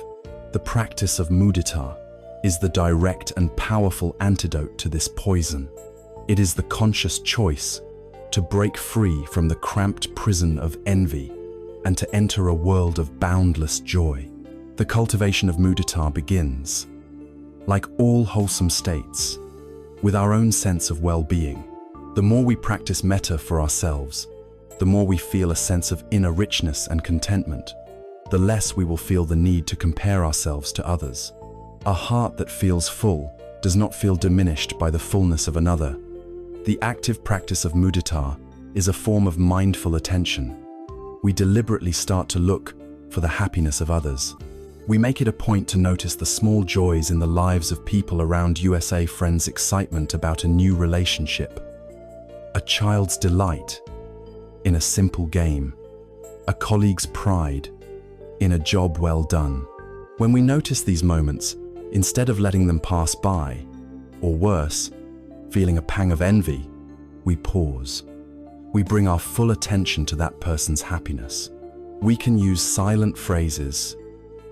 Speaker 1: The practice of mudita is the direct and powerful antidote to this poison. It is the conscious choice to break free from the cramped prison of envy and to enter a world of boundless joy. The cultivation of mudita begins, like all wholesome states, with our own sense of well-being. The more we practice metta for ourselves, the more we feel a sense of inner richness and contentment, the less we will feel the need to compare ourselves to others. A heart that feels full does not feel diminished by the fullness of another. The active practice of mudita is a form of mindful attention. We deliberately start to look for the happiness of others. We make it a point to notice the small joys in the lives of people around USA friends' excitement about a new relationship, a child's delight in a simple game, a colleague's pride in a job well done. When we notice these moments, instead of letting them pass by, or worse, feeling a pang of envy, we pause. We bring our full attention to that person's happiness. We can use silent phrases,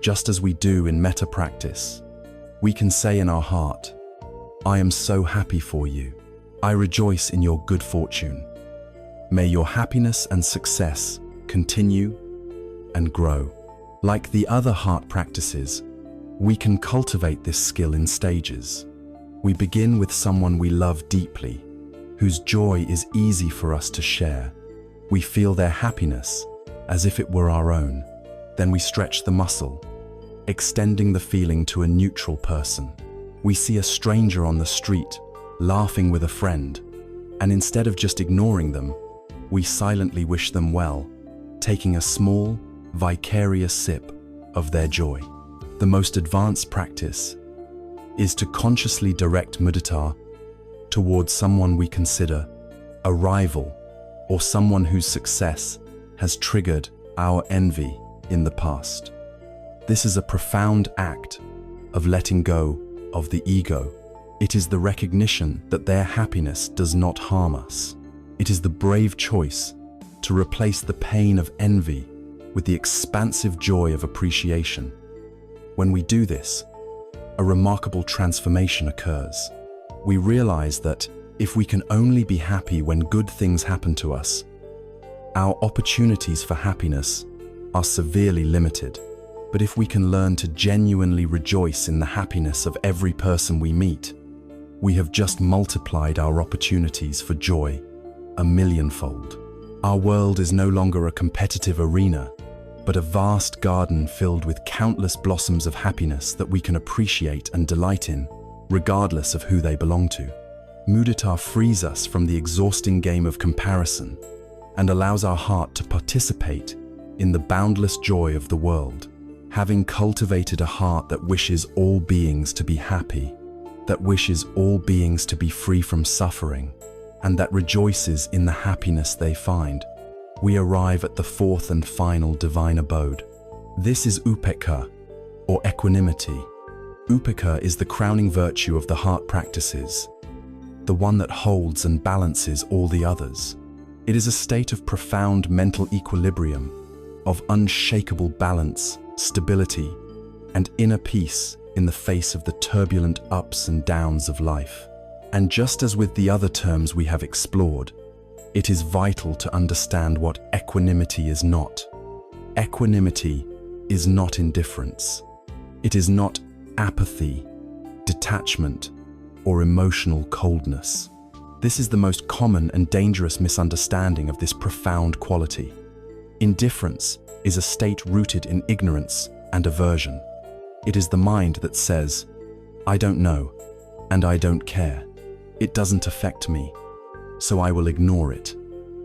Speaker 1: just as we do in metta practice. We can say in our heart, "I am so happy for you. I rejoice in your good fortune. May your happiness and success continue and grow." Like the other heart practices, we can cultivate this skill in stages. We begin with someone we love deeply, whose joy is easy for us to share. We feel their happiness as if it were our own. Then we stretch the muscle, extending the feeling to a neutral person. We see a stranger on the street, laughing with a friend, and instead of just ignoring them, we silently wish them well, taking a small, vicarious sip of their joy. The most advanced practice is to consciously direct mudita towards someone we consider a rival or someone whose success has triggered our envy in the past. This is a profound act of letting go of the ego. It is the recognition that their happiness does not harm us. It is the brave choice to replace the pain of envy with the expansive joy of appreciation. When we do this, a remarkable transformation occurs. We realize that if we can only be happy when good things happen to us, our opportunities for happiness are severely limited. But if we can learn to genuinely rejoice in the happiness of every person we meet, we have just multiplied our opportunities for joy a millionfold. Our world is no longer a competitive arena, but a vast garden filled with countless blossoms of happiness that we can appreciate and delight in, regardless of who they belong to. Mudita frees us from the exhausting game of comparison and allows our heart to participate in the boundless joy of the world. Having cultivated a heart that wishes all beings to be happy, that wishes all beings to be free from suffering, and that rejoices in the happiness they find, we arrive at the fourth and final divine abode. This is upekkha, or equanimity. Upekkha is the crowning virtue of the heart practices, the one that holds and balances all the others. It is a state of profound mental equilibrium, of unshakable balance, stability, and inner peace in the face of the turbulent ups and downs of life. And just as with the other terms we have explored, it is vital to understand what equanimity is not. Equanimity is not indifference. It is not apathy, detachment, or emotional coldness. This is the most common and dangerous misunderstanding of this profound quality. Indifference is a state rooted in ignorance and aversion. It is the mind that says, "I don't know, and I don't care. It doesn't affect me, so I will ignore it."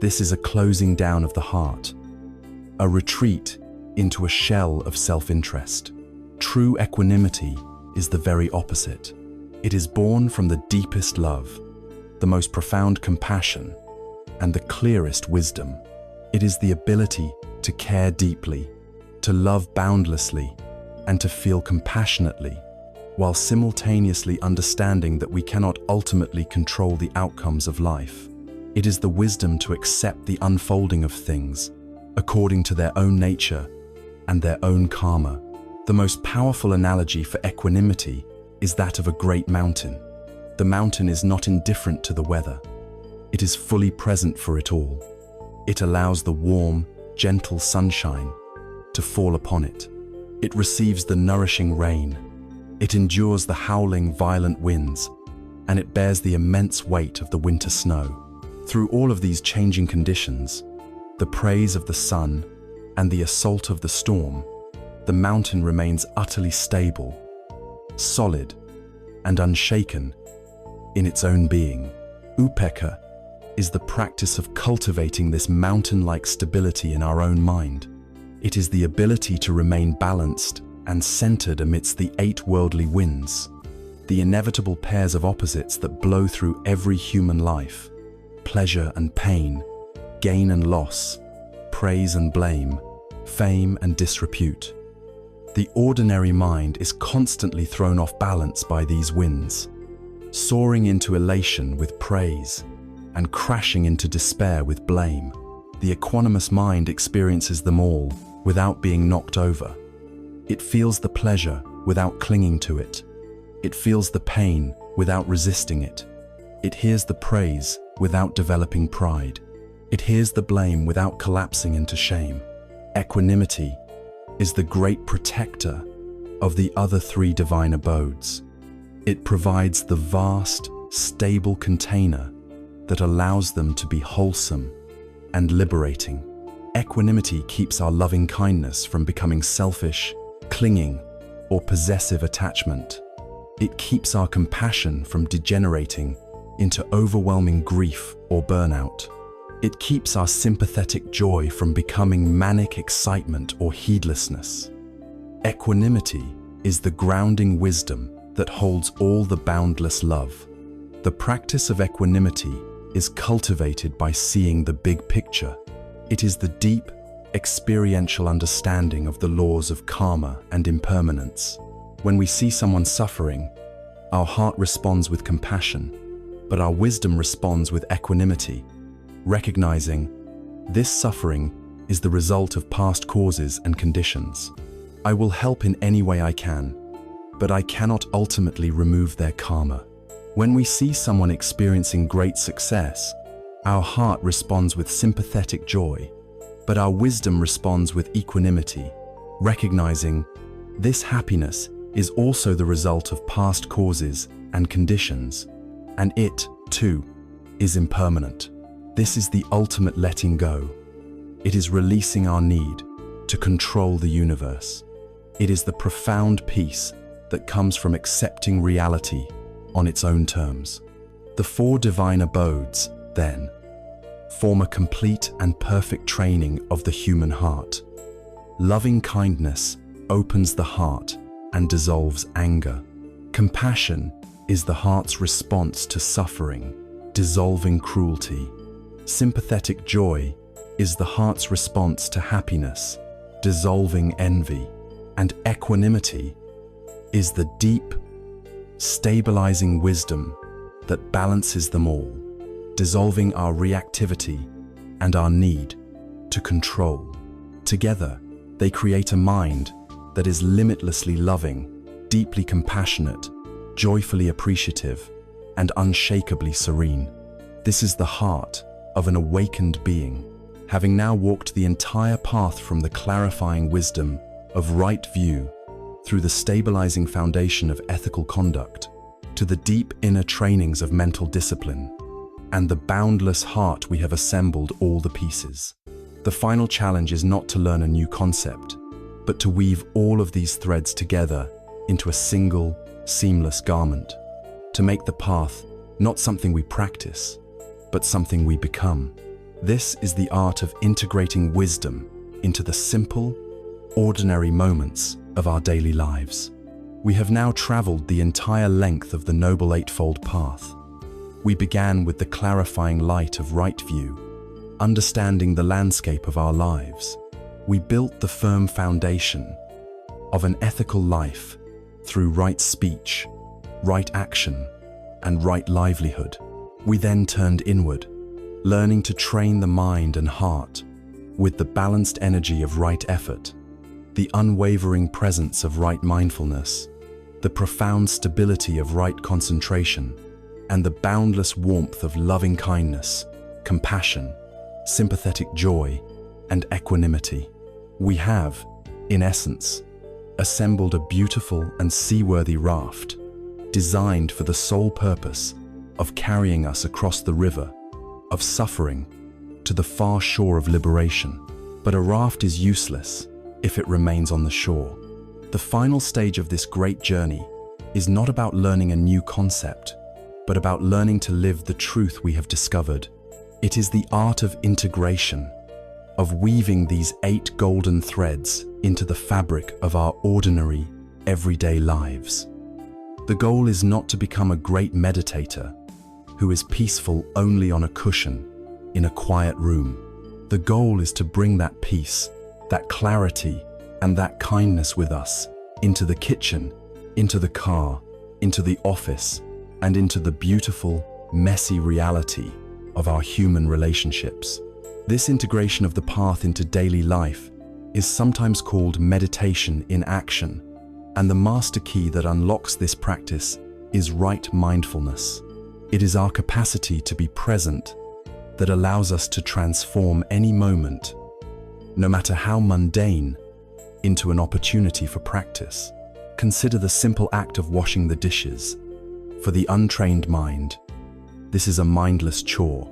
Speaker 1: This is a closing down of the heart, a retreat into a shell of self-interest. True equanimity is the very opposite. It is born from the deepest love, the most profound compassion, and the clearest wisdom. It is the ability to care deeply, to love boundlessly, and to feel compassionately, while simultaneously understanding that we cannot ultimately control the outcomes of life. It is the wisdom to accept the unfolding of things according to their own nature and their own karma. The most powerful analogy for equanimity is that of a great mountain. The mountain is not indifferent to the weather. It is fully present for it all. It allows the warm, gentle sunshine to fall upon it. It receives the nourishing rain. It endures the howling, violent winds, and it bears the immense weight of the winter snow. Through all of these changing conditions, the praise of the sun and the assault of the storm, the mountain remains utterly stable, solid, and unshaken in its own being. Upekkha is the practice of cultivating this mountain-like stability in our own mind. It is the ability to remain balanced and centered amidst the 8 worldly winds, the inevitable pairs of opposites that blow through every human life: pleasure and pain, gain and loss, praise and blame, fame and disrepute. The ordinary mind is constantly thrown off balance by these winds, soaring into elation with praise and crashing into despair with blame. The equanimous mind experiences them all without being knocked over. It feels the pleasure without clinging to it. It feels the pain without resisting it. It hears the praise without developing pride. It hears the blame without collapsing into shame. Equanimity is the great protector of the other three divine abodes. It provides the vast, stable container that allows them to be wholesome and liberating. Equanimity keeps our loving kindness from becoming selfish, clinging, or possessive attachment. It keeps our compassion from degenerating into overwhelming grief or burnout. It keeps our sympathetic joy from becoming manic excitement or heedlessness. Equanimity is the grounding wisdom that holds all the boundless love. The practice of equanimity is cultivated by seeing the big picture. It is the deep, experiential understanding of the laws of karma and impermanence. When we see someone suffering, our heart responds with compassion, but our wisdom responds with equanimity, recognizing this suffering is the result of past causes and conditions. I will help in any way I can, but I cannot ultimately remove their karma. When we see someone experiencing great success, our heart responds with sympathetic joy, but our wisdom responds with equanimity, recognizing this happiness is also the result of past causes and conditions, and it, too, is impermanent. This is the ultimate letting go. It is releasing our need to control the universe. It is the profound peace that comes from accepting reality on its own terms. The four divine abodes, then, form a complete and perfect training of the human heart. Loving kindness opens the heart and dissolves anger. Compassion is the heart's response to suffering, dissolving cruelty. Sympathetic joy is the heart's response to happiness, dissolving envy. And equanimity is the deep, stabilizing wisdom that balances them all, dissolving our reactivity and our need to control. Together, they create a mind that is limitlessly loving, deeply compassionate, joyfully appreciative, and unshakably serene. This is the heart of an awakened being, having now walked the entire path from the clarifying wisdom of right view through the stabilizing foundation of ethical conduct to the deep inner trainings of mental discipline and the boundless heart we have assembled all the pieces. The final challenge is not to learn a new concept, but to weave all of these threads together into a single, seamless garment, to make the path not something we practice, but something we become. This is the art of integrating wisdom into the simple, ordinary moments of our daily lives. We have now traveled the entire length of the Noble Eightfold Path. We began with the clarifying light of right view, understanding the landscape of our lives. We built the firm foundation of an ethical life through right speech, right action, and right livelihood. We then turned inward, learning to train the mind and heart with the balanced energy of right effort, the unwavering presence of right mindfulness, the profound stability of right concentration, and the boundless warmth of loving kindness, compassion, sympathetic joy, and equanimity. We have, in essence, assembled a beautiful and seaworthy raft, designed for the sole purpose of carrying us across the river of suffering to the far shore of liberation. But a raft is useless if it remains on the shore. The final stage of this great journey is not about learning a new concept, but about learning to live the truth we have discovered. It is the art of integration, of weaving these 8 golden threads into the fabric of our ordinary, everyday lives. The goal is not to become a great meditator who is peaceful only on a cushion in a quiet room. The goal is to bring that peace, that clarity, and that kindness with us into the kitchen, into the car, into the office, and into the beautiful, messy reality of our human relationships. This integration of the path into daily life is sometimes called meditation in action, and the master key that unlocks this practice is right mindfulness. It is our capacity to be present that allows us to transform any moment, no matter how mundane into an opportunity for practice. Consider the simple act of washing the dishes. For the untrained mind, this is a mindless chore,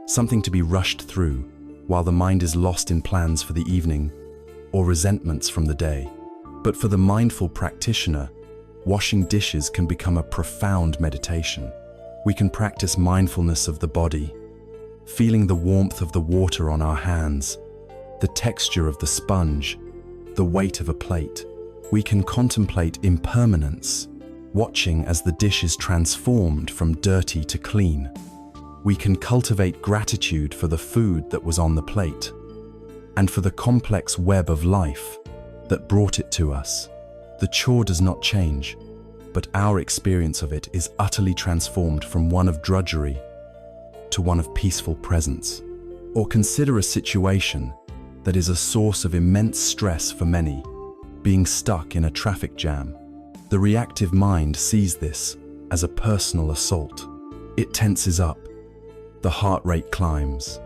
Speaker 1: something to be rushed through while the mind is lost in plans for the evening or resentments from the day. But for the mindful practitioner, washing dishes can become a profound meditation. We can practice mindfulness of the body, feeling the warmth of the water on our hands, the texture of the sponge, the weight of a plate. We can contemplate impermanence, watching as the dish is transformed from dirty to clean. We can cultivate gratitude for the food that was on the plate and for the complex web of life that brought it to us. The chore does not change, but our experience of it is utterly transformed from one of drudgery to one of peaceful presence. Or consider a situation that is a source of immense stress for many, being stuck in a traffic jam. The reactive mind sees this as a personal assault. It tenses up, the heart rate climbs,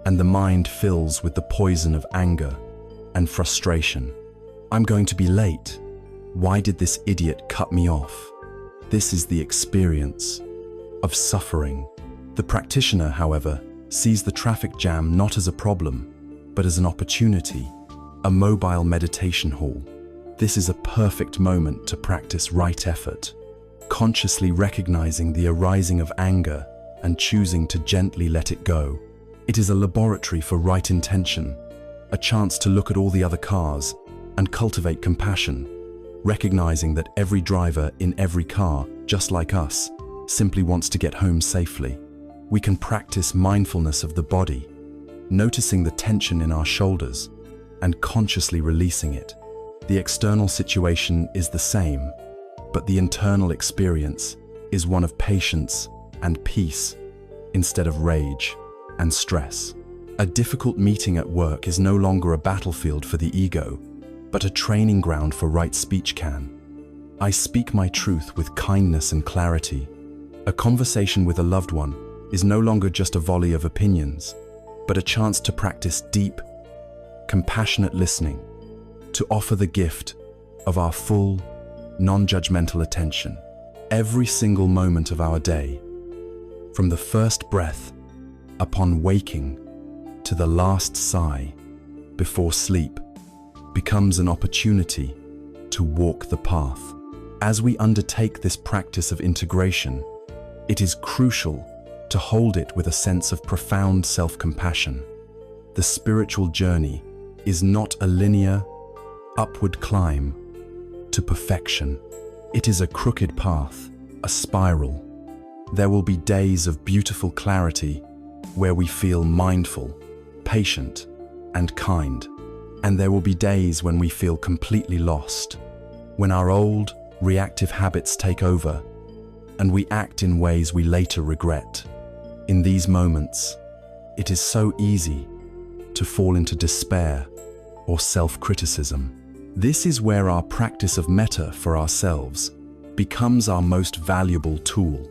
Speaker 1: and the mind fills with the poison of anger and frustration. I'm going to be late. Why did this idiot cut me off? This is the experience of suffering. The practitioner, however, sees the traffic jam not as a problem, but as an opportunity, a mobile meditation hall. This is a perfect moment to practice right effort, consciously recognizing the arising of anger and choosing to gently let it go. It is a laboratory for right intention, a chance to look at all the other cars and cultivate compassion, recognizing that every driver in every car, just like us, simply wants to get home safely. We can practice mindfulness of the body, noticing the tension in our shoulders and consciously releasing it. The external situation is the same, but the internal experience is one of patience and peace instead of rage and stress. A difficult meeting at work is no longer a battlefield for the ego, but a training ground for right speech can. I speak my truth with kindness and clarity. A conversation with a loved one is no longer just a volley of opinions, but a chance to practice deep, compassionate listening, to offer the gift of our full, non-judgmental attention. Every single moment of our day, from the first breath upon waking to the last sigh before sleep, becomes an opportunity to walk the path. As we undertake this practice of integration, it is crucial to hold it with a sense of profound self-compassion. The spiritual journey is not a linear, upward climb to perfection. It is a crooked path, a spiral. There will be days of beautiful clarity where we feel mindful, patient, and kind. And there will be days when we feel completely lost, when our old, reactive habits take over and we act in ways we later regret. In these moments, it is so easy to fall into despair or self-criticism. This is where our practice of metta for ourselves becomes our most valuable tool.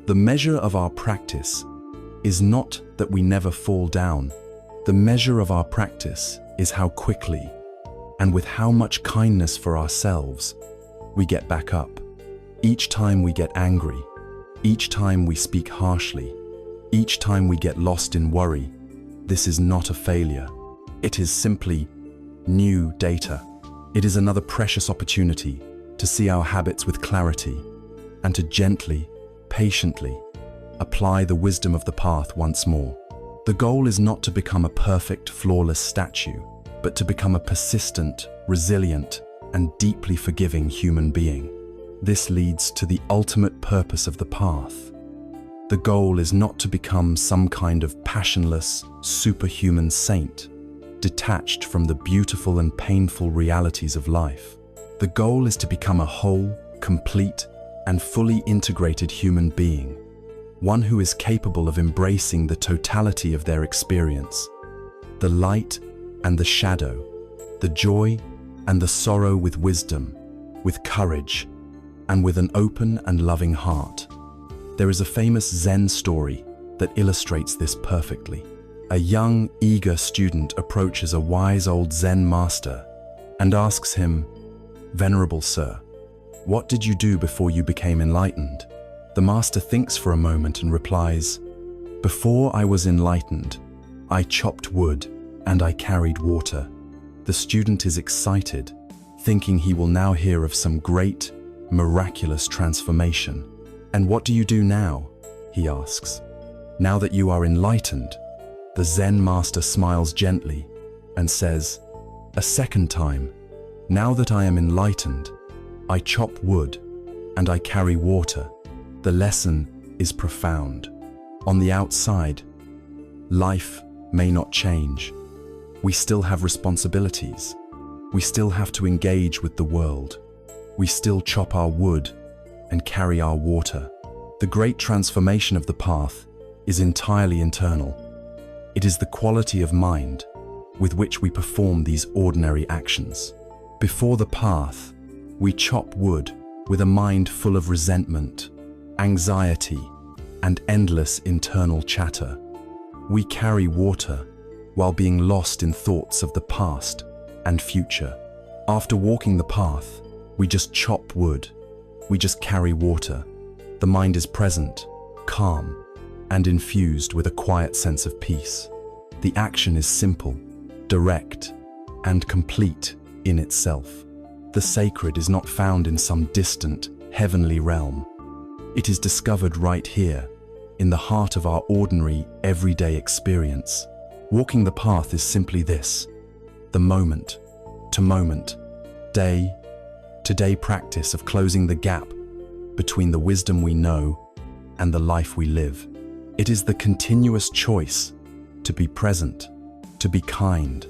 Speaker 1: The measure of our practice is not that we never fall down. The measure of our practice is how quickly and with how much kindness for ourselves we get back up. Each time we get angry, each time we speak harshly, each time we get lost in worry, this is not a failure. It is simply new data. It is another precious opportunity to see our habits with clarity and to gently, patiently apply the wisdom of the path once more. The goal is not to become a perfect, flawless statue, but to become a persistent, resilient, and deeply forgiving human being. This leads to the ultimate purpose of the path. The goal is not to become some kind of passionless, superhuman saint, detached from the beautiful and painful realities of life. The goal is to become a whole, complete, and fully integrated human being, one who is capable of embracing the totality of their experience, the light and the shadow, the joy and the sorrow, with wisdom, with courage, and with an open and loving heart. There is a famous Zen story that illustrates this perfectly. A young, eager student approaches a wise old Zen master and asks him, "Venerable Sir, what did you do before you became enlightened?" The master thinks for a moment and replies, "Before I was enlightened, I chopped wood and I carried water." The student is excited, thinking he will now hear of some great, miraculous transformation. "And what do you do now?" he asks. "Now that you are enlightened," the Zen master smiles gently and says, "A second time, now that I am enlightened, I chop wood and I carry water." The lesson is profound. On the outside, life may not change. We still have responsibilities. We still have to engage with the world. We still chop our wood and carry our water. The great transformation of the path is entirely internal. It is the quality of mind with which we perform these ordinary actions. Before the path, we chop wood with a mind full of resentment, anxiety, and endless internal chatter. We carry water while being lost in thoughts of the past and future. After walking the path, we just chop wood. We just carry water. The mind is present, calm, and infused with a quiet sense of peace. The action is simple, direct, and complete in itself. The sacred is not found in some distant, heavenly realm. It is discovered right here, in the heart of our ordinary, everyday experience. Walking the path is simply this: the moment-to-moment, day-to-day practice of closing the gap between the wisdom we know and the life we live. It is the continuous choice to be present, to be kind,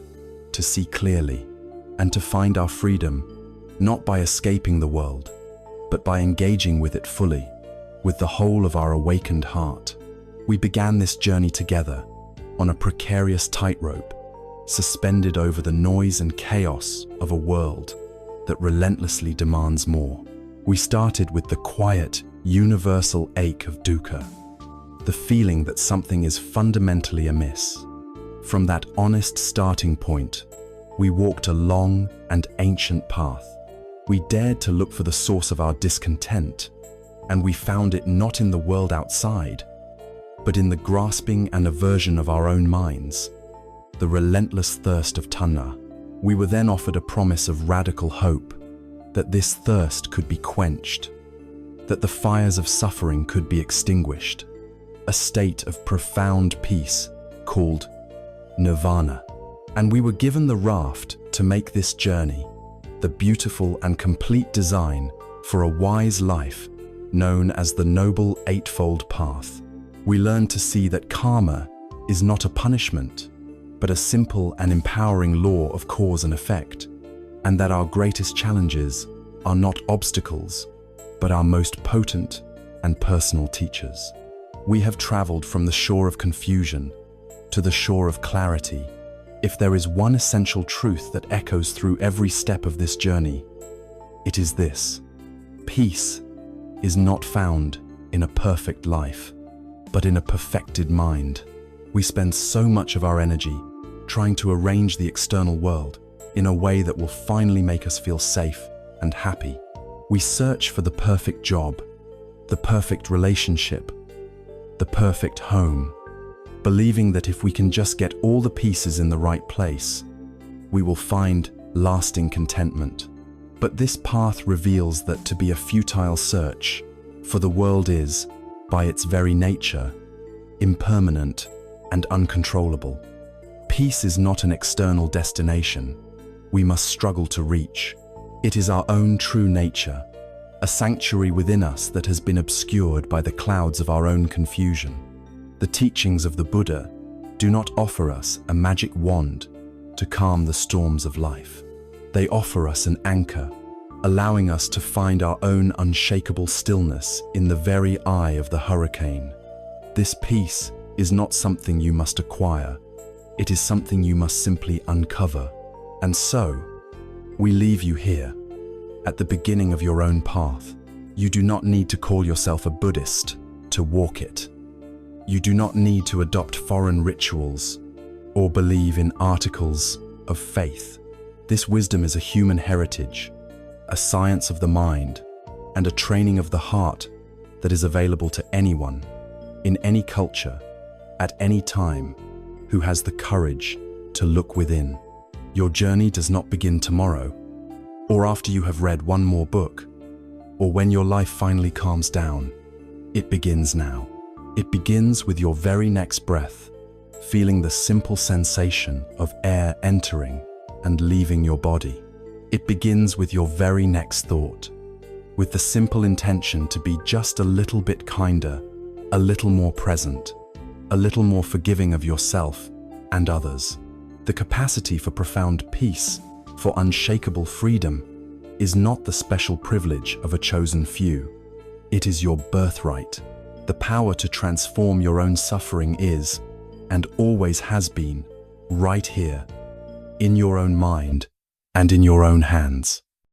Speaker 1: to see clearly, and to find our freedom, not by escaping the world, but by engaging with it fully, with the whole of our awakened heart. We began this journey together, on a precarious tightrope, suspended over the noise and chaos of a world that relentlessly demands more. We started with the quiet, universal ache of dukkha, the feeling that something is fundamentally amiss. From that honest starting point, we walked a long and ancient path. We dared to look for the source of our discontent, and we found it not in the world outside, but in the grasping and aversion of our own minds, the relentless thirst of tanha. We were then offered a promise of radical hope, that this thirst could be quenched, that the fires of suffering could be extinguished, a state of profound peace called nirvana. And we were given the raft to make this journey, the beautiful and complete design for a wise life known as the Noble Eightfold Path. We learned to see that karma is not a punishment, but a simple and empowering law of cause and effect, and that our greatest challenges are not obstacles, but our most potent and personal teachers. We have traveled from the shore of confusion to the shore of clarity. If there is one essential truth that echoes through every step of this journey, it is this: peace is not found in a perfect life, but in a perfected mind. We spend so much of our energy trying to arrange the external world in a way that will finally make us feel safe and happy. We search for the perfect job, the perfect relationship, the perfect home, believing that if we can just get all the pieces in the right place, we will find lasting contentment. But this path reveals that to be a futile search, for the world is, by its very nature, impermanent and uncontrollable. Peace is not an external destination we must struggle to reach. It is our own true nature, a sanctuary within us that has been obscured by the clouds of our own confusion. The teachings of the Buddha do not offer us a magic wand to calm the storms of life. They offer us an anchor, allowing us to find our own unshakable stillness in the very eye of the hurricane. This peace is not something you must acquire. It is something you must simply uncover. And so, we leave you here, at the beginning of your own path. You do not need to call yourself a Buddhist to walk it. You do not need to adopt foreign rituals or believe in articles of faith. This wisdom is a human heritage, a science of the mind, and a training of the heart that is available to anyone, in any culture, at any time, who has the courage to look within. Your journey does not begin tomorrow, or after you have read one more book, or when your life finally calms down. It begins now. It begins with your very next breath, feeling the simple sensation of air entering and leaving your body. It begins with your very next thought, with the simple intention to be just a little bit kinder, a little more present, a little more forgiving of yourself and others. The capacity for profound peace, for unshakable freedom, is not the special privilege of a chosen few. It is your birthright. The power to transform your own suffering is, and always has been, right here, in your own mind and in your own hands.